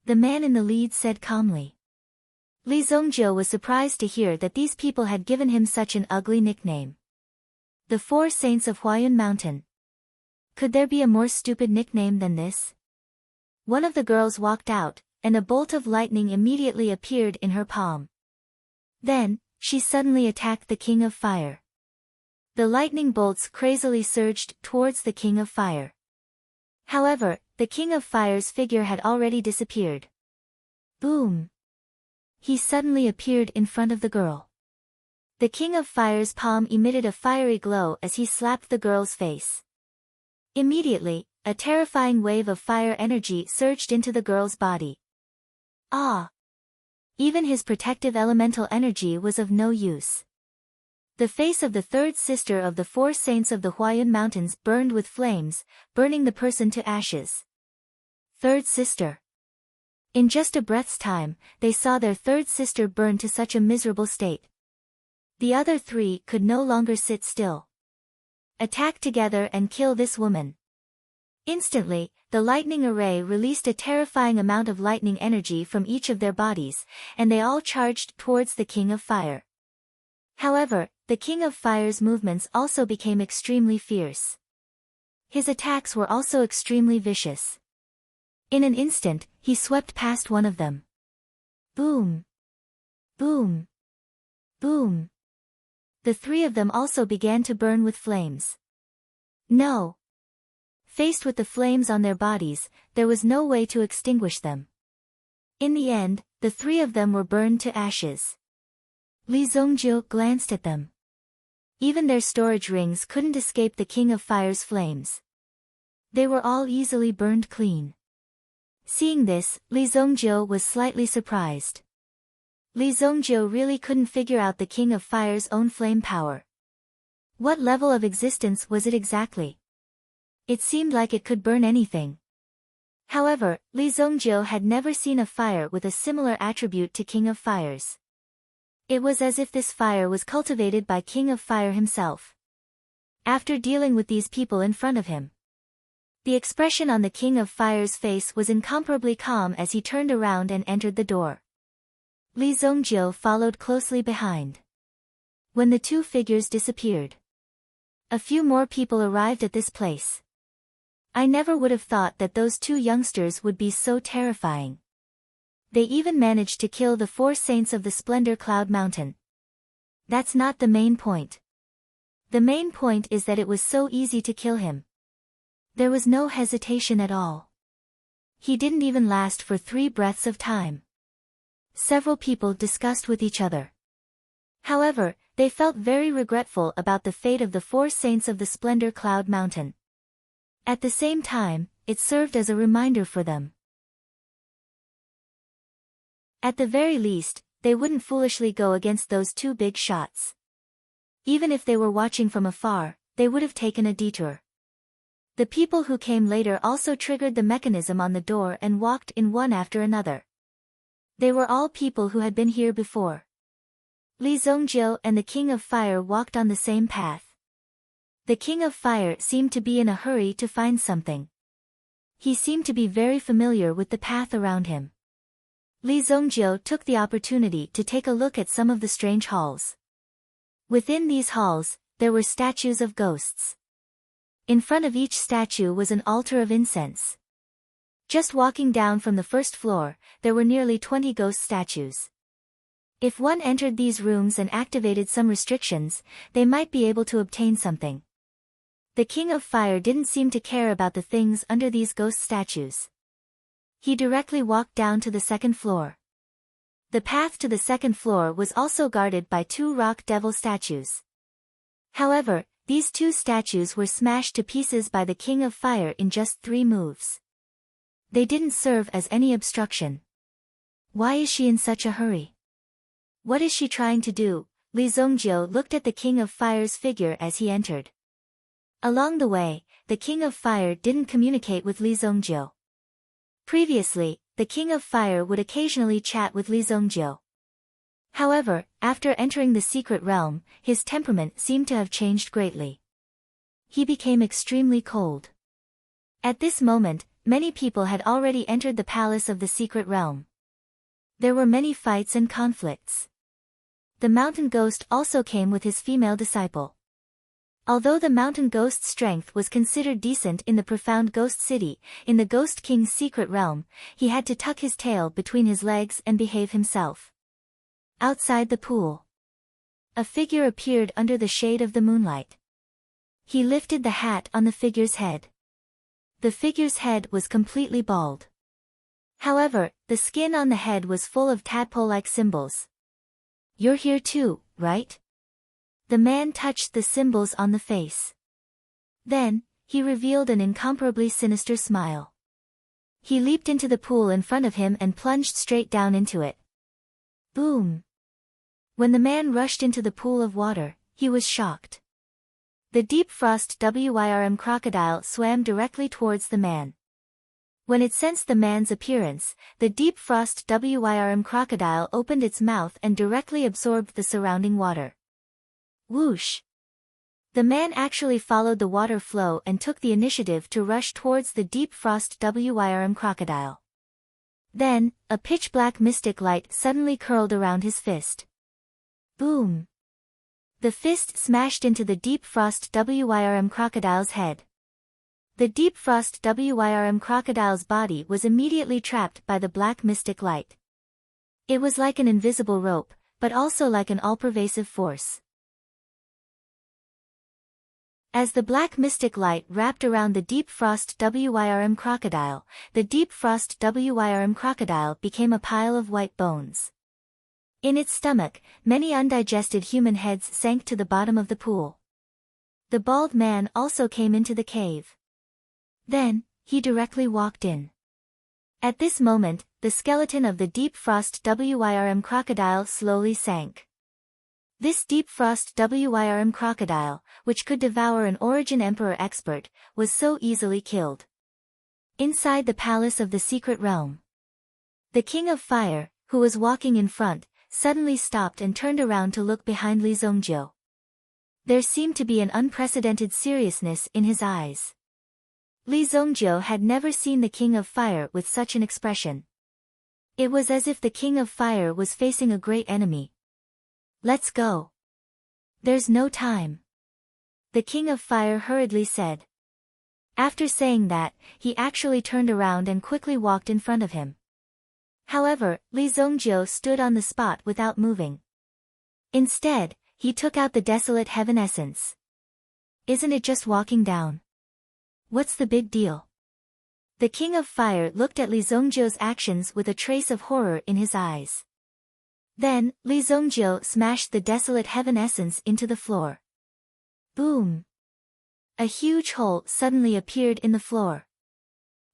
The man in the lead said calmly. Li Zongjiu was surprised to hear that these people had given him such an ugly nickname. The 4 saints of Huayun Mountain. Could there be a more stupid nickname than this? One of the girls walked out, and a bolt of lightning immediately appeared in her palm. Then, she suddenly attacked the King of Fire. The lightning bolts crazily surged towards the King of Fire. However, the King of Fire's figure had already disappeared. Boom! He suddenly appeared in front of the girl. The King of Fire's palm emitted a fiery glow as he slapped the girl's face. Immediately, a terrifying wave of fire energy surged into the girl's body. Ah! Even his protective elemental energy was of no use. The face of the 3rd sister of the 4 saints of the Huayun Mountains burned with flames, burning the person to ashes. 3rd sister. In just a breath's time, they saw their 3rd sister burn to such a miserable state. The other 3 could no longer sit still. Attack together and kill this woman. Instantly, the lightning array released a terrifying amount of lightning energy from each of their bodies, and they all charged towards the King of Fire. However, the King of Fire's movements also became extremely fierce. His attacks were also extremely vicious. In an instant, he swept past one of them. Boom! Boom! Boom! The 3 of them also began to burn with flames. No! Faced with the flames on their bodies, there was no way to extinguish them. In the end, the 3 of them were burned to ashes. Li Zongjiu glanced at them. Even their storage rings couldn't escape the King of Fire's flames. They were all easily burned clean. Seeing this, Li Zongjiu was slightly surprised. Li Zongjiu really couldn't figure out the King of Fire's own flame power. What level of existence was it exactly? It seemed like it could burn anything. However, Li Zongjiu had never seen a fire with a similar attribute to King of Fire's. It was as if this fire was cultivated by King of Fire himself. After dealing with these people in front of him, the expression on the King of Fire's face was incomparably calm as he turned around and entered the door. Li Zongjiu followed closely behind. When the 2 figures disappeared, a few more people arrived at this place. I never would have thought that those 2 youngsters would be so terrifying. They even managed to kill the 4 saints of the Splendor Cloud Mountain. That's not the main point. The main point is that it was so easy to kill him. There was no hesitation at all. He didn't even last for 3 breaths of time. Several people discussed with each other. However, they felt very regretful about the fate of the 4 saints of the Splendor Cloud Mountain. At the same time, it served as a reminder for them. At the very least, they wouldn't foolishly go against those 2 big shots. Even if they were watching from afar, they would have taken a detour. The people who came later also triggered the mechanism on the door and walked in one after another. They were all people who had been here before. Li Zongjiu and the King of Fire walked on the same path. The King of Fire seemed to be in a hurry to find something. He seemed to be very familiar with the path around him. Li Zongjiu took the opportunity to take a look at some of the strange halls. Within these halls, there were statues of ghosts. In front of each statue was an altar of incense. Just walking down from the first floor, there were nearly 20 ghost statues. If one entered these rooms and activated some restrictions, they might be able to obtain something. The King of Fire didn't seem to care about the things under these ghost statues. He directly walked down to the second floor. The path to the second floor was also guarded by 2 rock devil statues. However, these 2 statues were smashed to pieces by the King of Fire in just 3 moves. They didn't serve as any obstruction. Why is she in such a hurry? What is she trying to do? Li Zongjiu looked at the King of Fire's figure as he entered. Along the way, the King of Fire didn't communicate with Li Zongjiu. Previously, the King of Fire would occasionally chat with Li Zongjiu. However, after entering the secret realm, his temperament seemed to have changed greatly. He became extremely cold. At this moment, many people had already entered the palace of the secret realm. There were many fights and conflicts. The mountain ghost also came with his female disciple. Although the mountain ghost's strength was considered decent in the profound ghost city, in the Ghost King's secret realm, he had to tuck his tail between his legs and behave himself. Outside the pool, a figure appeared under the shade of the moonlight. He lifted the hat on the figure's head. The figure's head was completely bald. However, the skin on the head was full of tadpole-like symbols. "You're here too, right?" The man touched the symbols on the face. Then, he revealed an incomparably sinister smile. He leaped into the pool in front of him and plunged straight down into it. Boom! When the man rushed into the pool of water, he was shocked. The deep frost wyrm crocodile swam directly towards the man. When it sensed the man's appearance, the deep frost wyrm crocodile opened its mouth and directly absorbed the surrounding water. Whoosh! The man actually followed the water flow and took the initiative to rush towards the deep frost wyrm crocodile. Then, a pitch-black mystic light suddenly curled around his fist. Boom! The fist smashed into the deep frost wyrm crocodile's head. The deep frost wyrm crocodile's body was immediately trapped by the black mystic light. It was like an invisible rope, but also like an all-pervasive force. As the black mystic light wrapped around the deep frost wyrm crocodile, the deep frost wyrm crocodile became a pile of white bones. In its stomach, many undigested human heads sank to the bottom of the pool. The bald man also came into the cave. Then, he directly walked in. At this moment, the skeleton of the deep frost wyrm crocodile slowly sank. This deep frost wyrm crocodile, which could devour an Origin Emperor expert, was so easily killed. Inside the palace of the secret realm, the King of Fire, who was walking in front, suddenly stopped and turned around to look behind Li Zongjiu. There seemed to be an unprecedented seriousness in his eyes. Li Zongjiu had never seen the King of Fire with such an expression. It was as if the King of Fire was facing a great enemy. "Let's go. There's no time," the King of Fire hurriedly said. After saying that, he actually turned around and quickly walked in front of him. However, Li Zongjiu stood on the spot without moving. Instead, he took out the Desolate Heaven Essence. "Isn't it just walking down? What's the big deal?" The King of Fire looked at Li Zongjiu's actions with a trace of horror in his eyes. Then, Li Zongjiu smashed the Desolate Heaven Essence into the floor. Boom! A huge hole suddenly appeared in the floor.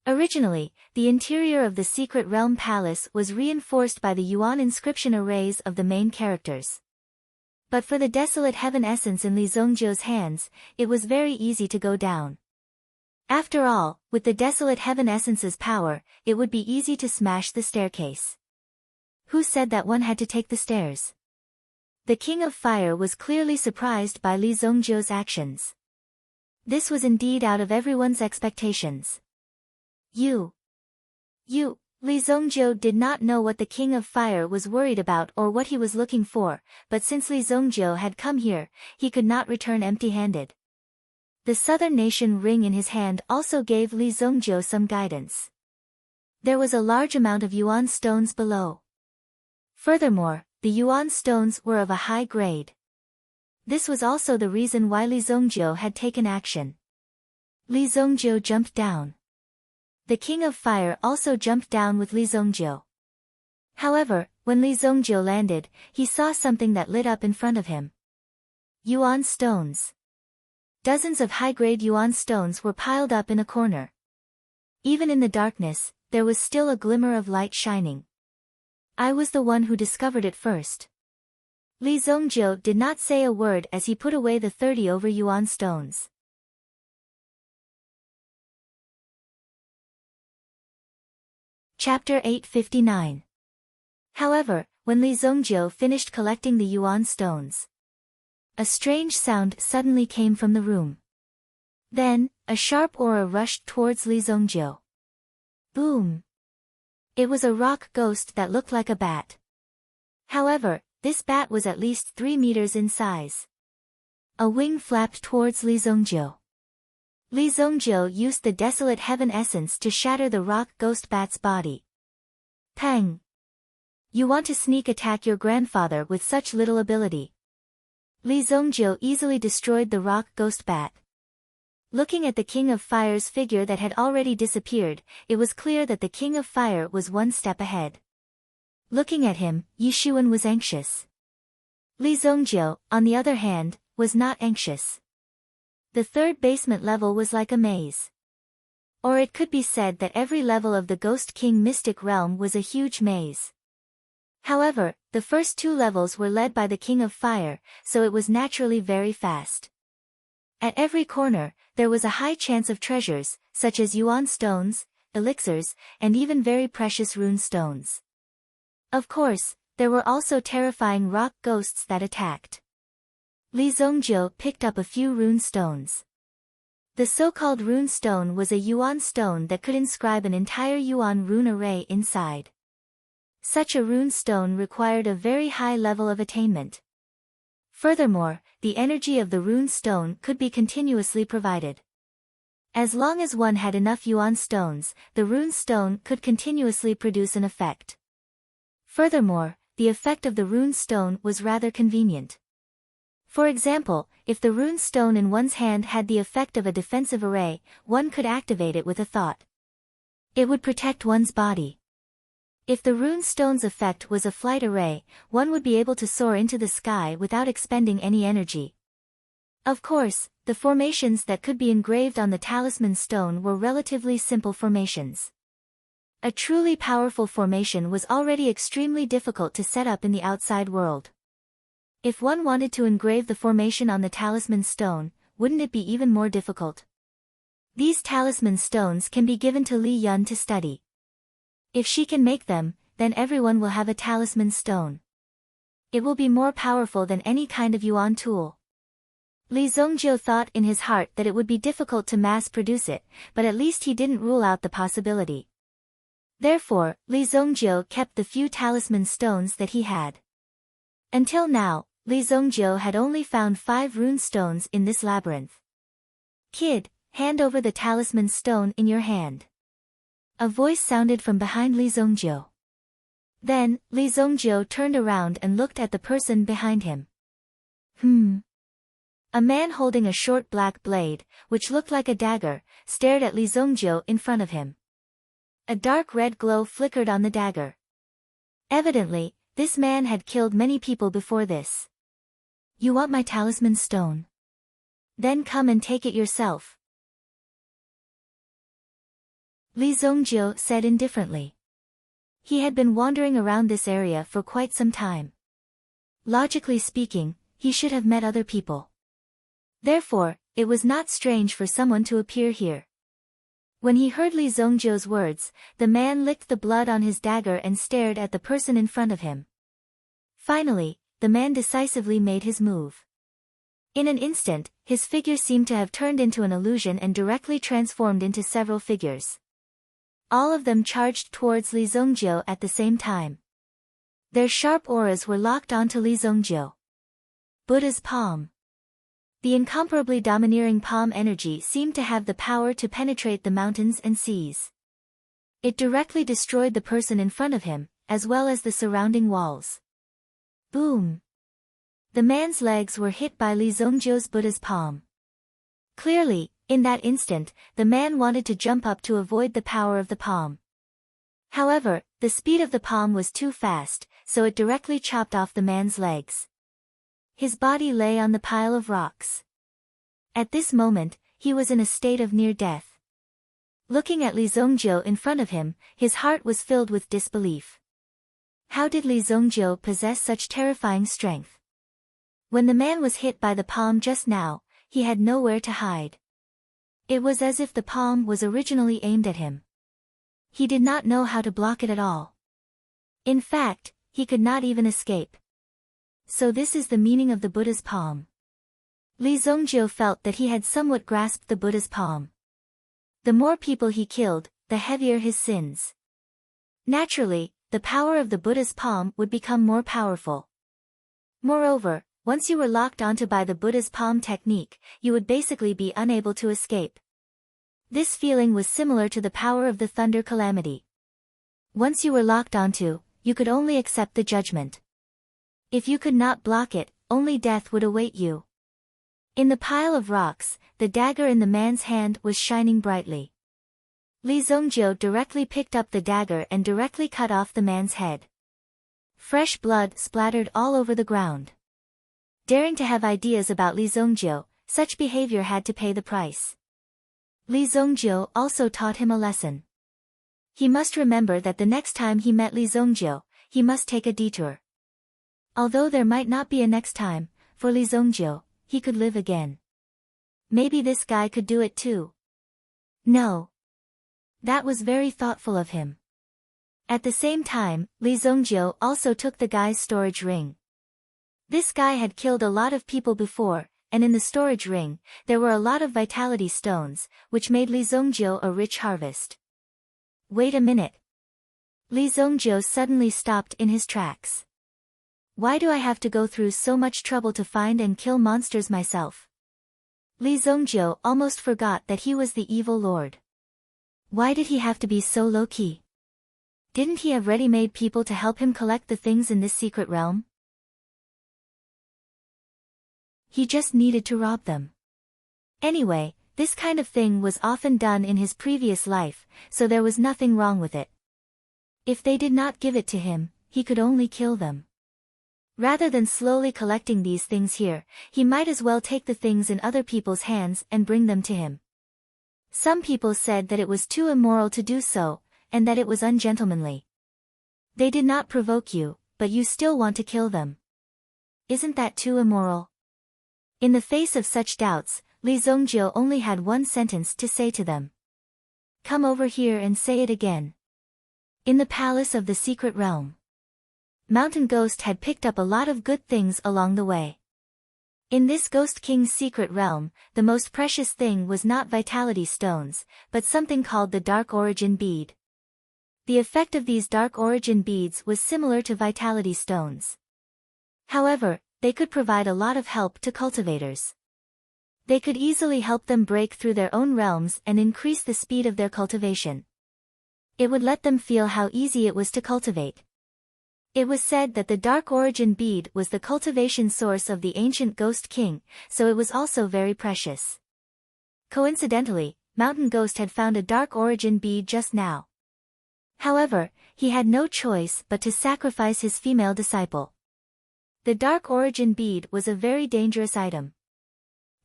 Originally, the interior of the Secret Realm Palace was reinforced by the Yuan inscription arrays of the main characters. But for the Desolate Heaven Essence in Li Zongjiu's hands, it was very easy to go down. After all, with the Desolate Heaven Essence's power, it would be easy to smash the staircase. Who said that one had to take the stairs? The King of Fire was clearly surprised by Li Zongjiu's actions. This was indeed out of everyone's expectations. Li Zongjiu did not know what the King of Fire was worried about or what he was looking for, but since Li Zongjiu had come here, he could not return empty-handed. The Southern Nation ring in his hand also gave Li Zongjiu some guidance. There was a large amount of yuan stones below. Furthermore, the yuan stones were of a high grade. This was also the reason why Li Zongjiu had taken action. Li Zongjiu jumped down. The King of Fire also jumped down with Li Zongjiu. However, when Li Zongjiu landed, he saw something that lit up in front of him. Yuan stones. Dozens of high-grade yuan stones were piled up in a corner. Even in the darkness, there was still a glimmer of light shining. I was the one who discovered it first. Li Zongjiu did not say a word as he put away the 30 over yuan stones. Chapter 859. However, when Li Zongjiu finished collecting the yuan stones, a strange sound suddenly came from the room. Then, a sharp aura rushed towards Li Zongjiu. Boom! It was a rock ghost that looked like a bat. However, this bat was at least 3 meters in size. A wing flapped towards Li Zongjiu. Li Zongjiu used the Desolate Heaven essence to shatter the rock ghost bat's body. Pang! You want to sneak attack your grandfather with such little ability. Li Zongjiu easily destroyed the rock ghost bat. Looking at the King of Fire's figure that had already disappeared, it was clear that the King of Fire was one step ahead. Looking at him, Yi Xuan was anxious. Li Zongjiu, on the other hand, was not anxious. The third basement level was like a maze. Or it could be said that every level of the Ghost King Mystic Realm was a huge maze. However, the first 2 levels were led by the King of Fire, so it was naturally very fast. At every corner, there was a high chance of treasures, such as yuan stones, elixirs, and even very precious rune stones. Of course, there were also terrifying rock ghosts that attacked. Li Zongjiu picked up a few rune stones. The so-called rune stone was a yuan stone that could inscribe an entire yuan rune array inside. Such a rune stone required a very high level of attainment. Furthermore, the energy of the rune stone could be continuously provided. As long as one had enough yuan stones, the rune stone could continuously produce an effect. Furthermore, the effect of the rune stone was rather convenient. For example, if the rune stone in one's hand had the effect of a defensive array, one could activate it with a thought. It would protect one's body. If the rune stone's effect was a flight array, one would be able to soar into the sky without expending any energy. Of course, the formations that could be engraved on the talisman stone were relatively simple formations. A truly powerful formation was already extremely difficult to set up in the outside world. If one wanted to engrave the formation on the talisman stone, wouldn't it be even more difficult? These talisman stones can be given to Li Yun to study. If she can make them, then everyone will have a talisman stone. It will be more powerful than any kind of yuan tool. Li Zongjiu thought in his heart that it would be difficult to mass-produce it, but at least he didn't rule out the possibility. Therefore, Li Zongjiu kept the few talisman stones that he had. Until now, Li Zongjiu had only found 5 rune stones in this labyrinth. Kid, hand over the talisman stone in your hand. A voice sounded from behind Li Zongjiu. Then, Li Zongjiu turned around and looked at the person behind him. A man holding a short black blade, which looked like a dagger, stared at Li Zongjiu in front of him. A dark red glow flickered on the dagger. Evidently, this man had killed many people before this. You want my talisman stone? Then come and take it yourself. Li Zongjiu said indifferently. He had been wandering around this area for quite some time. Logically speaking, he should have met other people. Therefore, it was not strange for someone to appear here. When he heard Li Zongjiu's words, the man licked the blood on his dagger and stared at the person in front of him. Finally, the man decisively made his move. In an instant, his figure seemed to have turned into an illusion and directly transformed into several figures. All of them charged towards Li Zongjiu at the same time. Their sharp auras were locked onto Li Zongjiu. Buddha's palm. The incomparably domineering palm energy seemed to have the power to penetrate the mountains and seas. It directly destroyed the person in front of him, as well as the surrounding walls. Boom! The man's legs were hit by Lee Zongjiu's Buddha's palm. Clearly, in that instant, the man wanted to jump up to avoid the power of the palm. However, the speed of the palm was too fast, so it directly chopped off the man's legs. His body lay on the pile of rocks. At this moment, he was in a state of near death. Looking at Li Zongjiu in front of him, his heart was filled with disbelief. How did Li Zongjiu possess such terrifying strength? When the man was hit by the palm just now, he had nowhere to hide. It was as if the palm was originally aimed at him. He did not know how to block it at all. In fact, he could not even escape. So this is the meaning of the Buddha's palm. Li Zongjiu felt that he had somewhat grasped the Buddha's palm. The more people he killed, the heavier his sins. Naturally, the power of the Buddha's palm would become more powerful. Moreover, once you were locked onto by the Buddha's palm technique, you would basically be unable to escape. This feeling was similar to the power of the thunder calamity. Once you were locked onto, you could only accept the judgment. If you could not block it, only death would await you. In the pile of rocks, the dagger in the man's hand was shining brightly. Li Zongjiu directly picked up the dagger and directly cut off the man's head. Fresh blood splattered all over the ground. Daring to have ideas about Li Zongjiu, such behavior had to pay the price. Li Zongjiu also taught him a lesson. He must remember that the next time he met Li Zongjiu, he must take a detour. Although there might not be a next time, for Li Zongjiu, he could live again. Maybe this guy could do it too. No. That was very thoughtful of him. At the same time, Li Zongjiu also took the guy's storage ring. This guy had killed a lot of people before, and in the storage ring, there were a lot of vitality stones, which made Li Zongjiu a rich harvest. Wait a minute. Li Zongjiu suddenly stopped in his tracks. Why do I have to go through so much trouble to find and kill monsters myself? Li Zongjiu almost forgot that he was the evil lord. Why did he have to be so low-key? Didn't he have ready-made people to help him collect the things in this secret realm? He just needed to rob them. Anyway, this kind of thing was often done in his previous life, so there was nothing wrong with it. If they did not give it to him, he could only kill them. Rather than slowly collecting these things here, he might as well take the things in other people's hands and bring them to him. Some people said that it was too immoral to do so, and that it was ungentlemanly. They did not provoke you, but you still want to kill them. Isn't that too immoral? In the face of such doubts, Li Zongjiu only had one sentence to say to them. Come over here and say it again. In the palace of the secret realm. Mountain Ghost had picked up a lot of good things along the way. In this Ghost King's secret realm, the most precious thing was not vitality stones, but something called the Dark Origin Bead. The effect of these Dark Origin Beads was similar to vitality stones. However, they could provide a lot of help to cultivators. They could easily help them break through their own realms and increase the speed of their cultivation. It would let them feel how easy it was to cultivate. It was said that the Dark Origin Bead was the cultivation source of the ancient Ghost King, so it was also very precious. Coincidentally, Mountain Ghost had found a Dark Origin Bead just now. However, he had no choice but to sacrifice his female disciple. The Dark Origin Bead was a very dangerous item.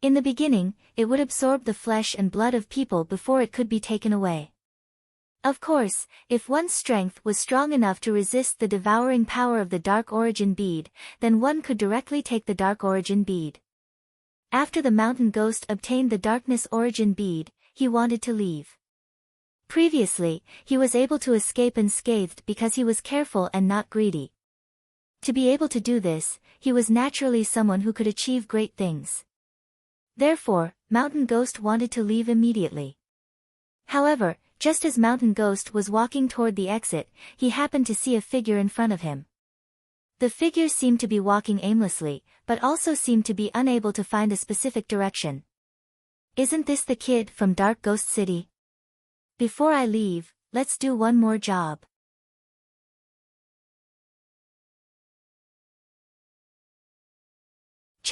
In the beginning, it would absorb the flesh and blood of people before it could be taken away. Of course, if one's strength was strong enough to resist the devouring power of the Dark Origin Bead, then one could directly take the Dark Origin Bead. After the Mountain Ghost obtained the Darkness Origin Bead, he wanted to leave. Previously, he was able to escape unscathed because he was careful and not greedy. To be able to do this, he was naturally someone who could achieve great things. Therefore, Mountain Ghost wanted to leave immediately. However, just as Mountain Ghost was walking toward the exit, he happened to see a figure in front of him. The figure seemed to be walking aimlessly, but also seemed to be unable to find a specific direction. Isn't this the kid from Dark Ghost City? Before I leave, let's do one more job.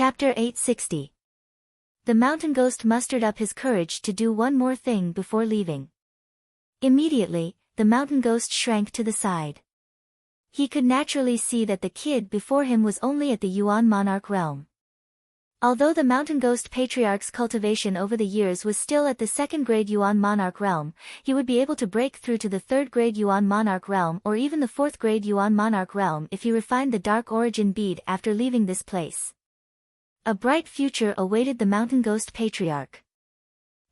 Chapter 860. The mountain ghost mustered up his courage to do one more thing before leaving. Immediately, the mountain ghost shrank to the side. He could naturally see that the kid before him was only at the Yuan monarch realm. Although the mountain ghost patriarch's cultivation over the years was still at the 2nd grade Yuan monarch realm, he would be able to break through to the 3rd grade Yuan monarch realm or even the 4th grade Yuan monarch realm if he refined the dark origin bead after leaving this place. A bright future awaited the mountain ghost patriarch.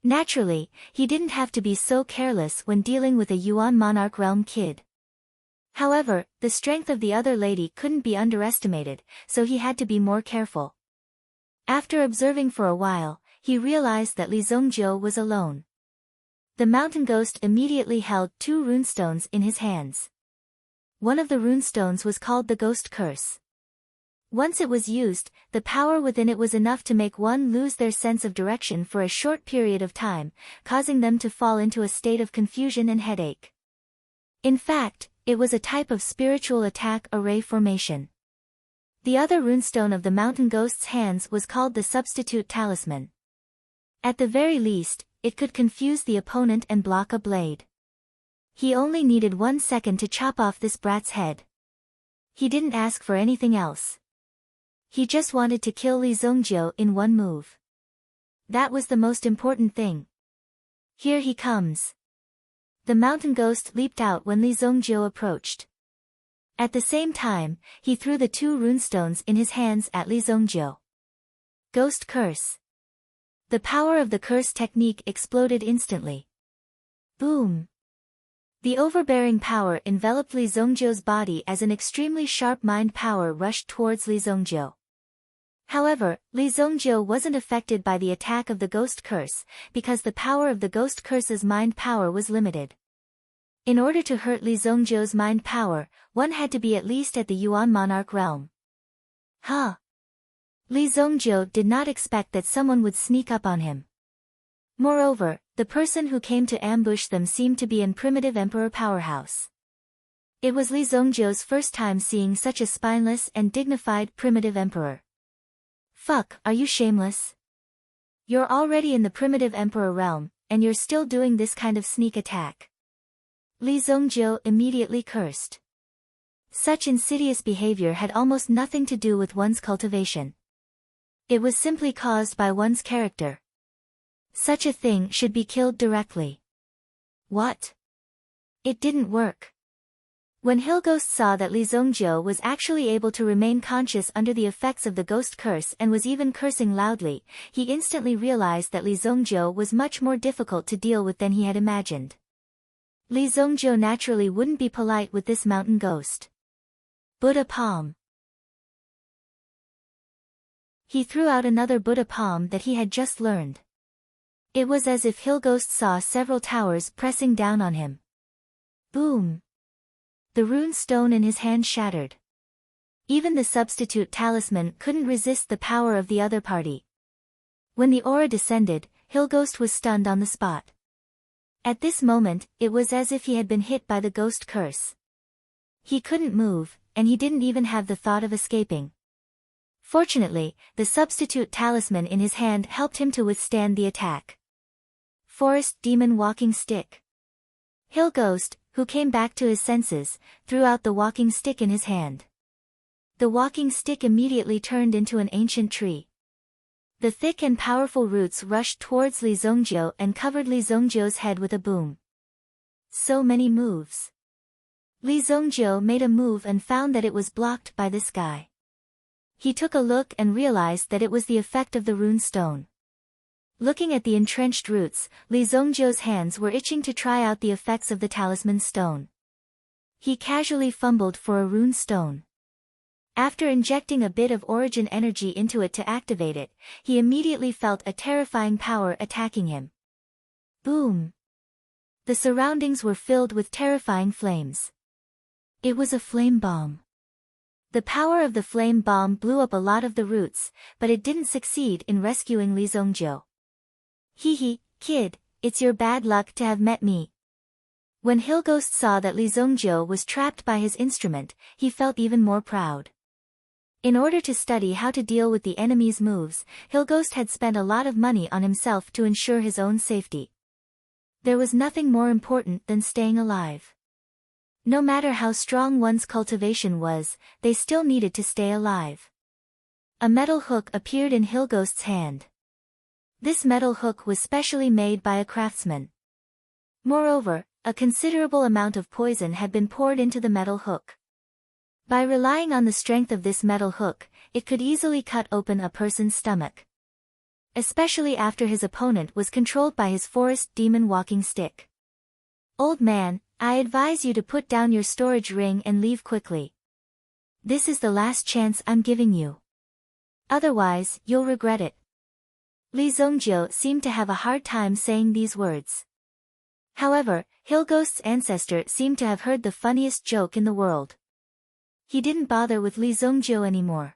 Naturally, he didn't have to be so careless when dealing with a Yuan monarch realm kid. However, the strength of the other lady couldn't be underestimated, so he had to be more careful. After observing for a while, he realized that Li Zongjiu was alone. The mountain ghost immediately held 2 runestones in his hands. One of the runestones was called the Ghost Curse. Once it was used, the power within it was enough to make one lose their sense of direction for a short period of time, causing them to fall into a state of confusion and headache. In fact, it was a type of spiritual attack array formation. The other runestone of the mountain ghost's hands was called the Substitute Talisman. At the very least, it could confuse the opponent and block a blade. He only needed 1 second to chop off this brat's head. He didn't ask for anything else. He just wanted to kill Li Zongjiu in one move. That was the most important thing. Here he comes. The mountain ghost leaped out when Li Zongjiu approached. At the same time, he threw the 2 runestones in his hands at Li Zongjiu. Ghost Curse. The power of the curse technique exploded instantly. Boom! The overbearing power enveloped Li Zongjiu's body as an extremely sharp mind power rushed towards Li Zongjiu. However, Li Zongjiu wasn't affected by the attack of the Ghost Curse, because the power of the Ghost Curse's mind power was limited. In order to hurt Li Zongjiu's mind power, one had to be at least at the Yuan monarch realm. Li Zongjiu did not expect that someone would sneak up on him. Moreover, the person who came to ambush them seemed to be an primitive emperor powerhouse. It was Li Zongjiu's first time seeing such a spineless and dignified primitive emperor. Fuck, are you shameless? You're already in the primitive emperor realm, and you're still doing this kind of sneak attack. Li Zongjiu immediately cursed. Such insidious behavior had almost nothing to do with one's cultivation. It was simply caused by one's character. Such a thing should be killed directly. What? It didn't work. When Hillghost saw that Li Zongjiu was actually able to remain conscious under the effects of the ghost curse and was even cursing loudly, he instantly realized that Li Zongjiu was much more difficult to deal with than he had imagined. Li Zongjiu naturally wouldn't be polite with this mountain ghost. Buddha Palm. He threw out another Buddha Palm that he had just learned. It was as if Hillghost saw several towers pressing down on him. Boom! The rune stone in his hand shattered. Even the substitute talisman couldn't resist the power of the other party. When the aura descended, Hillghost was stunned on the spot. At this moment, it was as if he had been hit by the ghost curse. He couldn't move, and he didn't even have the thought of escaping. Fortunately, the substitute talisman in his hand helped him to withstand the attack. Forest Demon Walking Stick. Hillghost, who came back to his senses, threw out the walking stick in his hand. The walking stick immediately turned into an ancient tree. The thick and powerful roots rushed towards Li Zongjiu and covered Li Zongjiu's head with a boom. So many moves. Li Zongjiu made a move and found that it was blocked by this guy. He took a look and realized that it was the effect of the rune stone. Looking at the entrenched roots, Li Zongjiu's hands were itching to try out the effects of the talisman stone. He casually fumbled for a rune stone. After injecting a bit of origin energy into it to activate it, he immediately felt a terrifying power attacking him. Boom! The surroundings were filled with terrifying flames. It was a flame bomb. The power of the flame bomb blew up a lot of the roots, but it didn't succeed in rescuing Li Zongjiu. Hee, kid, it's your bad luck to have met me. When Hillghost saw that Li Zongjiu was trapped by his instrument, he felt even more proud. In order to study how to deal with the enemy's moves, Hilghost had spent a lot of money on himself to ensure his own safety. There was nothing more important than staying alive. No matter how strong one's cultivation was, they still needed to stay alive. A metal hook appeared in Hilghost's hand. This metal hook was specially made by a craftsman. Moreover, a considerable amount of poison had been poured into the metal hook. By relying on the strength of this metal hook, it could easily cut open a person's stomach. Especially after his opponent was controlled by his forest demon walking stick. "Old man, I advise you to put down your storage ring and leave quickly. This is the last chance I'm giving you. Otherwise, you'll regret it." Li Zongjio seemed to have a hard time saying these words. However, Hilghost's ancestor seemed to have heard the funniest joke in the world. He didn't bother with Li Zongjio anymore.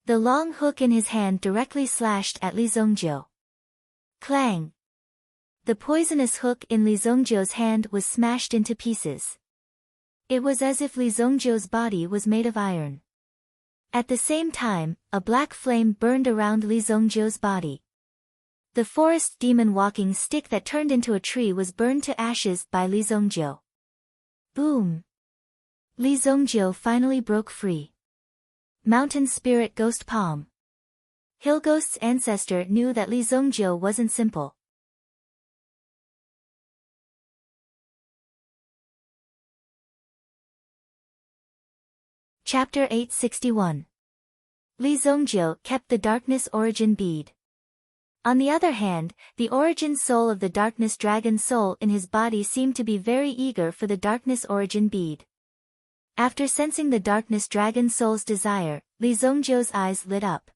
The long hook in his hand directly slashed at Li Zongjio. Clang! The poisonous hook in Li Zongjio's hand was smashed into pieces. It was as if Li Zongjio's body was made of iron. At the same time, a black flame burned around Li Zongjio's body. The forest demon walking stick that turned into a tree was burned to ashes by Li Zongjio. Boom! Li Zongjio finally broke free. Mountain Spirit Ghost Palm. Hilghost's ancestor knew that Li Zongjio wasn't simple. Chapter 861. Li Zongjio kept the Darkness Origin Bead. On the other hand, the origin soul of the Darkness Dragon soul in his body seemed to be very eager for the Darkness Origin Bead. After sensing the Darkness Dragon soul's desire, Li Zongjio's eyes lit up.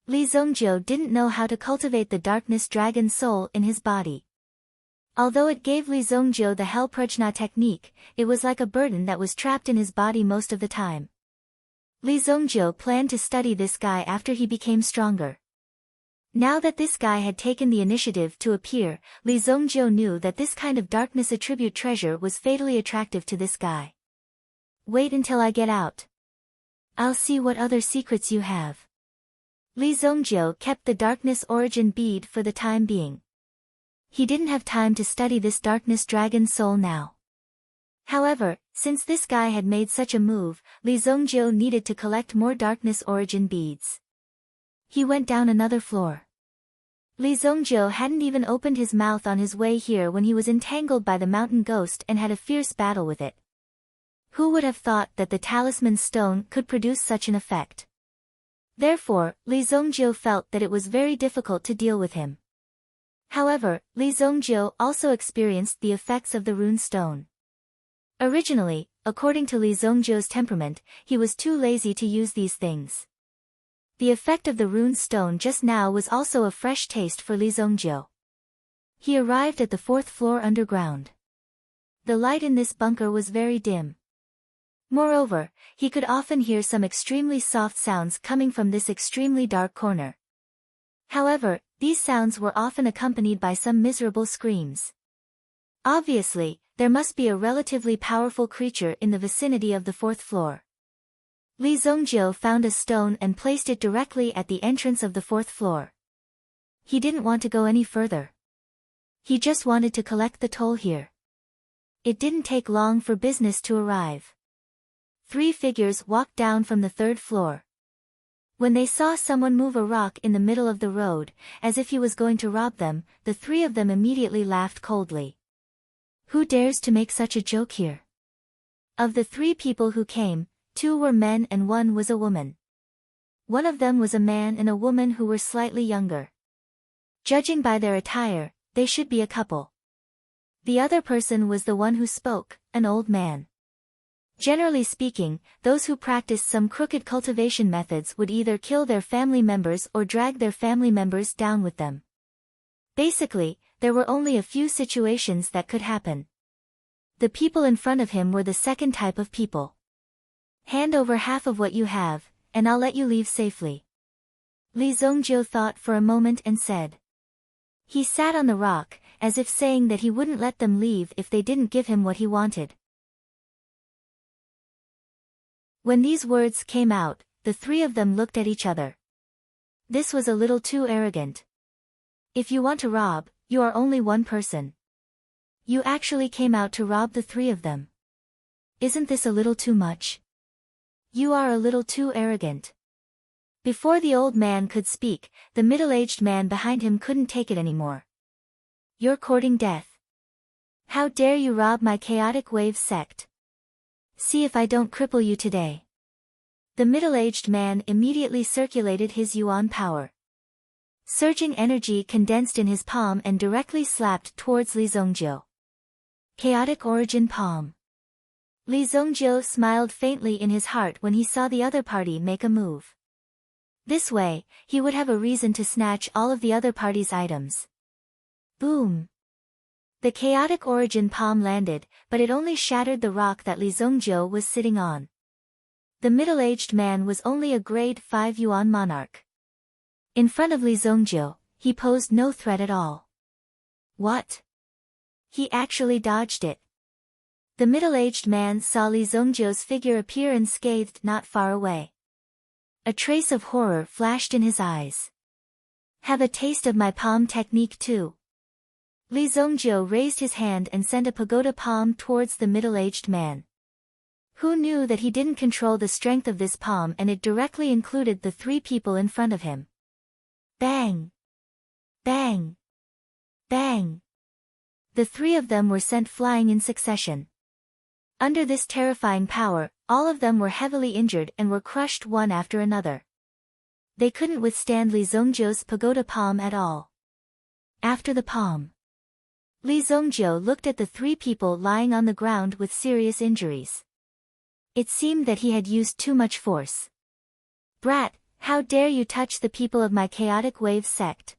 Li Zongjio didn't know how to cultivate the Darkness Dragon soul in his body. Although it gave Li Zongjio the Hell Prajna technique, it was like a burden that was trapped in his body most of the time. Li Zongjio planned to study this guy after he became stronger. Now that this guy had taken the initiative to appear, Li Zongjio knew that this kind of darkness attribute treasure was fatally attractive to this guy. "Wait until I get out. I'll see what other secrets you have." Li Zongjio kept the Darkness Origin Bead for the time being. He didn't have time to study this Darkness Dragon soul now. However, since this guy had made such a move, Li Zongjio needed to collect more Darkness Origin beads. He went down another floor. Li Zongjio hadn't even opened his mouth on his way here when he was entangled by the mountain ghost and had a fierce battle with it. Who would have thought that the talisman stone could produce such an effect? Therefore, Li Zongjio felt that it was very difficult to deal with him. However, Li Zongjio also experienced the effects of the rune stone. Originally, according to Li Zongjio's temperament, he was too lazy to use these things. The effect of the rune stone just now was also a fresh taste for Li Zongjio. He arrived at the 4th floor underground. The light in this bunker was very dim. Moreover, he could often hear some extremely soft sounds coming from this extremely dark corner. However, these sounds were often accompanied by some miserable screams. Obviously, there must be a relatively powerful creature in the vicinity of the 4th floor. Li Zongjio found a stone and placed it directly at the entrance of the 4th floor. He didn't want to go any further. He just wanted to collect the toll here. It didn't take long for business to arrive. 3 figures walked down from the 3rd floor. When they saw someone move a rock in the middle of the road, as if he was going to rob them, the 3 of them immediately laughed coldly. Who dares to make such a joke here? Of the 3 people who came, 2 were men and 1 was a woman. One of them was a man and a woman who were slightly younger. Judging by their attire, they should be a couple. The other person was the one who spoke, an old man. Generally speaking, those who practiced some crooked cultivation methods would either kill their family members or drag their family members down with them. Basically, there were only a few situations that could happen. The people in front of him were the second type of people. Hand over half of what you have, and I'll let you leave safely. Li Zongjio thought for a moment and said. He sat on the rock, as if saying that he wouldn't let them leave if they didn't give him what he wanted. When these words came out, the three of them looked at each other. This was a little too arrogant. If you want to rob, you are only one person. You actually came out to rob the three of them. Isn't this a little too much? You are a little too arrogant. Before the old man could speak, the middle-aged man behind him couldn't take it anymore. You're courting death. How dare you rob my chaotic wave sect? See if I don't cripple you today. The middle-aged man immediately circulated his yuan power. Surging energy condensed in his palm and directly slapped towards Li Zongjiu. Chaotic origin palm. Li Zongjiu smiled faintly in his heart when he saw the other party make a move. This way, he would have a reason to snatch all of the other party's items. Boom! The chaotic origin palm landed, but it only shattered the rock that Li Zongjiu was sitting on. The middle-aged man was only a grade 5 yuan monarch. In front of Li Zongjiu, he posed no threat at all. What? He actually dodged it. The middle-aged man saw Li Zongjiu's figure appear unscathed not far away. A trace of horror flashed in his eyes. Have a taste of my palm technique too. Li Zongjiu raised his hand and sent a pagoda palm towards the middle-aged man. Who knew that he didn't control the strength of this palm and it directly included the three people in front of him. Bang! Bang! Bang! The three of them were sent flying in succession. Under this terrifying power, all of them were heavily injured and were crushed one after another. They couldn't withstand Li Zongjiu's pagoda palm at all. After the palm, Li Zongjiu looked at the three people lying on the ground with serious injuries. It seemed that he had used too much force. Brat, how dare you touch the people of my chaotic wave sect?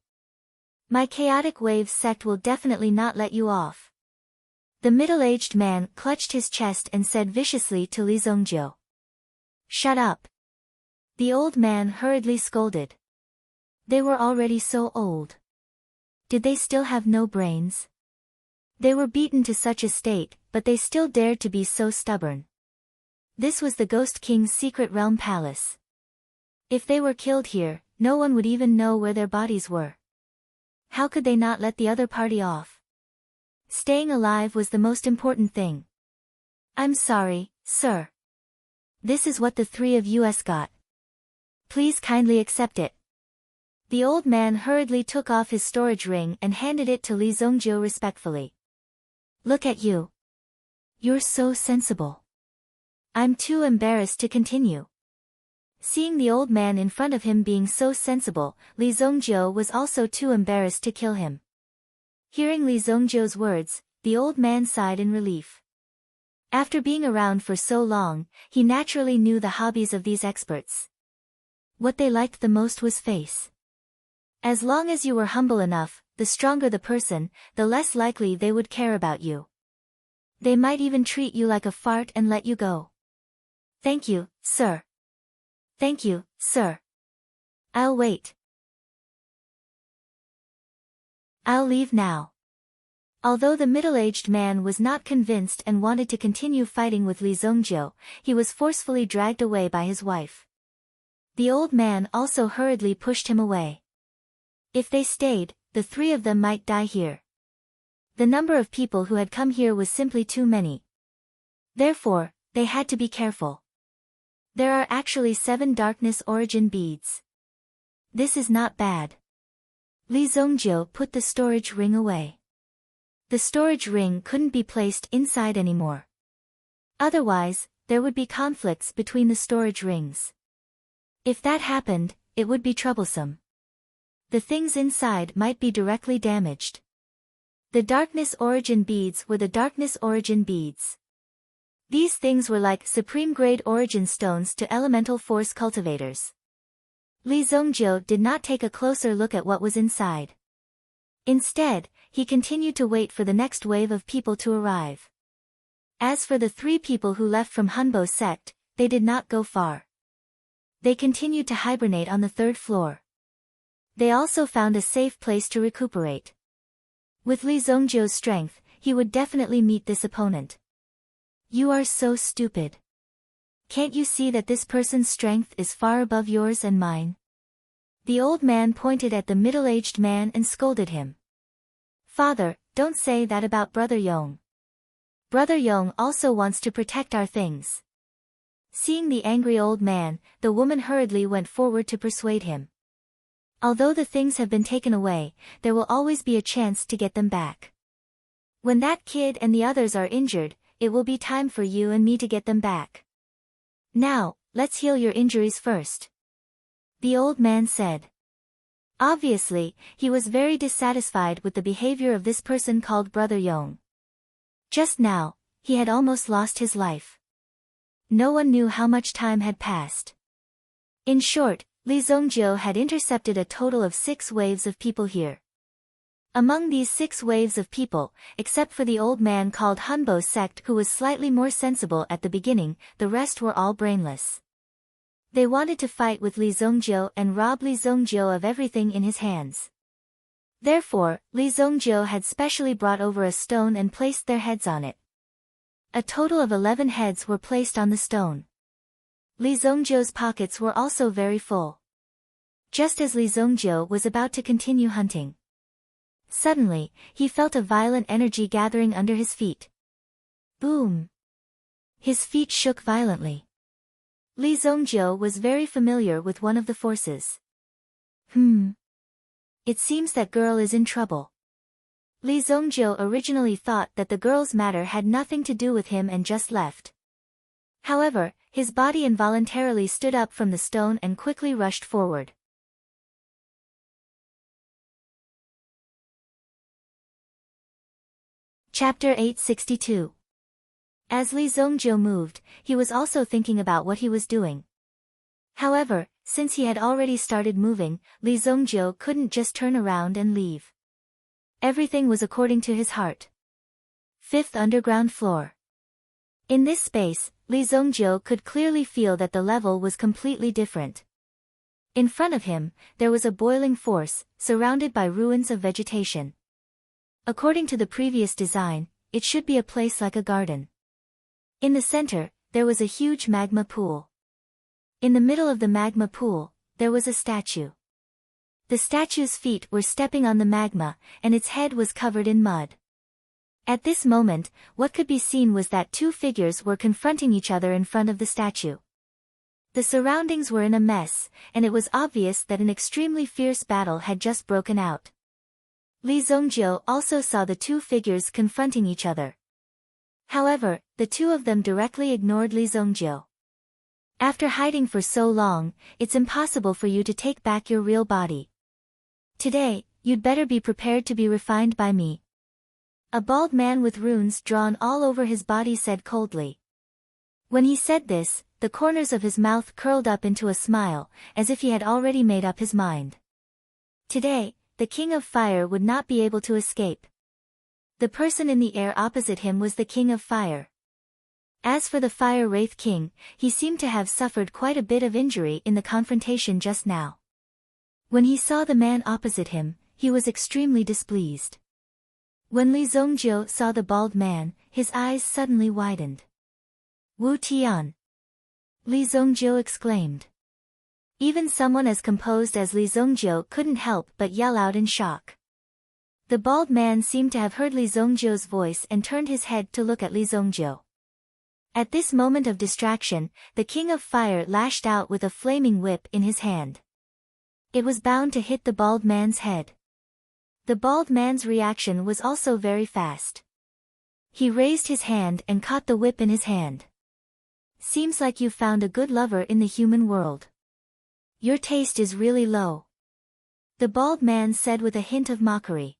My chaotic wave sect will definitely not let you off. The middle-aged man clutched his chest and said viciously to Li Zongjiu. Shut up. The old man hurriedly scolded. They were already so old. Did they still have no brains? They were beaten to such a state, but they still dared to be so stubborn. This was the Ghost King's secret realm palace. If they were killed here, no one would even know where their bodies were. How could they not let the other party off? Staying alive was the most important thing. I'm sorry, sir. This is what the three of us got. Please kindly accept it. The old man hurriedly took off his storage ring and handed it to Li Zongjiu respectfully. Look at you. You're so sensible. I'm too embarrassed to continue. Seeing the old man in front of him being so sensible, Li Zongjiu was also too embarrassed to kill him. Hearing Li Zongjiu's words, the old man sighed in relief. After being around for so long, he naturally knew the hobbies of these experts. What they liked the most was face. As long as you were humble enough, the stronger the person, the less likely they would care about you. They might even treat you like a fart and let you go. Thank you, sir. Thank you, sir. I'll wait. I'll leave now. Although the middle-aged man was not convinced and wanted to continue fighting with Li Zongjiu, he was forcefully dragged away by his wife. The old man also hurriedly pushed him away. If they stayed, the three of them might die here. The number of people who had come here was simply too many. Therefore, they had to be careful. There are actually 7 darkness origin beads. This is not bad. Li Zongjiu put the storage ring away. The storage ring couldn't be placed inside anymore. Otherwise, there would be conflicts between the storage rings. If that happened, it would be troublesome. The things inside might be directly damaged. The darkness origin beads were the darkness origin beads. These things were like supreme grade origin stones to elemental force cultivators. Li Zongjiu did not take a closer look at what was inside. Instead, he continued to wait for the next wave of people to arrive. As for the 3 people who left from Hunbo's sect, they did not go far. They continued to hibernate on the 3rd floor. They also found a safe place to recuperate. With Li Zongjiu's strength, he would definitely meet this opponent. You are so stupid. Can't you see that this person's strength is far above yours and mine? The old man pointed at the middle-aged man and scolded him. Father, don't say that about Brother Yong. Brother Yong also wants to protect our things. Seeing the angry old man, the woman hurriedly went forward to persuade him. Although the things have been taken away, there will always be a chance to get them back. When that kid and the others are injured, it will be time for you and me to get them back. Now, let's heal your injuries first. The old man said. Obviously, he was very dissatisfied with the behavior of this person called Brother Yong. Just now, he had almost lost his life. No one knew how much time had passed. In short, Li Zongjiu had intercepted a total of 6 waves of people here. Among these 6 waves of people, except for the old man called Hunbo sect who was slightly more sensible at the beginning, the rest were all brainless. They wanted to fight with Li Zongjiu and rob Li Zongjiu of everything in his hands. Therefore, Li Zongjiu had specially brought over a stone and placed their heads on it. A total of 11 heads were placed on the stone. Li Zongjiu's pockets were also very full. Just as Li Zongjiu was about to continue hunting, suddenly, he felt a violent energy gathering under his feet. Boom! His feet shook violently. Li Zongjiu was very familiar with one of the forces. It seems that girl is in trouble. Li Zongjiu originally thought that the girl's matter had nothing to do with him and just left. However, his body involuntarily stood up from the stone and quickly rushed forward. Chapter 862. As Li Zongjiu moved, he was also thinking about what he was doing. However, since he had already started moving, Li Zongjiu couldn't just turn around and leave. Everything was according to his heart. 5th underground floor. In this space, Li Zongjiu could clearly feel that the level was completely different. In front of him, there was a boiling force, surrounded by ruins of vegetation. According to the previous design, it should be a place like a garden. In the center, there was a huge magma pool. In the middle of the magma pool, there was a statue. The statue's feet were stepping on the magma, and its head was covered in mud. At this moment, what could be seen was that 2 figures were confronting each other in front of the statue. The surroundings were in a mess, and it was obvious that an extremely fierce battle had just broken out. Li Zongjiu also saw the 2 figures confronting each other. However, the 2 of them directly ignored Li Zongjiu. After hiding for so long, it's impossible for you to take back your real body. Today, you'd better be prepared to be refined by me. A bald man with runes drawn all over his body said coldly. When he said this, the corners of his mouth curled up into a smile, as if he had already made up his mind. Today, the King of Fire would not be able to escape. The person in the air opposite him was the King of Fire. As for the Fire Wraith King, he seemed to have suffered quite a bit of injury in the confrontation just now. When he saw the man opposite him, he was extremely displeased. When Li Zongjiu saw the bald man, his eyes suddenly widened. Wu Tian! Li Zongjiu exclaimed. Even someone as composed as Li Zongjiu couldn't help but yell out in shock. The bald man seemed to have heard Li Zongjiu's voice and turned his head to look at Li Zongjiu. At this moment of distraction, the King of Fire lashed out with a flaming whip in his hand. It was bound to hit the bald man's head. The bald man's reaction was also very fast. He raised his hand and caught the whip in his hand. Seems like you've found a good lover in the human world. Your taste is really low. The bald man said with a hint of mockery.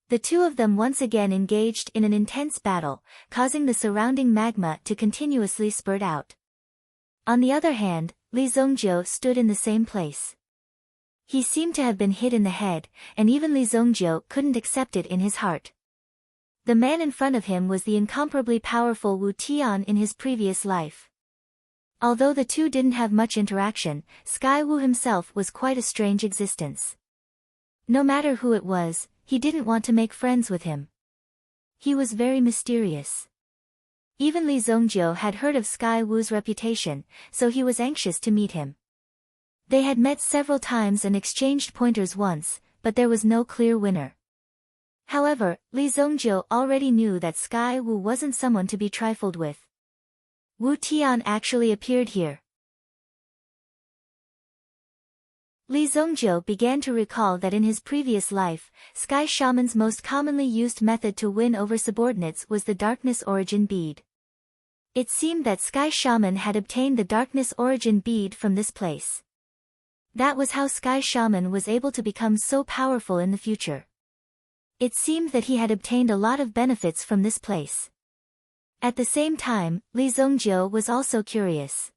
The 2 of them once again engaged in an intense battle, causing the surrounding magma to continuously spurt out. On the other hand, Li Zongjiu stood in the same place. He seemed to have been hit in the head, and even Li Zongjiu couldn't accept it in his heart. The man in front of him was the incomparably powerful Wu Tian in his previous life. Although the 2 didn't have much interaction, Sky Wu himself was quite a strange existence. No matter who it was, he didn't want to make friends with him. He was very mysterious. Even Li Zongjiu had heard of Sky Wu's reputation, so he was anxious to meet him. They had met several times and exchanged pointers once, but there was no clear winner. However, Li Zongjiu already knew that Sky Wu wasn't someone to be trifled with. Wu Tian actually appeared here. Li Zongjiu began to recall that in his previous life, Sky Shaman's most commonly used method to win over subordinates was the Darkness Origin Bead. It seemed that Sky Shaman had obtained the Darkness Origin Bead from this place. That was how Sky Shaman was able to become so powerful in the future. It seemed that he had obtained a lot of benefits from this place. At the same time, Li Zongjiu was also curious.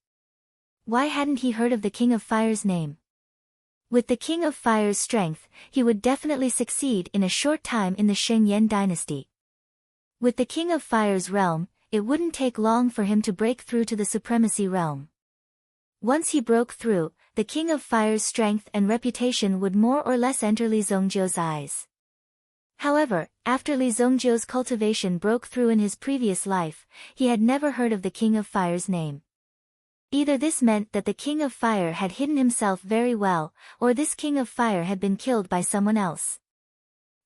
Why hadn't he heard of the King of Fire's name? With the King of Fire's strength, he would definitely succeed in a short time in the Shengyan dynasty. With the King of Fire's realm, it wouldn't take long for him to break through to the supremacy realm. Once he broke through, the King of Fire's strength and reputation would more or less enter Li Zongjiu's eyes. However, after Li Zongjiu's cultivation broke through in his previous life, he had never heard of the King of Fire's name. Either this meant that the King of Fire had hidden himself very well, or this King of Fire had been killed by someone else.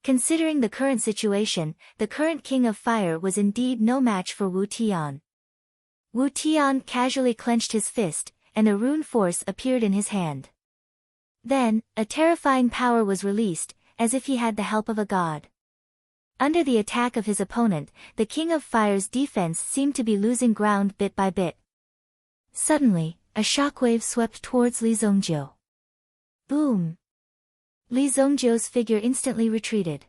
Considering the current situation, the current King of Fire was indeed no match for Wu Tian. Wu Tian casually clenched his fist, and a rune force appeared in his hand. Then, a terrifying power was released, as if he had the help of a god. Under the attack of his opponent, the King of Fire's defense seemed to be losing ground bit by bit. Suddenly, a shockwave swept towards Li Zongjiu. Boom! Li Zongjiu's figure instantly retreated.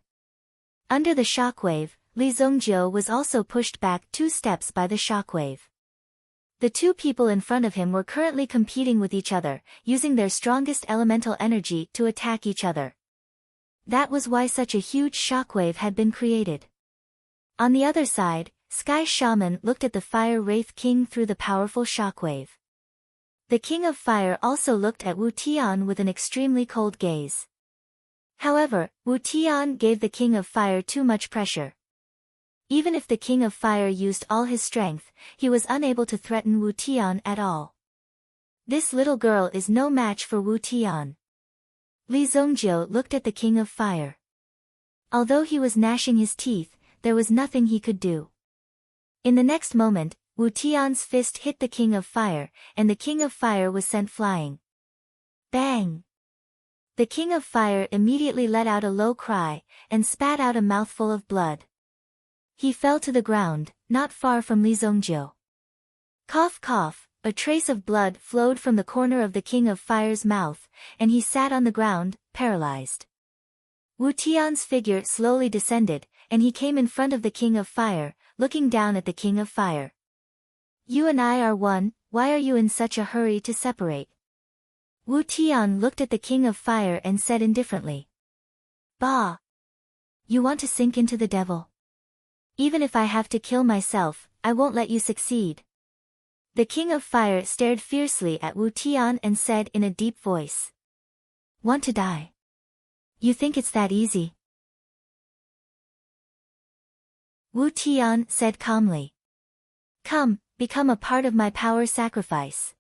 Under the shockwave, Li Zongjiu was also pushed back 2 steps by the shockwave. The two people in front of him were currently competing with each other, using their strongest elemental energy to attack each other. That was why such a huge shockwave had been created. On the other side, Sky Shaman looked at the Fire Wraith King through the powerful shockwave. The King of Fire also looked at Wu Tian with an extremely cold gaze. However, Wu Tian gave the King of Fire too much pressure. Even if the King of Fire used all his strength, he was unable to threaten Wu Tian at all. This little girl is no match for Wu Tian. Li Zongjiu looked at the King of Fire. Although he was gnashing his teeth, there was nothing he could do. In the next moment, Wu Tian's fist hit the King of Fire, and the King of Fire was sent flying. Bang! The King of Fire immediately let out a low cry, and spat out a mouthful of blood. He fell to the ground, not far from Li Zongjiu. Cough cough, a trace of blood flowed from the corner of the King of Fire's mouth, and he sat on the ground, paralyzed. Wu Tian's figure slowly descended, and he came in front of the King of Fire, looking down at the King of Fire. You and I are one, why are you in such a hurry to separate? Wu Tian looked at the King of Fire and said indifferently. Bah! You want to sink into the devil? Even if I have to kill myself, I won't let you succeed. The King of Fire stared fiercely at Wu Tian and said in a deep voice. Want to die? You think it's that easy? Wu Tian said calmly. Come, become a part of my power sacrifice.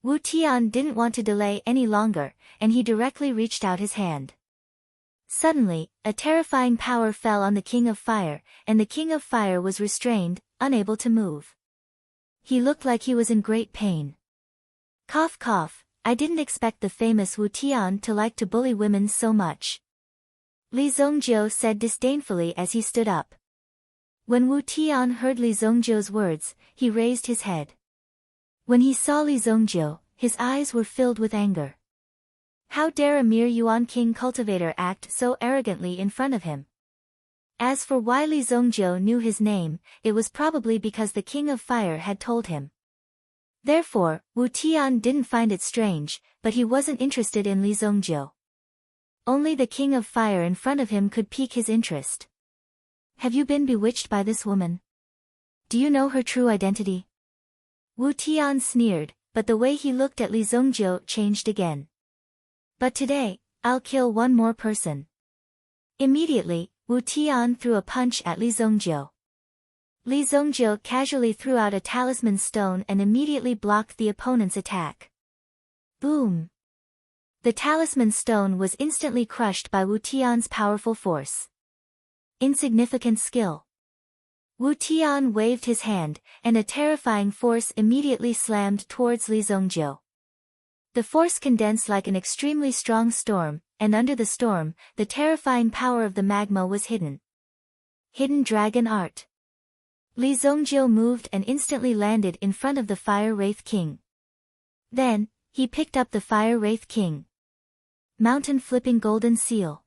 Wu Tian didn't want to delay any longer, and he directly reached out his hand. Suddenly, a terrifying power fell on the King of Fire, and the King of Fire was restrained, unable to move. He looked like he was in great pain. Cough cough, I didn't expect the famous Wu Tian to like to bully women so much. Li Zongjiu said disdainfully as he stood up. When Wu Tian heard Li Zongjiu's words, he raised his head. When he saw Li Zongjiu, his eyes were filled with anger. How dare a mere Yuan King cultivator act so arrogantly in front of him? As for why Li Zongjiu knew his name, it was probably because the King of Fire had told him. Therefore, Wu Tian didn't find it strange, but he wasn't interested in Li Zongjiu. Only the King of Fire in front of him could pique his interest. Have you been bewitched by this woman? Do you know her true identity? Wu Tian sneered, but the way he looked at Li Zongjiu changed again. But today, I'll kill one more person. Immediately, Wu Tian threw a punch at Li Zongjiu. Li Zongjiu casually threw out a talisman stone and immediately blocked the opponent's attack. Boom! The talisman stone was instantly crushed by Wu Tian's powerful force. Insignificant skill. Wu Tian waved his hand, and a terrifying force immediately slammed towards Li Zongjiu. The force condensed like an extremely strong storm, and under the storm, the terrifying power of the magma was hidden. Hidden dragon art. Li Zongjiu moved and instantly landed in front of the Fire Wraith King. Then, he picked up the Fire Wraith King. Mountain flipping golden seal.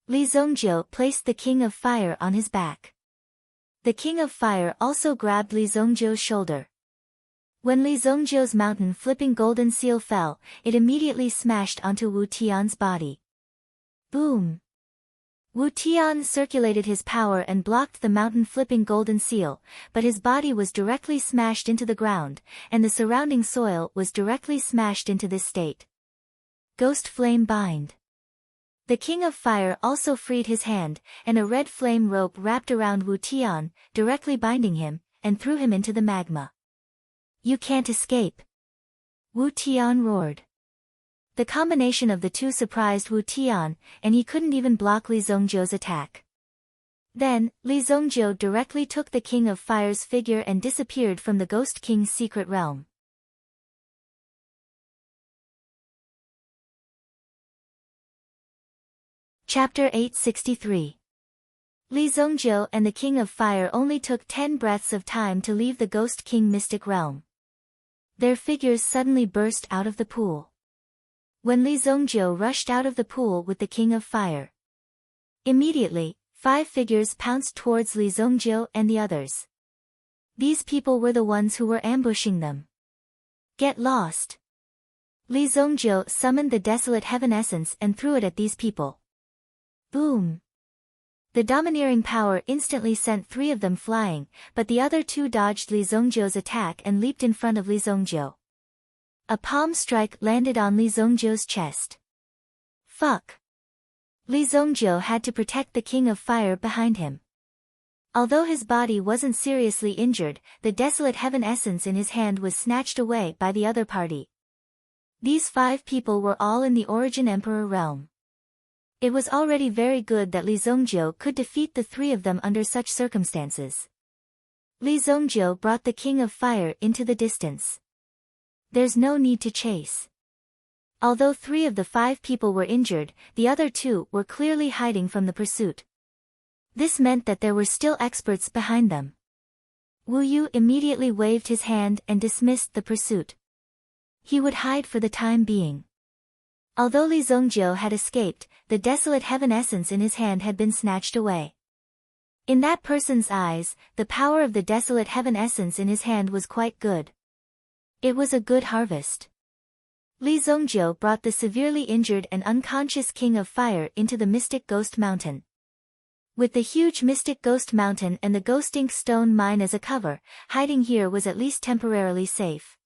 Li Zongjiu placed the King of Fire on his back. The King of Fire also grabbed Li Zongjiu's shoulder. When Li Zongjiu's mountain flipping golden seal fell, it immediately smashed onto Wu Tian's body. Boom! Wu Tian circulated his power and blocked the mountain flipping golden seal, but his body was directly smashed into the ground, and the surrounding soil was directly smashed into this state. Ghost flame bind. The King of Fire also freed his hand, and a red flame rope wrapped around Wu Tian, directly binding him, and threw him into the magma. You can't escape! Wu Tian roared. The combination of the two surprised Wu Tian, and he couldn't even block Li Zongjiu's attack. Then, Li Zongjiu directly took the King of Fire's figure and disappeared from the Ghost King's secret realm. Chapter 863. Li Zongjiu and the King of Fire only took 10 breaths of time to leave the Ghost King mystic realm. Their figures suddenly burst out of the pool. When Li Zongjiu rushed out of the pool with the King of Fire, immediately, 5 figures pounced towards Li Zongjiu and the others. These people were the ones who were ambushing them. Get lost! Li Zongjiu summoned the desolate heaven essence and threw it at these people. Boom! The domineering power instantly sent 3 of them flying, but the other 2 dodged Li Zongjiu's attack and leaped in front of Li Zongjiu. A palm strike landed on Li Zongjiu's chest. Fuck! Li Zongjiu had to protect the King of Fire behind him. Although his body wasn't seriously injured, the desolate heaven essence in his hand was snatched away by the other party. These 5 people were all in the Origin Emperor realm. It was already very good that Li Zongjiu could defeat the 3 of them under such circumstances. Li Zongjiu brought the King of Fire into the distance. There's no need to chase. Although 3 of the 5 people were injured, the other 2 were clearly hiding from the pursuit. This meant that there were still experts behind them. Wu Yu immediately waved his hand and dismissed the pursuit. He would hide for the time being. Although Li Zongjiu had escaped, the desolate heaven essence in his hand had been snatched away. In that person's eyes, the power of the desolate heaven essence in his hand was quite good. It was a good harvest. Li Zongjiu brought the severely injured and unconscious King of Fire into the Mystic Ghost Mountain. With the huge Mystic Ghost Mountain and the Ghost Ink Stone Mine as a cover, hiding here was at least temporarily safe.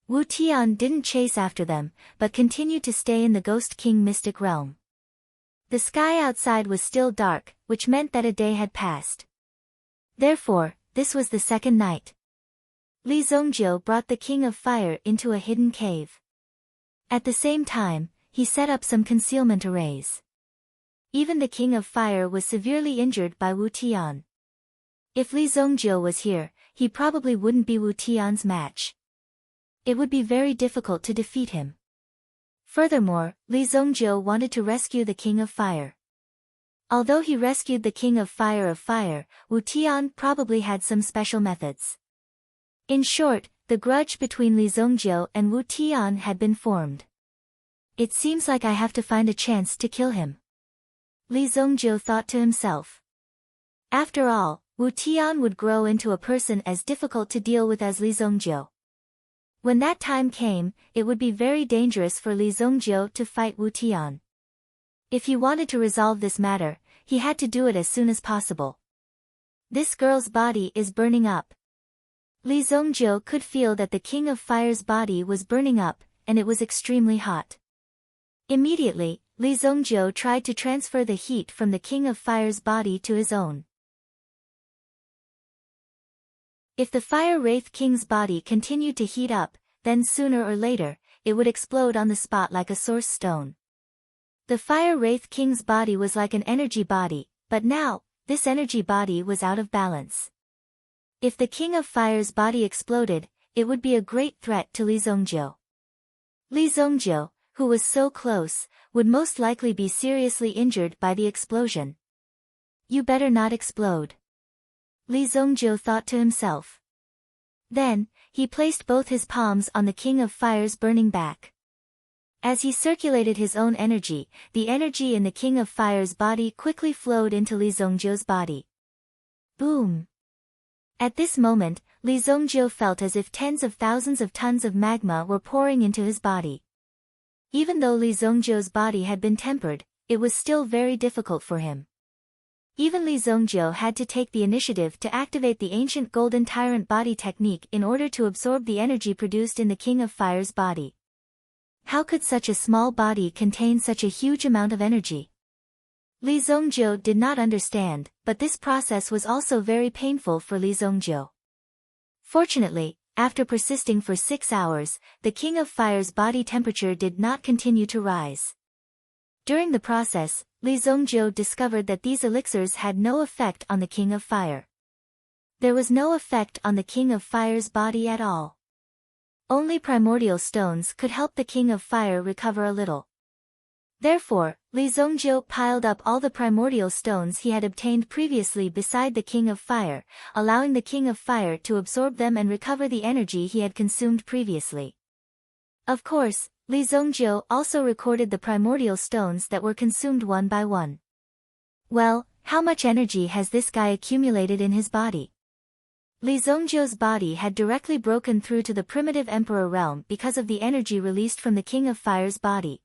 Wu Tian didn't chase after them, but continued to stay in the Ghost King mystic realm. The sky outside was still dark, which meant that a day had passed. Therefore, this was the second night. Li Zongjiu brought the King of Fire into a hidden cave. At the same time, he set up some concealment arrays. Even the King of Fire was severely injured by Wu Tian. If Li Zongjiu was here, he probably wouldn't be Wu Tian's match. It would be very difficult to defeat him. Furthermore, Li Zongjiu wanted to rescue the King of Fire. Although he rescued the King of Fire, Wu Tian probably had some special methods. In short, the grudge between Li Zongjiu and Wu Tian had been formed. It seems like I have to find a chance to kill him. Li Zongjiu thought to himself. After all, Wu Tian would grow into a person as difficult to deal with as Li Zongjiu. When that time came, it would be very dangerous for Li Zongjiu to fight Wu Tian. If he wanted to resolve this matter, he had to do it as soon as possible. This girl's body is burning up. Li Zongjiu could feel that the King of Fire's body was burning up, and it was extremely hot. Immediately, Li Zongjiu tried to transfer the heat from the King of Fire's body to his own. If the Fire Wraith King's body continued to heat up, then sooner or later, it would explode on the spot like a source stone. The Fire Wraith King's body was like an energy body, but now, this energy body was out of balance. If the King of Fire's body exploded, it would be a great threat to Li Zongjiu. Li Zongjiu, who was so close, would most likely be seriously injured by the explosion. You better not explode. Li Zongjiu thought to himself. Then, he placed both his palms on the King of Fire's burning back. As he circulated his own energy, the energy in the King of Fire's body quickly flowed into Li Zongjiu's body. Boom! At this moment, Li Zongjiu felt as if tens of thousands of tons of magma were pouring into his body. Even though Li Zongjiu's body had been tempered, it was still very difficult for him. Even Li Zongjiu had to take the initiative to activate the ancient Golden Tyrant body technique in order to absorb the energy produced in the King of Fire's body. How could such a small body contain such a huge amount of energy? Li Zongjiu did not understand, but this process was also very painful for Li Zongjiu. Fortunately, after persisting for 6 hours, the King of Fire's body temperature did not continue to rise. During the process, Li Zongjiu discovered that these elixirs had no effect on the King of Fire. There was no effect on the King of Fire's body at all. Only primordial stones could help the King of Fire recover a little. Therefore, Li Zongjiu piled up all the primordial stones he had obtained previously beside the King of Fire, allowing the King of Fire to absorb them and recover the energy he had consumed previously. Of course, Li Zongjiu also recorded the primordial stones that were consumed one by one. Well, how much energy has this guy accumulated in his body? Li Zongjiu's body had directly broken through to the primitive emperor realm because of the energy released from the King of Fire's body.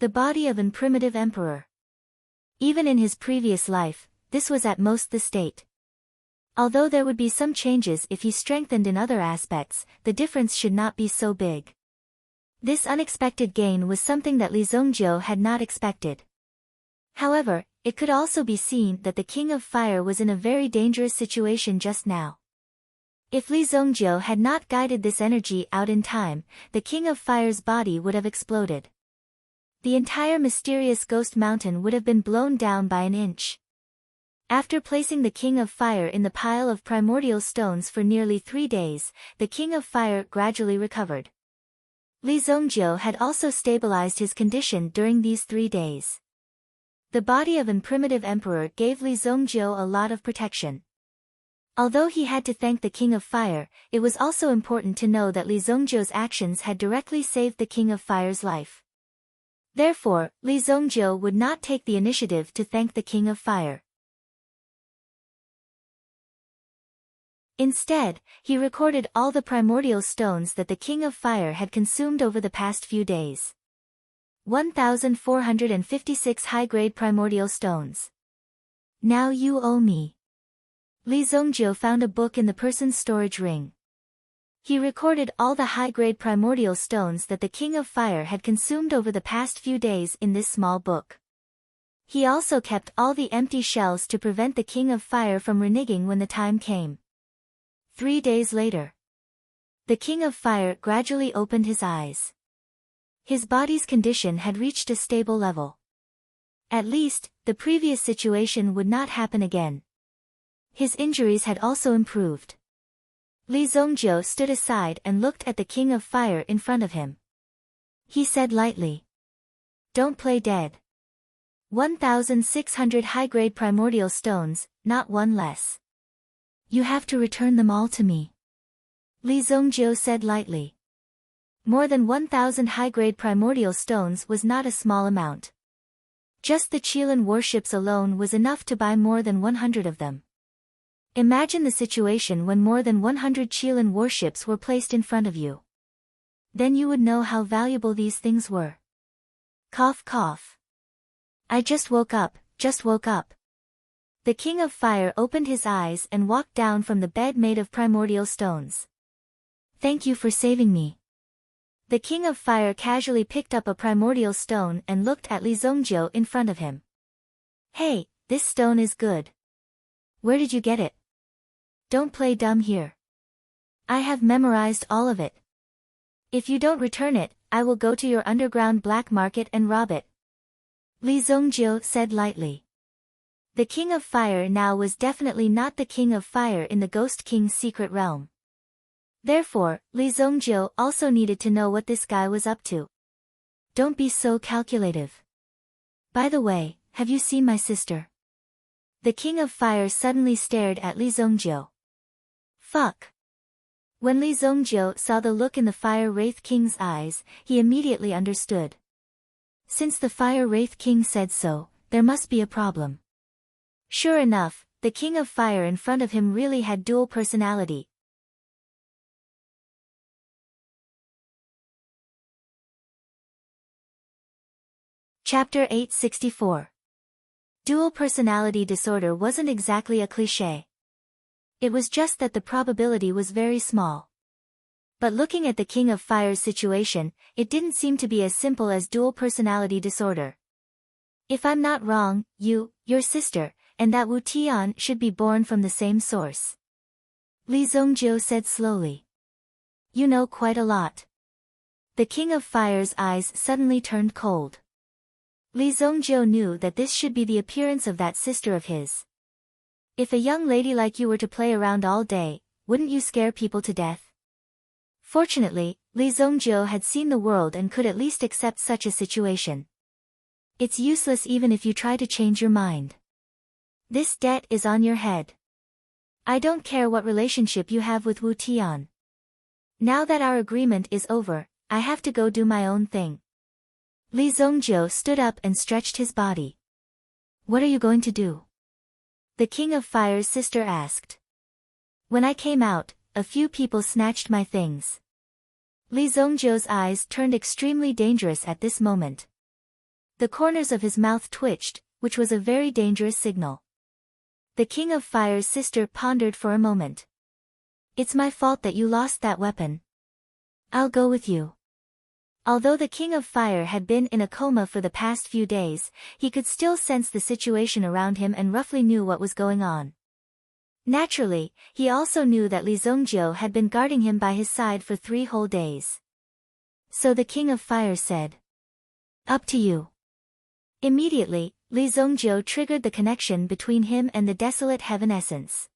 The body of an primitive emperor. Even in his previous life, this was at most the state. Although there would be some changes if he strengthened in other aspects, the difference should not be so big. This unexpected gain was something that Li Zongjiu had not expected. However, it could also be seen that the King of Fire was in a very dangerous situation just now. If Li Zongjiu had not guided this energy out in time, the King of Fire's body would have exploded. The entire mysterious ghost mountain would have been blown down by an inch. After placing the King of Fire in the pile of primordial stones for nearly 3 days, the King of Fire gradually recovered. Li Zongjiu had also stabilized his condition during these 3 days. The body of an primitive emperor gave Li Zongjiu a lot of protection. Although he had to thank the King of Fire, it was also important to know that Li Zongjiu's actions had directly saved the King of Fire's life. Therefore, Li Zongjiu would not take the initiative to thank the King of Fire. Instead, he recorded all the primordial stones that the King of Fire had consumed over the past few days. 1,456 high-grade primordial stones. Now you owe me. Li Zongjiu found a book in the person's storage ring. He recorded all the high-grade primordial stones that the King of Fire had consumed over the past few days in this small book. He also kept all the empty shells to prevent the King of Fire from reneging when the time came. 3 days later, the King of Fire gradually opened his eyes. His body's condition had reached a stable level. At least, the previous situation would not happen again. His injuries had also improved. Li Zongjiu stood aside and looked at the King of Fire in front of him. He said lightly, "Don't play dead. 1,600 high-grade primordial stones, not one less. You have to return them all to me." Li Zongjiu said lightly. More than 1,000 high-grade primordial stones was not a small amount. Just the Qilin warships alone was enough to buy more than 100 of them. Imagine the situation when more than 100 Qilin warships were placed in front of you. Then you would know how valuable these things were. Cough cough. I just woke up, The King of Fire opened his eyes and walked down from the bed made of primordial stones. Thank you for saving me. The King of Fire casually picked up a primordial stone and looked at Li Zongjiu in front of him. Hey, this stone is good. Where did you get it? don't play dumb here. I have memorized all of it. If you don't return it, I will go to your underground black market and rob it. Li Zongjiu said lightly. The King of Fire now was definitely not the King of Fire in the Ghost King's secret realm. Therefore, Li Zongjiu also needed to know what this guy was up to. Don't be so calculative. By the way, have you seen my sister? The King of Fire suddenly stared at Li Zongjiu. Fuck. When Li Zongjiu saw the look in the Fire Wraith King's eyes, he immediately understood. Since the Fire Wraith King said so, there must be a problem. Sure enough, the King of Fire in front of him really had dual personality. Chapter 864. Dual personality disorder wasn't exactly a cliché. It was just that the probability was very small. But looking at the King of Fire's situation, it didn't seem to be as simple as dual personality disorder. If I'm not wrong, you, your sister, and that Wu Tian should be born from the same source. Li Zongjiu said slowly. You know quite a lot. The King of Fire's eyes suddenly turned cold. Li Zongjiu knew that this should be the appearance of that sister of his. If a young lady like you were to play around all day, wouldn't you scare people to death? Fortunately, Li Zongjiu had seen the world and could at least accept such a situation. It's useless even if you try to change your mind. This debt is on your head. I don't care what relationship you have with Wu Tian. Now that our agreement is over, I have to go do my own thing. Li Zongjiu stood up and stretched his body. What are you going to do? The King of Fire's sister asked. When I came out, a few people snatched my things. Li Zongjiu's eyes turned extremely dangerous at this moment. The corners of his mouth twitched, which was a very dangerous signal. The King of Fire's sister pondered for a moment. It's my fault that you lost that weapon. I'll go with you. Although the King of Fire had been in a coma for the past few days, he could still sense the situation around him and roughly knew what was going on. Naturally, he also knew that Li Zongjiu had been guarding him by his side for 3 whole days. So the King of Fire said. Up to you. Immediately, Li Zongjiu triggered the connection between him and the Desolate Heaven Essence.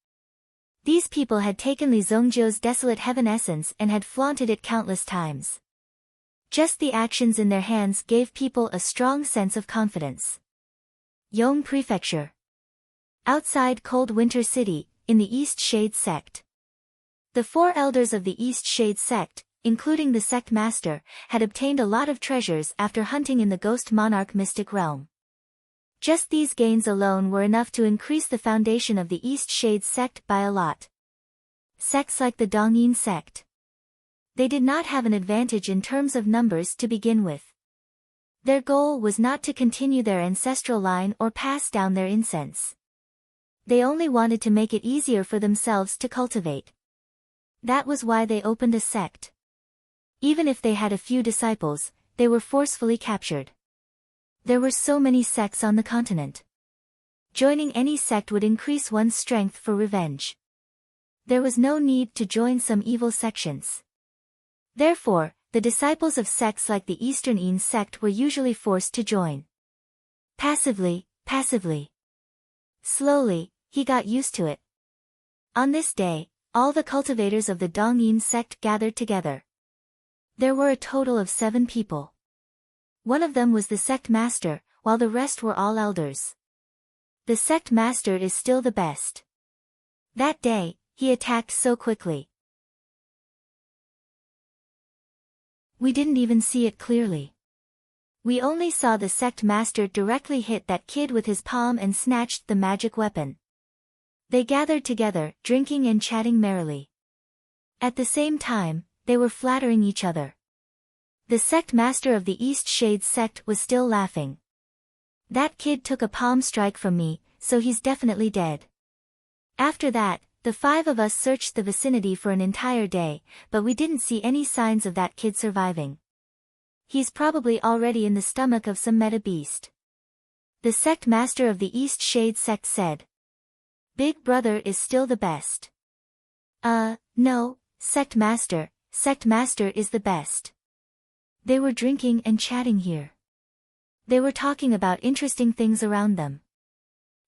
These people had taken Li Zongjiu's Desolate Heaven Essence and had flaunted it countless times. Just the actions in their hands gave people a strong sense of confidence. Yong Prefecture. Outside Cold Winter City, in the East Shade Sect. The 4 elders of the East Shade Sect, including the sect master, had obtained a lot of treasures after hunting in the Ghost Monarch mystic realm. Just these gains alone were enough to increase the foundation of the East Shade Sect by a lot. Sects like the Dongyin sect. They did not have an advantage in terms of numbers to begin with. Their goal was not to continue their ancestral line or pass down their incense. They only wanted to make it easier for themselves to cultivate. That was why they opened a sect. Even if they had a few disciples, they were forcefully captured. There were so many sects on the continent. Joining any sect would increase one's strength for revenge. There was no need to join some evil sections. Therefore, the disciples of sects like the Eastern Yin sect were usually forced to join. Passively. Slowly, he got used to it. On this day, all the cultivators of the Dongyin sect gathered together. There were a total of 7 people. One of them was the sect master, while the rest were all elders. The sect master is still the best. That day, he attacked so quickly. We didn't even see it clearly. We only saw the sect master directly hit that kid with his palm and snatched the magic weapon. They gathered together, drinking and chatting merrily. At the same time, they were flattering each other. The sect master of the East Shade sect was still laughing. That kid took a palm strike from me, so he's definitely dead. After that, the 5 of us searched the vicinity for an entire day, but we didn't see any signs of that kid surviving. He's probably already in the stomach of some meta beast. The sect master of the East Shade sect said. Big brother is still the best. No, Sect Master is the best. They were drinking and chatting here. They were talking about interesting things around them.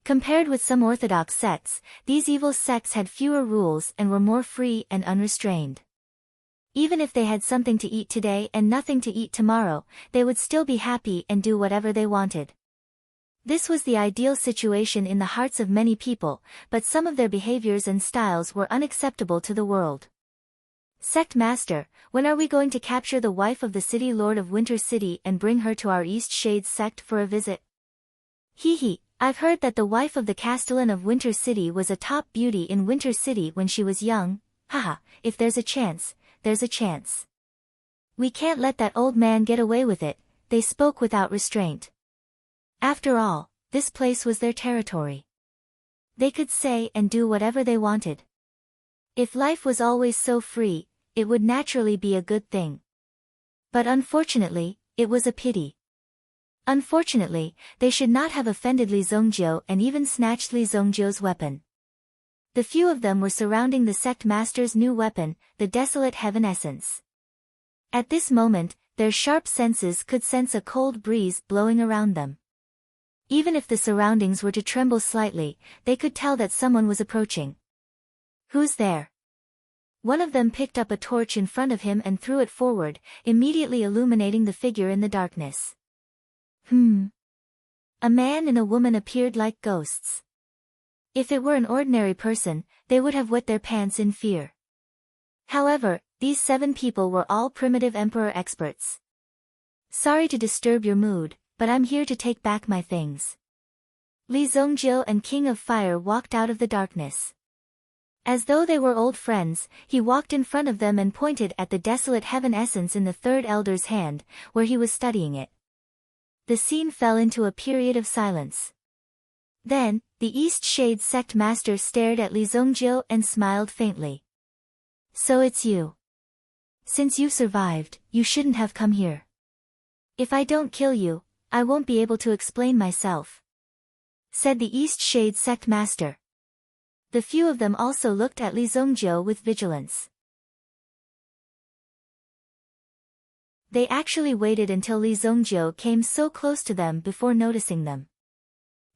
Compared with some orthodox sects, these evil sects had fewer rules and were more free and unrestrained. Even if they had something to eat today and nothing to eat tomorrow, they would still be happy and do whatever they wanted. This was the ideal situation in the hearts of many people, but some of their behaviors and styles were unacceptable to the world. Sect Master, when are we going to capture the wife of the city lord of Winter City and bring her to our East Shades sect for a visit? Hee, I've heard that the wife of the Castellan of Winter City was a top beauty in Winter City when she was young. Haha, if there's a chance, there's a chance. We can't let that old man get away with it, they spoke without restraint. After all, this place was their territory. They could say and do whatever they wanted. If life was always so free, it would naturally be a good thing. But unfortunately, it was a pity. Unfortunately, they should not have offended Li Zongjiu and even snatched Li Zongjiu's weapon. The few of them were surrounding the sect master's new weapon, the desolate heaven essence. At this moment, their sharp senses could sense a cold breeze blowing around them. Even if the surroundings were to tremble slightly, they could tell that someone was approaching. Who's there? One of them picked up a torch in front of him and threw it forward, immediately illuminating the figure in the darkness. A man and a woman appeared like ghosts. If it were an ordinary person, they would have wet their pants in fear. However, these 7 people were all primitive emperor experts. Sorry to disturb your mood, but I'm here to take back my things. Li Zongjiu and King of Fire walked out of the darkness. As though they were old friends, he walked in front of them and pointed at the desolate heaven essence in the third elder's hand, where he was studying it. The scene fell into a period of silence. Then, the East Shade sect master stared at Li Zongjiu and smiled faintly. So it's you. Since you survived, you shouldn't have come here. If I don't kill you, I won't be able to explain myself, said the East Shade sect master. The few of them also looked at Li Zongjiu with vigilance. They actually waited until Li Zongjiu came so close to them before noticing them.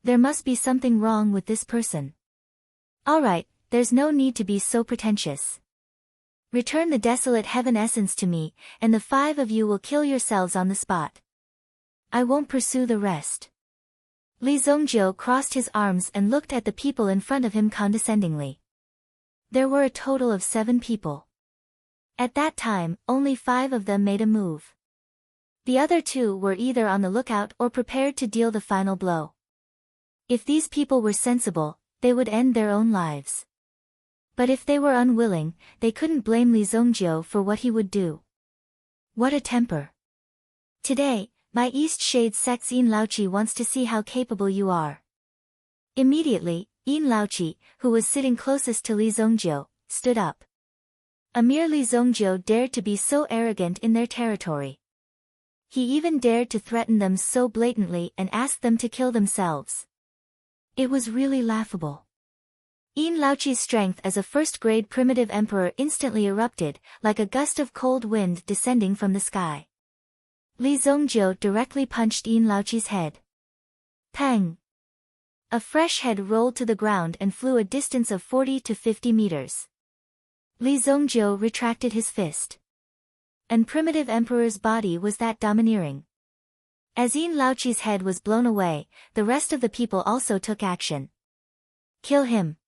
There must be something wrong with this person. Alright, there's no need to be so pretentious. Return the desolate heaven essence to me, and the 5 of you will kill yourselves on the spot. I won't pursue the rest. Li Zongjiu crossed his arms and looked at the people in front of him condescendingly. There were a total of 7 people. At that time, only 5 of them made a move. The other 2 were either on the lookout or prepared to deal the final blow. If these people were sensible, they would end their own lives. But if they were unwilling, they couldn't blame Li Zongjiu for what he would do. What a temper. Today, my East Shade sect's Yin Laoqi wants to see how capable you are. Immediately, Yin Laoqi, who was sitting closest to Li Zongjiu, stood up. A mere Li Zongjiu dared to be so arrogant in their territory. He even dared to threaten them so blatantly and ask them to kill themselves. It was really laughable. Yin Laoqi's strength as a first-grade primitive emperor instantly erupted, like a gust of cold wind descending from the sky. Li Zongjiu directly punched Yin Laoqi's head. Pang! A fresh head rolled to the ground and flew a distance of 40 to 50 meters. Li Zongjiu retracted his fist. An primitive emperor's body was that domineering. As Yin Laoqi's head was blown away, the rest of the people also took action. Kill him.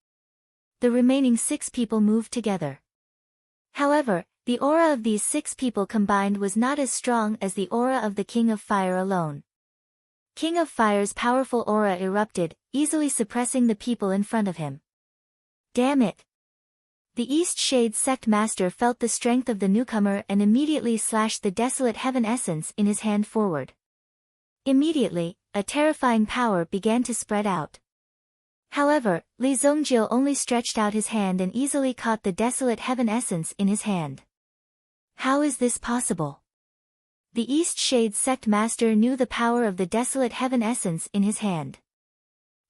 The remaining 6 people moved together. However, the aura of these 6 people combined was not as strong as the aura of the King of Fire alone. King of Fire's powerful aura erupted, easily suppressing the people in front of him. Damn it! The East Shade sect master felt the strength of the newcomer and immediately slashed the desolate heaven essence in his hand forward. Immediately, a terrifying power began to spread out. However, Li Zongjiu only stretched out his hand and easily caught the desolate heaven essence in his hand. How is this possible? The East Shade sect master knew the power of the desolate heaven essence in his hand.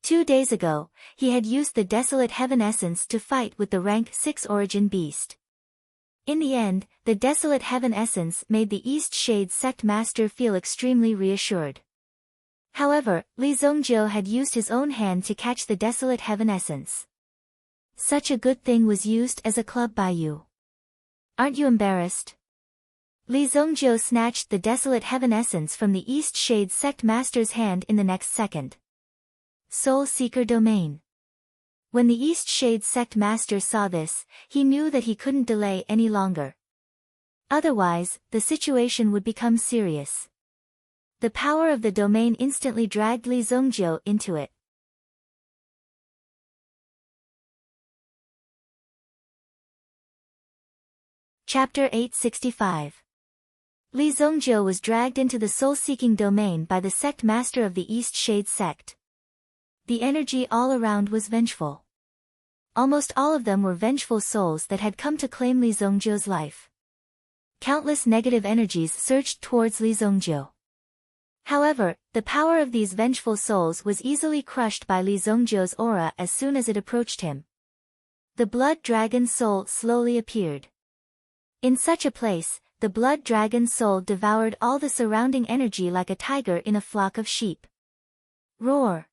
2 days ago, he had used the Desolate Heaven Essence to fight with the rank 6 Origin Beast. In the end, the Desolate Heaven Essence made the East Shade Sect Master feel extremely reassured. However, Li Zongjiu had used his own hand to catch the Desolate Heaven Essence. Such a good thing was used as a club by you. Aren't you embarrassed? Li Zongjiu snatched the Desolate Heaven Essence from the East Shade Sect Master's hand in the next second. Soul Seeker Domain. When the East Shade Sect Master saw this, he knew that he couldn't delay any longer. Otherwise, the situation would become serious. The power of the domain instantly dragged Li Zongjiu into it. Chapter 865. Li Zongjiu was dragged into the soul-seeking domain by the sect master of the East Shade Sect. The energy all around was vengeful. Almost all of them were vengeful souls that had come to claim Li Zongjiu's life. Countless negative energies surged towards Li Zongjiu. However, the power of these vengeful souls was easily crushed by Li Zongjiu's aura as soon as it approached him. The Blood Dragon Soul slowly appeared. In such a place, the Blood Dragon Soul devoured all the surrounding energy like a tiger in a flock of sheep. Roar!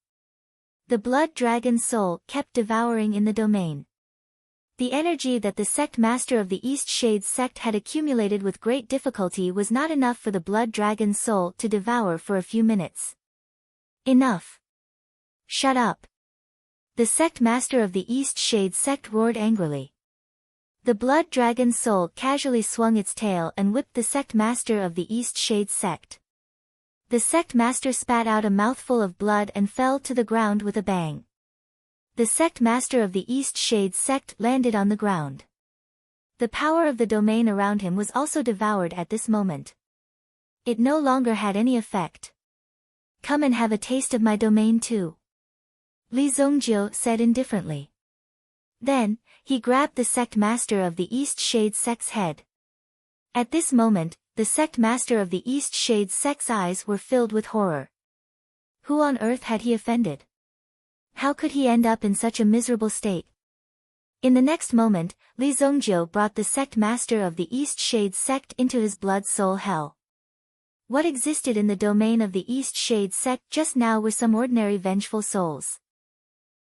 The Blood Dragon Soul kept devouring in the domain. The energy that the sect master of the East Shade Sect had accumulated with great difficulty was not enough for the Blood Dragon Soul to devour for a few minutes. Enough! Shut up! The sect master of the East Shade Sect roared angrily. The Blood Dragon Soul casually swung its tail and whipped the sect master of the East Shade Sect. The sect master spat out a mouthful of blood and fell to the ground with a bang. The sect master of the East Shade Sect landed on the ground. The power of the domain around him was also devoured at this moment. It no longer had any effect. Come and have a taste of my domain too. Li Zongjiu said indifferently. Then, he grabbed the sect master of the East Shade Sect's head. At this moment, the sect master of the East Shade Sect's eyes were filled with horror. Who on earth had he offended? How could he end up in such a miserable state? In the next moment, Li Zongjiu brought the sect master of the East Shade Sect into his blood soul hell. What existed in the domain of the East Shade Sect just now were some ordinary vengeful souls.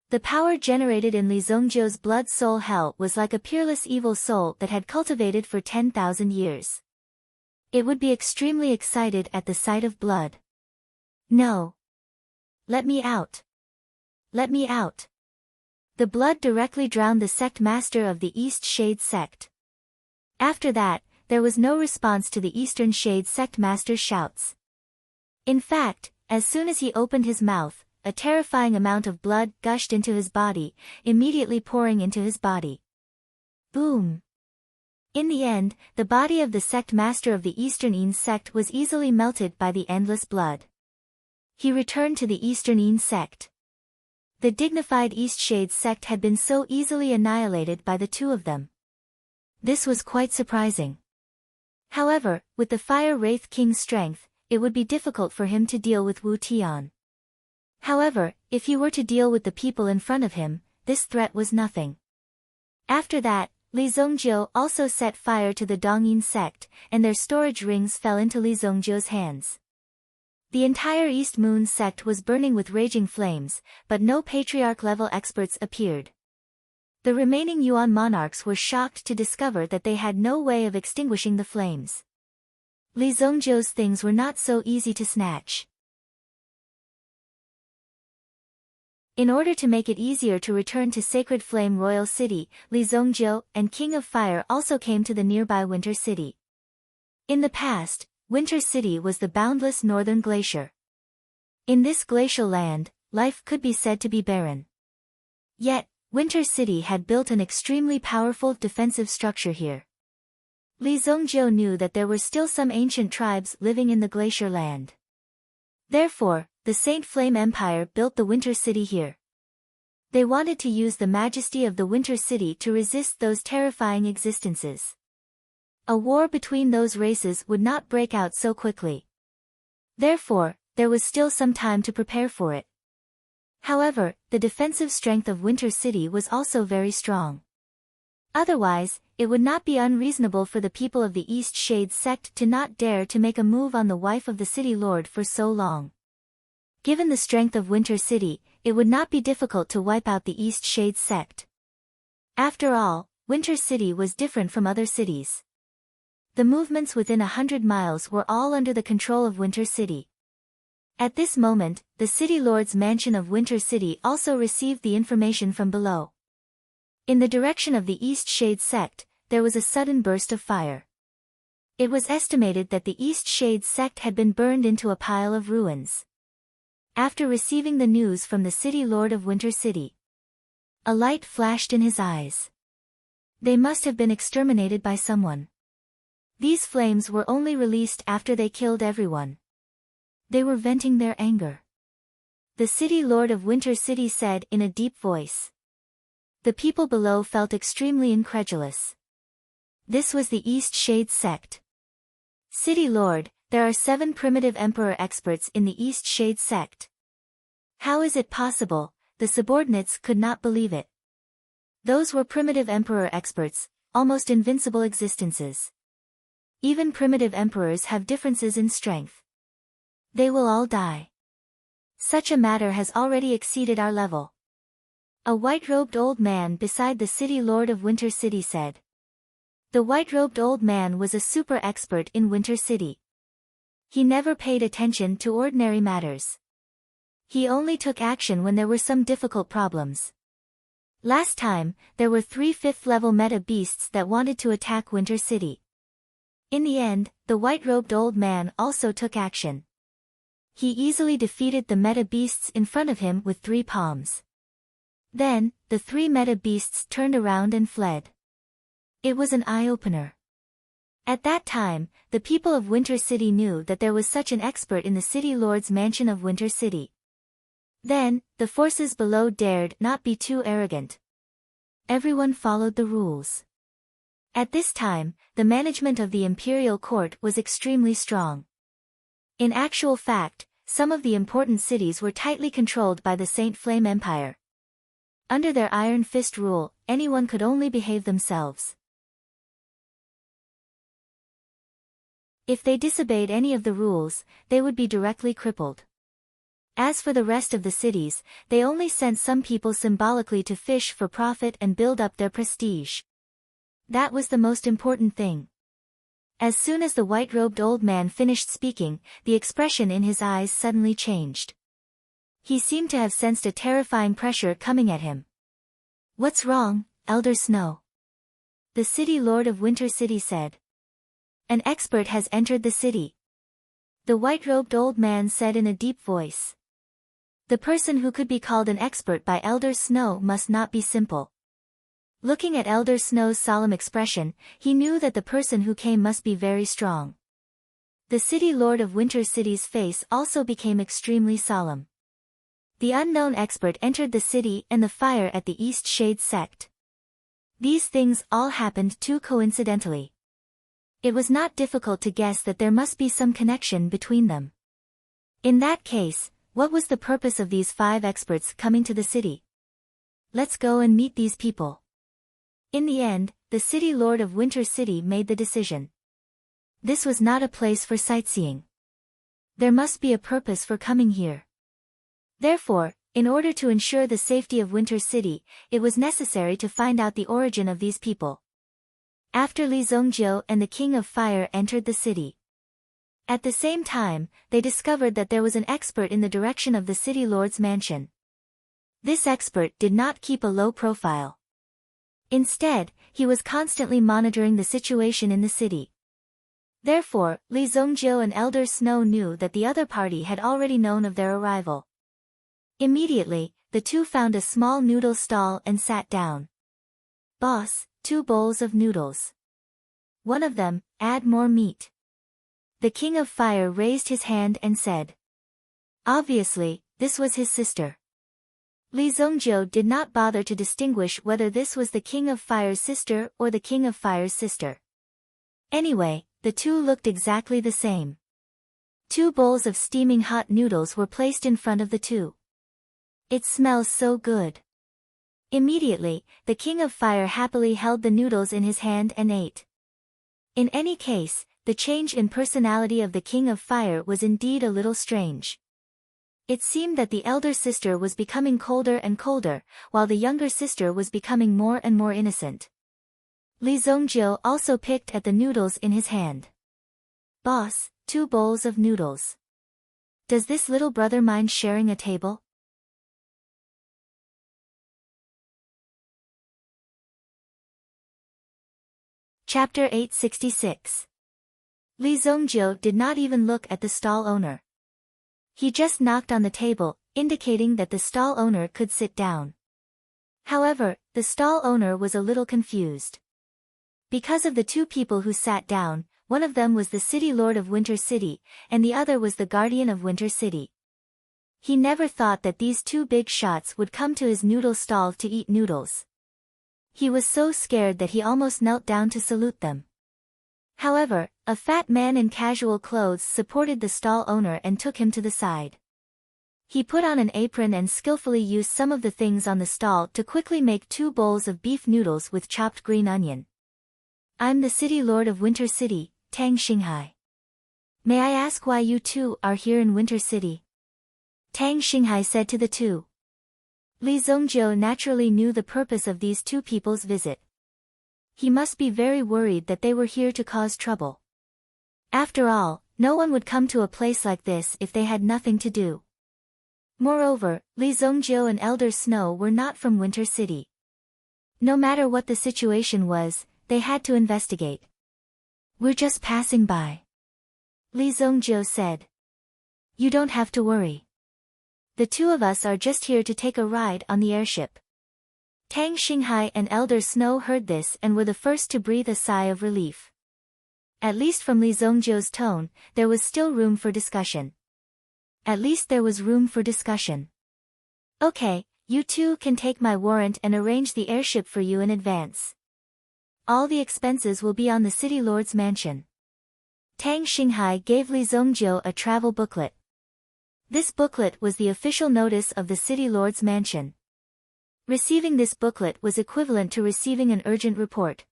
The power generated in Li Zongjiu's blood soul hell was like a peerless evil soul that had cultivated for 10,000 years. It would be extremely excited at the sight of blood. No. Let me out. Let me out. The blood directly drowned the sect master of the East Shade Sect. After that, there was no response to the Eastern Shade Sect master's shouts. In fact, as soon as he opened his mouth, a terrifying amount of blood gushed into his body, immediately pouring into his body. Boom! In the end, the body of the sect master of the Eastern Yin sect was easily melted by the endless blood. He returned to the Eastern Yin sect. The dignified East Shade sect had been so easily annihilated by the two of them. This was quite surprising. However, with the Fire Wraith King's strength, it would be difficult for him to deal with Wu Tian. However, if he were to deal with the people in front of him, this threat was nothing. After that, Li Zongjiu also set fire to the Dongyin sect, and their storage rings fell into Li Zongjiu's hands. The entire East Moon sect was burning with raging flames, but no Patriarch-level experts appeared. The remaining Yuan monarchs were shocked to discover that they had no way of extinguishing the flames. Li Zongjiu's things were not so easy to snatch. In order to make it easier to return to Sacred Flame Royal City, Li Zongjiu and King of Fire also came to the nearby Winter City. In the past, Winter City was the boundless northern glacier. In this glacial land, life could be said to be barren. Yet, Winter City had built an extremely powerful defensive structure here. Li Zongjiu knew that there were still some ancient tribes living in the glacier land. Therefore, the Saint Flame Empire built the Winter City here. They wanted to use the majesty of the Winter City to resist those terrifying existences. A war between those races would not break out so quickly. Therefore, there was still some time to prepare for it. However, the defensive strength of Winter City was also very strong. Otherwise, it would not be unreasonable for the people of the East Shade sect to not dare to make a move on the wife of the city lord for so long. Given the strength of Winter City, it would not be difficult to wipe out the East Shade sect. After all, Winter City was different from other cities. The movements within 100 miles were all under the control of Winter City. At this moment, the city lord's mansion of Winter City also received the information from below. In the direction of the East Shade sect, there was a sudden burst of fire. It was estimated that the East Shade sect had been burned into a pile of ruins. After receiving the news from the city lord of Winter City, a light flashed in his eyes. They must have been exterminated by someone. These flames were only released after they killed everyone. They were venting their anger. The city lord of Winter City said in a deep voice. The people below felt extremely incredulous. This was the East Shade sect. City lord, there are 7 primitive emperor experts in the East Shade sect. How is it possible? The subordinates could not believe it. Those were primitive emperor experts, almost invincible existences. Even primitive emperors have differences in strength. They will all die. Such a matter has already exceeded our level. A white-robed old man beside the city lord of Winter City said. The white-robed old man was a super expert in Winter City. He never paid attention to ordinary matters. He only took action when there were some difficult problems. Last time, there were 3 5th-level meta beasts that wanted to attack Winter City. In the end, the white-robed old man also took action. He easily defeated the meta beasts in front of him with 3 palms. Then, the 3 meta beasts turned around and fled. It was an eye-opener. At that time, the people of Winter City knew that there was such an expert in the city lord's mansion of Winter City. Then, the forces below dared not be too arrogant. Everyone followed the rules. At this time, the management of the imperial court was extremely strong. In actual fact, some of the important cities were tightly controlled by the Saint Flame Empire. Under their Iron Fist rule, anyone could only behave themselves. If they disobeyed any of the rules, they would be directly crippled. As for the rest of the cities, they only sent some people symbolically to fish for profit and build up their prestige. That was the most important thing. As soon as the white-robed old man finished speaking, the expression in his eyes suddenly changed. He seemed to have sensed a terrifying pressure coming at him. What's wrong, Elder Snow? The city lord of Winter City said. An expert has entered the city. The white-robed old man said in a deep voice. The person who could be called an expert by Elder Snow must not be simple. Looking at Elder Snow's solemn expression, he knew that the person who came must be very strong. The city lord of Winter City's face also became extremely solemn. The unknown expert entered the city and the fire at the East Shade sect. These things all happened too coincidentally. It was not difficult to guess that there must be some connection between them. In that case, what was the purpose of these 5 experts coming to the city? Let's go and meet these people. In the end, the city lord of Winter City made the decision. This was not a place for sightseeing. There must be a purpose for coming here. Therefore, in order to ensure the safety of Winter City, it was necessary to find out the origin of these people. After Li Zongjiu and the King of Fire entered the city. At the same time, they discovered that there was an expert in the direction of the city lord's mansion. This expert did not keep a low profile. Instead, he was constantly monitoring the situation in the city. Therefore, Li Zongjiu and Elder Snow knew that the other party had already known of their arrival. Immediately, the two found a small noodle stall and sat down. Boss, 2 bowls of noodles. One of them, add more meat. The King of Fire raised his hand and said. Obviously, this was his sister. Li Zongjiu did not bother to distinguish whether this was the King of Fire's sister or the King of Fire's sister. Anyway, the two looked exactly the same. 2 bowls of steaming hot noodles were placed in front of the two. It smells so good. Immediately, the King of Fire happily held the noodles in his hand and ate. In any case, the change in personality of the King of Fire was indeed a little strange. It seemed that the elder sister was becoming colder and colder, while the younger sister was becoming more and more innocent. Li Zongjiu also picked at the noodles in his hand. Boss, 2 bowls of noodles. Does this little brother mind sharing a table? Chapter 866. Li Zongjiu did not even look at the stall owner. He just knocked on the table, indicating that the stall owner could sit down. However, the stall owner was a little confused. Because of the 2 people who sat down, one of them was the City Lord of Winter City, and the other was the Guardian of Winter City. He never thought that these 2 big shots would come to his noodle stall to eat noodles. He was so scared that he almost knelt down to salute them. However, a fat man in casual clothes supported the stall owner and took him to the side. He put on an apron and skillfully used some of the things on the stall to quickly make 2 bowls of beef noodles with chopped green onion. I'm the City Lord of Winter City, Tang Xinghai. May I ask why you 2 are here in Winter City? Tang Xinghai said to the 2. Li Zongjiu naturally knew the purpose of these 2 people's visit. He must be very worried that they were here to cause trouble. After all, no one would come to a place like this if they had nothing to do. Moreover, Li Zongjiu and Elder Snow were not from Winter City. No matter what the situation was, they had to investigate. We're just passing by. Li Zongjiu said. You don't have to worry. The 2 of us are just here to take a ride on the airship. Tang Xinghai and Elder Snow heard this and were the first to breathe a sigh of relief. At least from Li Zongjiu's tone, there was still room for discussion. At least there was room for discussion. Okay, you 2 can take my warrant and arrange the airship for you in advance. All the expenses will be on the City Lord's mansion. Tang Xinghai gave Li Zongjiu a travel booklet. This booklet was the official notice of the City Lord's mansion. Receiving this booklet was equivalent to receiving an urgent report.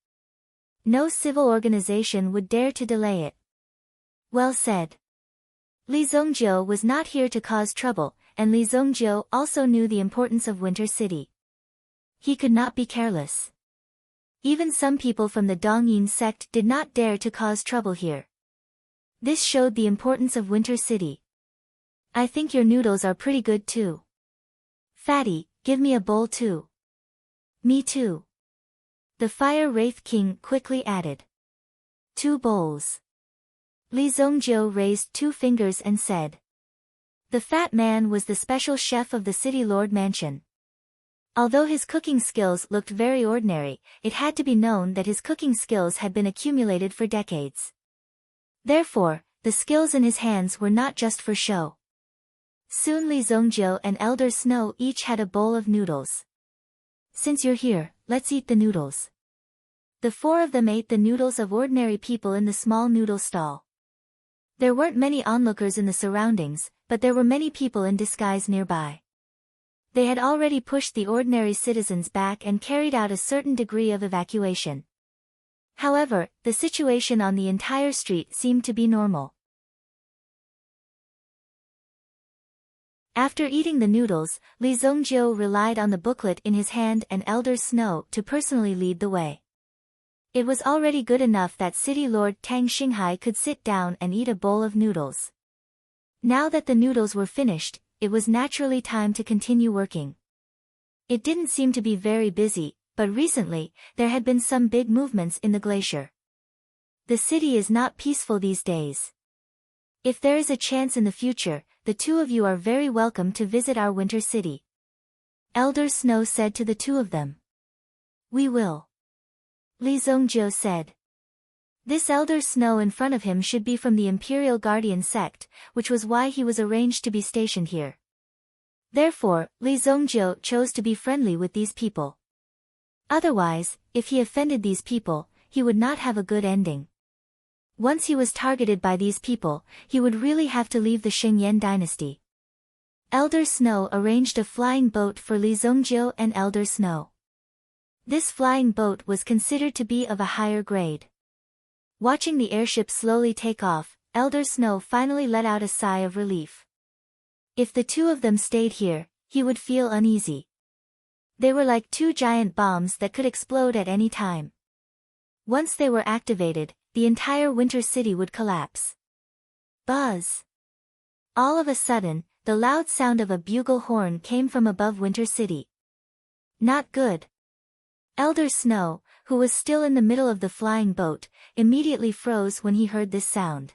No civil organization would dare to delay it. Well said. Li Zongjiu was not here to cause trouble, and Li Zongjiu also knew the importance of Winter City. He could not be careless. Even some people from the Dongyin sect did not dare to cause trouble here. This showed the importance of Winter City. I think your noodles are pretty good too. Fatty, give me a bowl too. Me too. The Fire Wraith King quickly added. 2 bowls. Li Zongjiu raised 2 fingers and said. The fat man was the special chef of the City Lord Mansion. Although his cooking skills looked very ordinary, it had to be known that his cooking skills had been accumulated for decades. Therefore, the skills in his hands were not just for show. Soon Li Zongjiu and Elder Snow each had a bowl of noodles. Since you're here, let's eat the noodles. The 4 of them ate the noodles of ordinary people in the small noodle stall. There weren't many onlookers in the surroundings, but there were many people in disguise nearby. They had already pushed the ordinary citizens back and carried out a certain degree of evacuation. However, the situation on the entire street seemed to be normal. After eating the noodles, Li Zongjiu relied on the booklet in his hand and Elder Snow to personally lead the way. It was already good enough that City Lord Tang Xinghai could sit down and eat a bowl of noodles. Now that the noodles were finished, it was naturally time to continue working. It didn't seem to be very busy, but recently, there had been some big movements in the glacier. The city is not peaceful these days. If there is a chance in the future, the 2 of you are very welcome to visit our Winter City. Elder Snow said to the 2 of them. We will. Li Zongjiu said. This Elder Snow in front of him should be from the Imperial Guardian sect, which was why he was arranged to be stationed here. Therefore, Li Zongjiu chose to be friendly with these people. Otherwise, if he offended these people, he would not have a good ending. Once he was targeted by these people, he would really have to leave the Xingyan dynasty. Elder Snow arranged a flying boat for Li Zongjio and Elder Snow. This flying boat was considered to be of a higher grade. Watching the airship slowly take off, Elder Snow finally let out a sigh of relief. If the two of them stayed here, he would feel uneasy. They were like two giant bombs that could explode at any time. Once they were activated, the entire Winter City would collapse. Buzz! All of a sudden, the loud sound of a bugle horn came from above Winter City. Not good. Elder Snow, who was still in the middle of the flying boat, immediately froze when he heard this sound.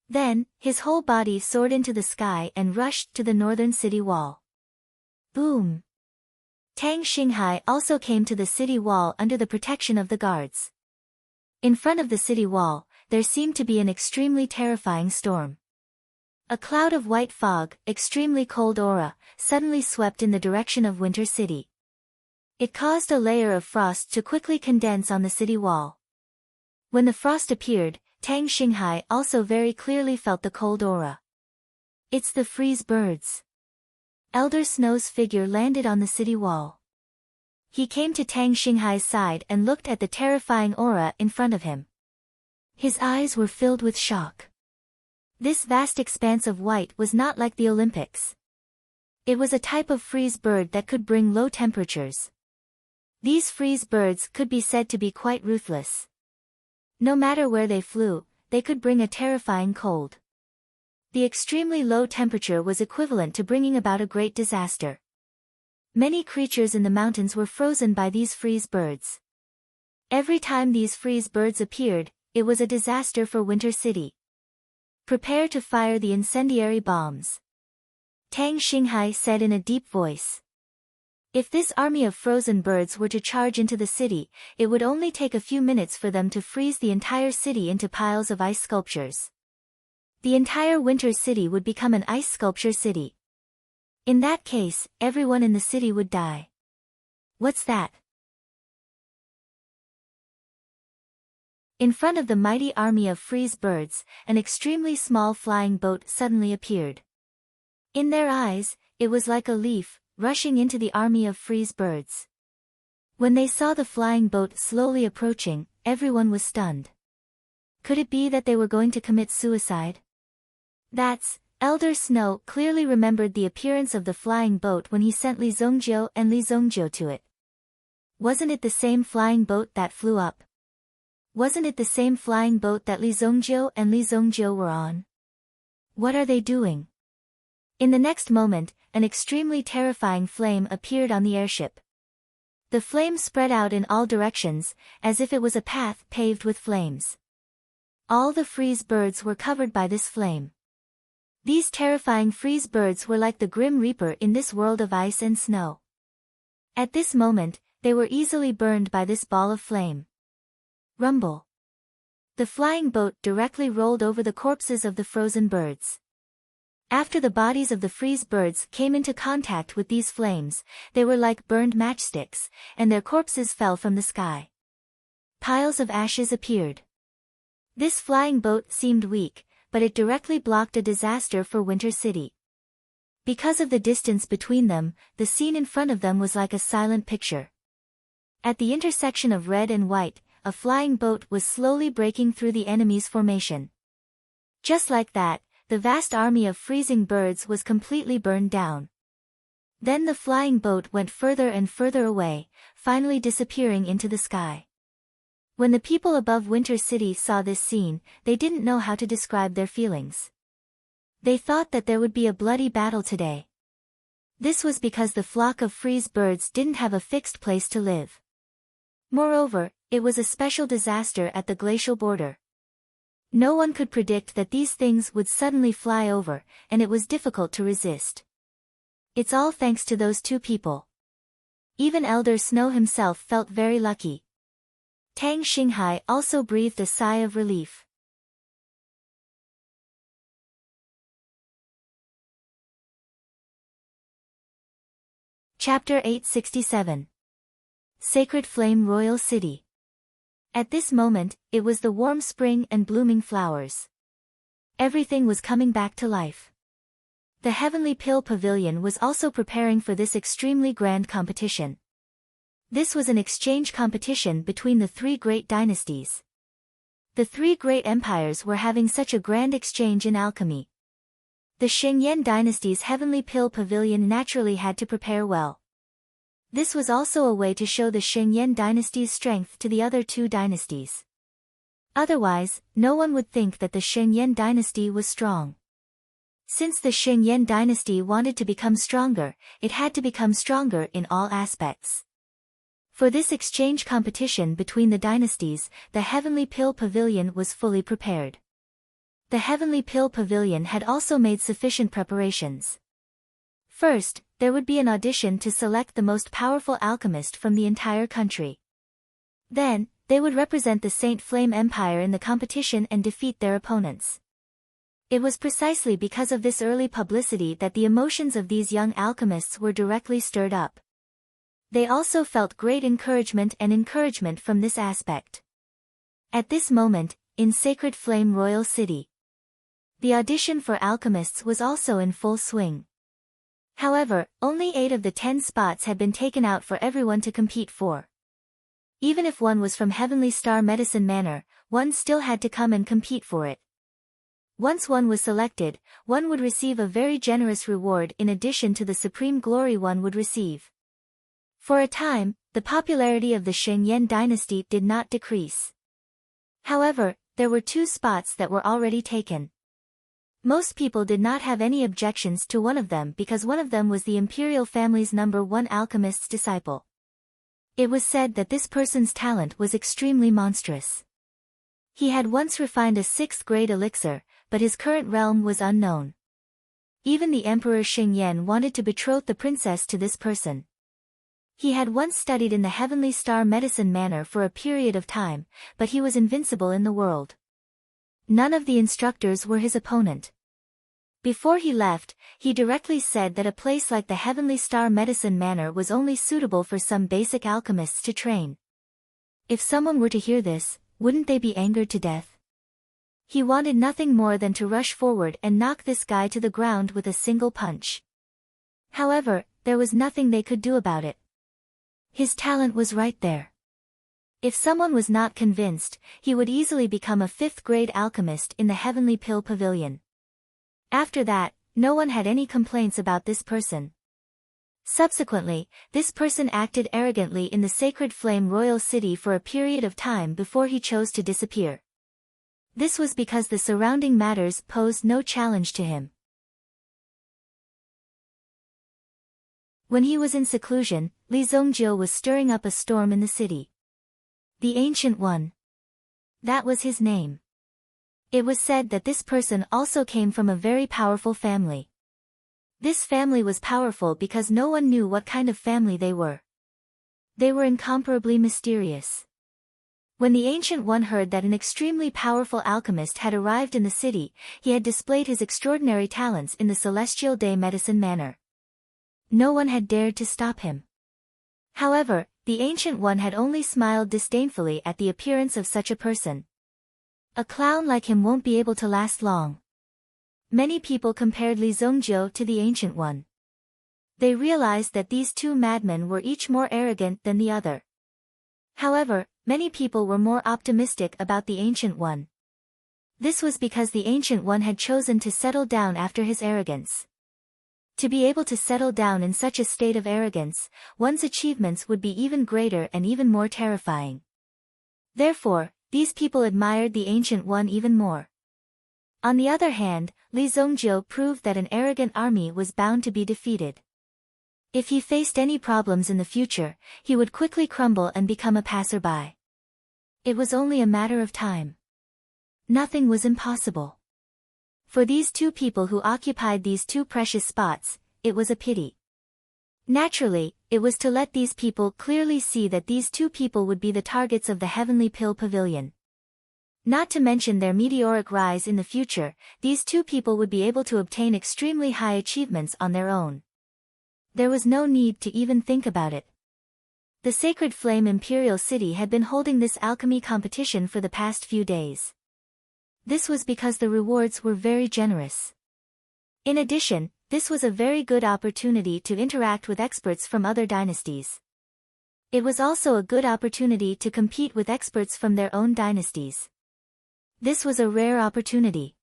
Then, his whole body soared into the sky and rushed to the northern city wall. Boom! Tang Xinghai also came to the city wall under the protection of the guards. In front of the city wall, there seemed to be an extremely terrifying storm. A cloud of white fog, extremely cold aura, suddenly swept in the direction of Winter City. It caused a layer of frost to quickly condense on the city wall. When the frost appeared, Tang Xinghai also very clearly felt the cold aura. It's the freeze birds. Elder Snow's figure landed on the city wall. He came to Tang Xinghai's side and looked at the terrifying aura in front of him. His eyes were filled with shock. This vast expanse of white was not like the Olympics. It was a type of freeze bird that could bring low temperatures. These freeze birds could be said to be quite ruthless. No matter where they flew, they could bring a terrifying cold. The extremely low temperature was equivalent to bringing about a great disaster. Many creatures in the mountains were frozen by these freeze birds. Every time these freeze birds appeared, it was a disaster for Winter City. Prepare to fire the incendiary bombs. Tang Xinghai said in a deep voice. If this army of frozen birds were to charge into the city, it would only take a few minutes for them to freeze the entire city into piles of ice sculptures. The entire Winter City would become an ice sculpture city. In that case, everyone in the city would die. What's that? In front of the mighty army of freeze birds, an extremely small flying boat suddenly appeared. In their eyes, it was like a leaf, rushing into the army of freeze birds. When they saw the flying boat slowly approaching, everyone was stunned. Could it be that they were going to commit suicide? Elder Snow clearly remembered the appearance of the flying boat when he sent Li Zongjio and Li Zongjio to it. Wasn't it the same flying boat that flew up? Wasn't it the same flying boat that Li Zongjio and Li Zongjio were on? What are they doing? In the next moment, an extremely terrifying flame appeared on the airship. The flame spread out in all directions, as if it was a path paved with flames. All the freeze birds were covered by this flame. These terrifying freeze birds were like the Grim Reaper in this world of ice and snow. At this moment, they were easily burned by this ball of flame. Rumble. The flying boat directly rolled over the corpses of the frozen birds. After the bodies of the freeze birds came into contact with these flames, they were like burned matchsticks, and their corpses fell from the sky. Piles of ashes appeared. This flying boat seemed weak, but it directly blocked a disaster for Winter City. Because of the distance between them, the scene in front of them was like a silent picture. At the intersection of red and white, a flying boat was slowly breaking through the enemy's formation. Just like that, the vast army of freezing birds was completely burned down. Then the flying boat went further and further away, finally disappearing into the sky. When the people above Winter City saw this scene, they didn't know how to describe their feelings. They thought that there would be a bloody battle today. This was because the flock of freeze birds didn't have a fixed place to live. Moreover, it was a special disaster at the glacial border. No one could predict that these things would suddenly fly over, and it was difficult to resist. It's all thanks to those two people. Even Elder Snow himself felt very lucky. Tang Xinghai also breathed a sigh of relief. Chapter 867. Sacred Flame Royal City. At this moment, it was the warm spring and blooming flowers. Everything was coming back to life. The Heavenly Pill Pavilion was also preparing for this extremely grand competition. This was an exchange competition between the three great dynasties. The three great empires were having such a grand exchange in alchemy. The Shengyan dynasty's Heavenly Pill Pavilion naturally had to prepare well. This was also a way to show the Shengyan dynasty's strength to the other two dynasties. Otherwise, no one would think that the Shengyan dynasty was strong. Since the Shengyan dynasty wanted to become stronger, it had to become stronger in all aspects. For this exchange competition between the dynasties, the Heavenly Pill Pavilion was fully prepared. The Heavenly Pill Pavilion had also made sufficient preparations. First, there would be an audition to select the most powerful alchemist from the entire country. Then, they would represent the Saint Flame Empire in the competition and defeat their opponents. It was precisely because of this early publicity that the emotions of these young alchemists were directly stirred up. They also felt great encouragement from this aspect. At this moment, in Sacred Flame Royal City, the audition for alchemists was also in full swing. However, only 8 of the 10 spots had been taken out for everyone to compete for. Even if one was from Heavenly Star Medicine Manor, one still had to come and compete for it. Once one was selected, one would receive a very generous reward in addition to the supreme glory one would receive. For a time, the popularity of the Shengyan dynasty did not decrease. However, there were 2 spots that were already taken. Most people did not have any objections to one of them because one of them was the imperial family's #1 alchemist's disciple. It was said that this person's talent was extremely monstrous. He had once refined a 6th-grade elixir, but his current realm was unknown. Even the Emperor Shengyan wanted to betroth the princess to this person. He had once studied in the Heavenly Star Medicine Manor for a period of time, but he was invincible in the world. None of the instructors were his opponent. Before he left, he directly said that a place like the Heavenly Star Medicine Manor was only suitable for some basic alchemists to train. If someone were to hear this, wouldn't they be angered to death? He wanted nothing more than to rush forward and knock this guy to the ground with a single punch. However, there was nothing they could do about it. His talent was right there. If someone was not convinced, he would easily become a 5th-grade alchemist in the Heavenly Pill Pavilion. After that, no one had any complaints about this person. Subsequently, this person acted arrogantly in the Sacred Flame Royal City for a period of time before he chose to disappear. This was because the surrounding matters posed no challenge to him. When he was in seclusion, Li Zhongjie was stirring up a storm in the city. The Ancient One. That was his name. It was said that this person also came from a very powerful family. This family was powerful because no one knew what kind of family they were. They were incomparably mysterious. When the Ancient One heard that an extremely powerful alchemist had arrived in the city, he had displayed his extraordinary talents in the Celestial Day Medicine Manor. No one had dared to stop him. However, the Ancient One had only smiled disdainfully at the appearance of such a person. A clown like him won't be able to last long. Many people compared Li Zhongjie to the Ancient One. They realized that these 2 madmen were each more arrogant than the other. However, many people were more optimistic about the Ancient One. This was because the Ancient One had chosen to settle down after his arrogance. To be able to settle down in such a state of arrogance, one's achievements would be even greater and even more terrifying. Therefore, these people admired the Ancient One even more. On the other hand, Li Zhongjie proved that an arrogant army was bound to be defeated. If he faced any problems in the future, he would quickly crumble and become a passerby. It was only a matter of time. Nothing was impossible. For these 2 people who occupied these 2 precious spots, it was a pity. Naturally, it was to let these people clearly see that these 2 people would be the targets of the Heavenly Pill Pavilion. Not to mention their meteoric rise in the future, these 2 people would be able to obtain extremely high achievements on their own. There was no need to even think about it. The Sacred Flame Imperial City had been holding this alchemy competition for the past few days. This was because the rewards were very generous. In addition, this was a very good opportunity to interact with experts from other dynasties. It was also a good opportunity to compete with experts from their own dynasties. This was a rare opportunity.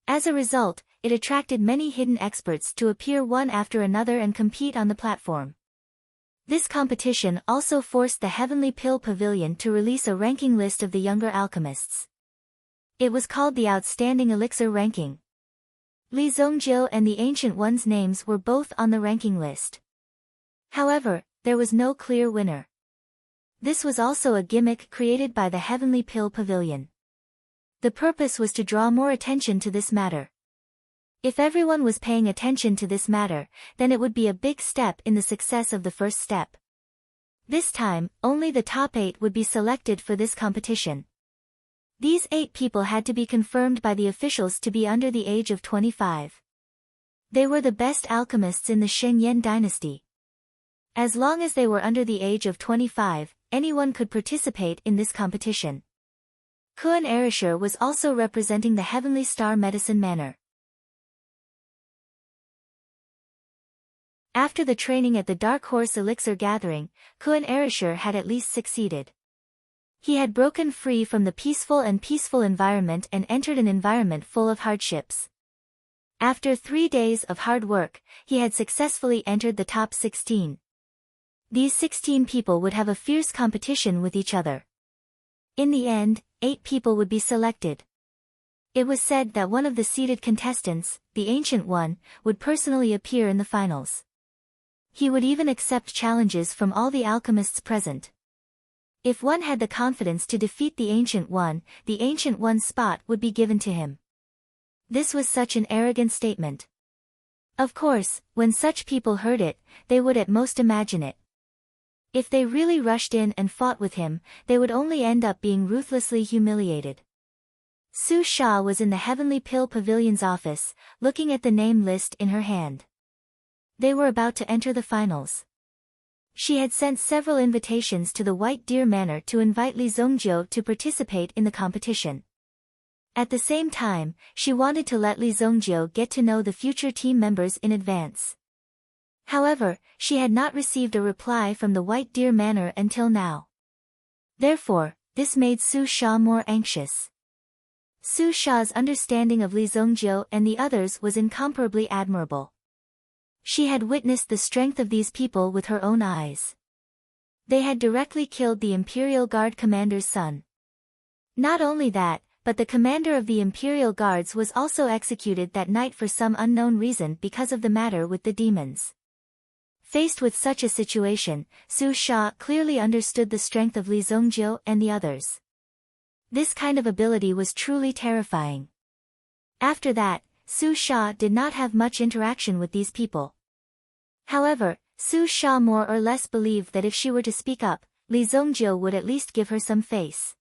As a result, it attracted many hidden experts to appear one after another and compete on the platform. This competition also forced the Heavenly Pill Pavilion to release a ranking list of the younger alchemists. It was called the Outstanding Elixir Ranking. Li Zongjiu and the Ancient One's names were both on the ranking list. However, there was no clear winner. This was also a gimmick created by the Heavenly Pill Pavilion. The purpose was to draw more attention to this matter. If everyone was paying attention to this matter, then it would be a big step in the success of the first step. This time, only the top 8 would be selected for this competition. These 8 people had to be confirmed by the officials to be under the age of 25. They were the best alchemists in the Shenyan dynasty. As long as they were under the age of 25, anyone could participate in this competition. Kuan Erishur was also representing the Heavenly Star Medicine Manor. After the training at the Dark Horse Elixir Gathering, Kuan Erishur had at least succeeded. He had broken free from the peaceful environment and entered an environment full of hardships. After 3 days of hard work, he had successfully entered the top 16. These 16 people would have a fierce competition with each other. In the end, 8 people would be selected. It was said that one of the seeded contestants, the Ancient One, would personally appear in the finals. He would even accept challenges from all the alchemists present. If one had the confidence to defeat the Ancient One's spot would be given to him. This was such an arrogant statement. Of course, when such people heard it, they would at most imagine it. If they really rushed in and fought with him, they would only end up being ruthlessly humiliated. Su Sha was in the Heavenly Pill Pavilion's office, looking at the name list in her hand. They were about to enter the finals. She had sent several invitations to the White Deer Manor to invite Li Zongjiu to participate in the competition. At the same time, she wanted to let Li Zongjiu get to know the future team members in advance. However, she had not received a reply from the White Deer Manor until now. Therefore, this made Su Sha more anxious. Su Sha's understanding of Li Zongjiu and the others was incomparably admirable. She had witnessed the strength of these people with her own eyes. They had directly killed the Imperial Guard commander's son. Not only that, but the commander of the Imperial Guards was also executed that night for some unknown reason because of the matter with the demons. Faced with such a situation, Su Sha clearly understood the strength of Li Zongjiu and the others. This kind of ability was truly terrifying. After that, Su Sha did not have much interaction with these people. However, Su Sha more or less believed that if she were to speak up, Li Zongjiu would at least give her some face.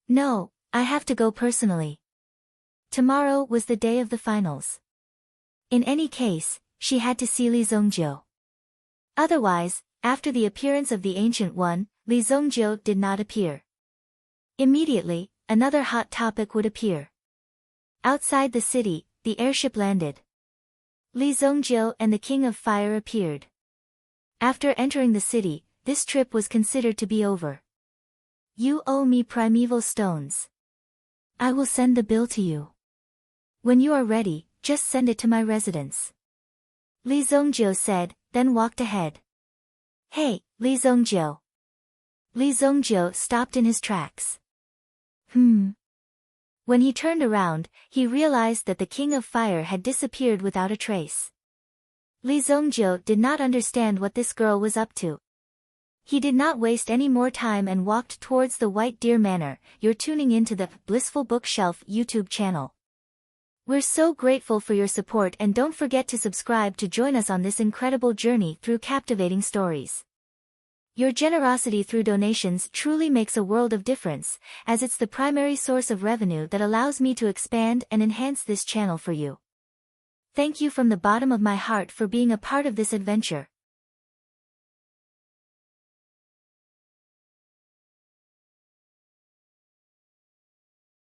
No, I have to go personally. Tomorrow was the day of the finals. In any case, she had to see Li Zongjiu. Otherwise, after the appearance of the Ancient One, Li Zongjiu did not appear. Immediately, another hot topic would appear. Outside the city, the airship landed. Li Zongjiu and the King of Fire appeared. After entering the city, this trip was considered to be over. You owe me primeval stones. I will send the bill to you. When you are ready, just send it to my residence. Li Zongjiu said, then walked ahead. Hey, Li Zongjiu. Li Zongjiu stopped in his tracks. When he turned around, he realized that the King of Fire had disappeared without a trace. Li Zongjiu did not understand what this girl was up to. He did not waste any more time and walked towards the White Deer Manor. You're tuning into the Blissful Bookshelf YouTube channel. We're so grateful for your support and don't forget to subscribe to join us on this incredible journey through captivating stories. Your generosity through donations truly makes a world of difference, as it's the primary source of revenue that allows me to expand and enhance this channel for you. Thank you from the bottom of my heart for being a part of this adventure.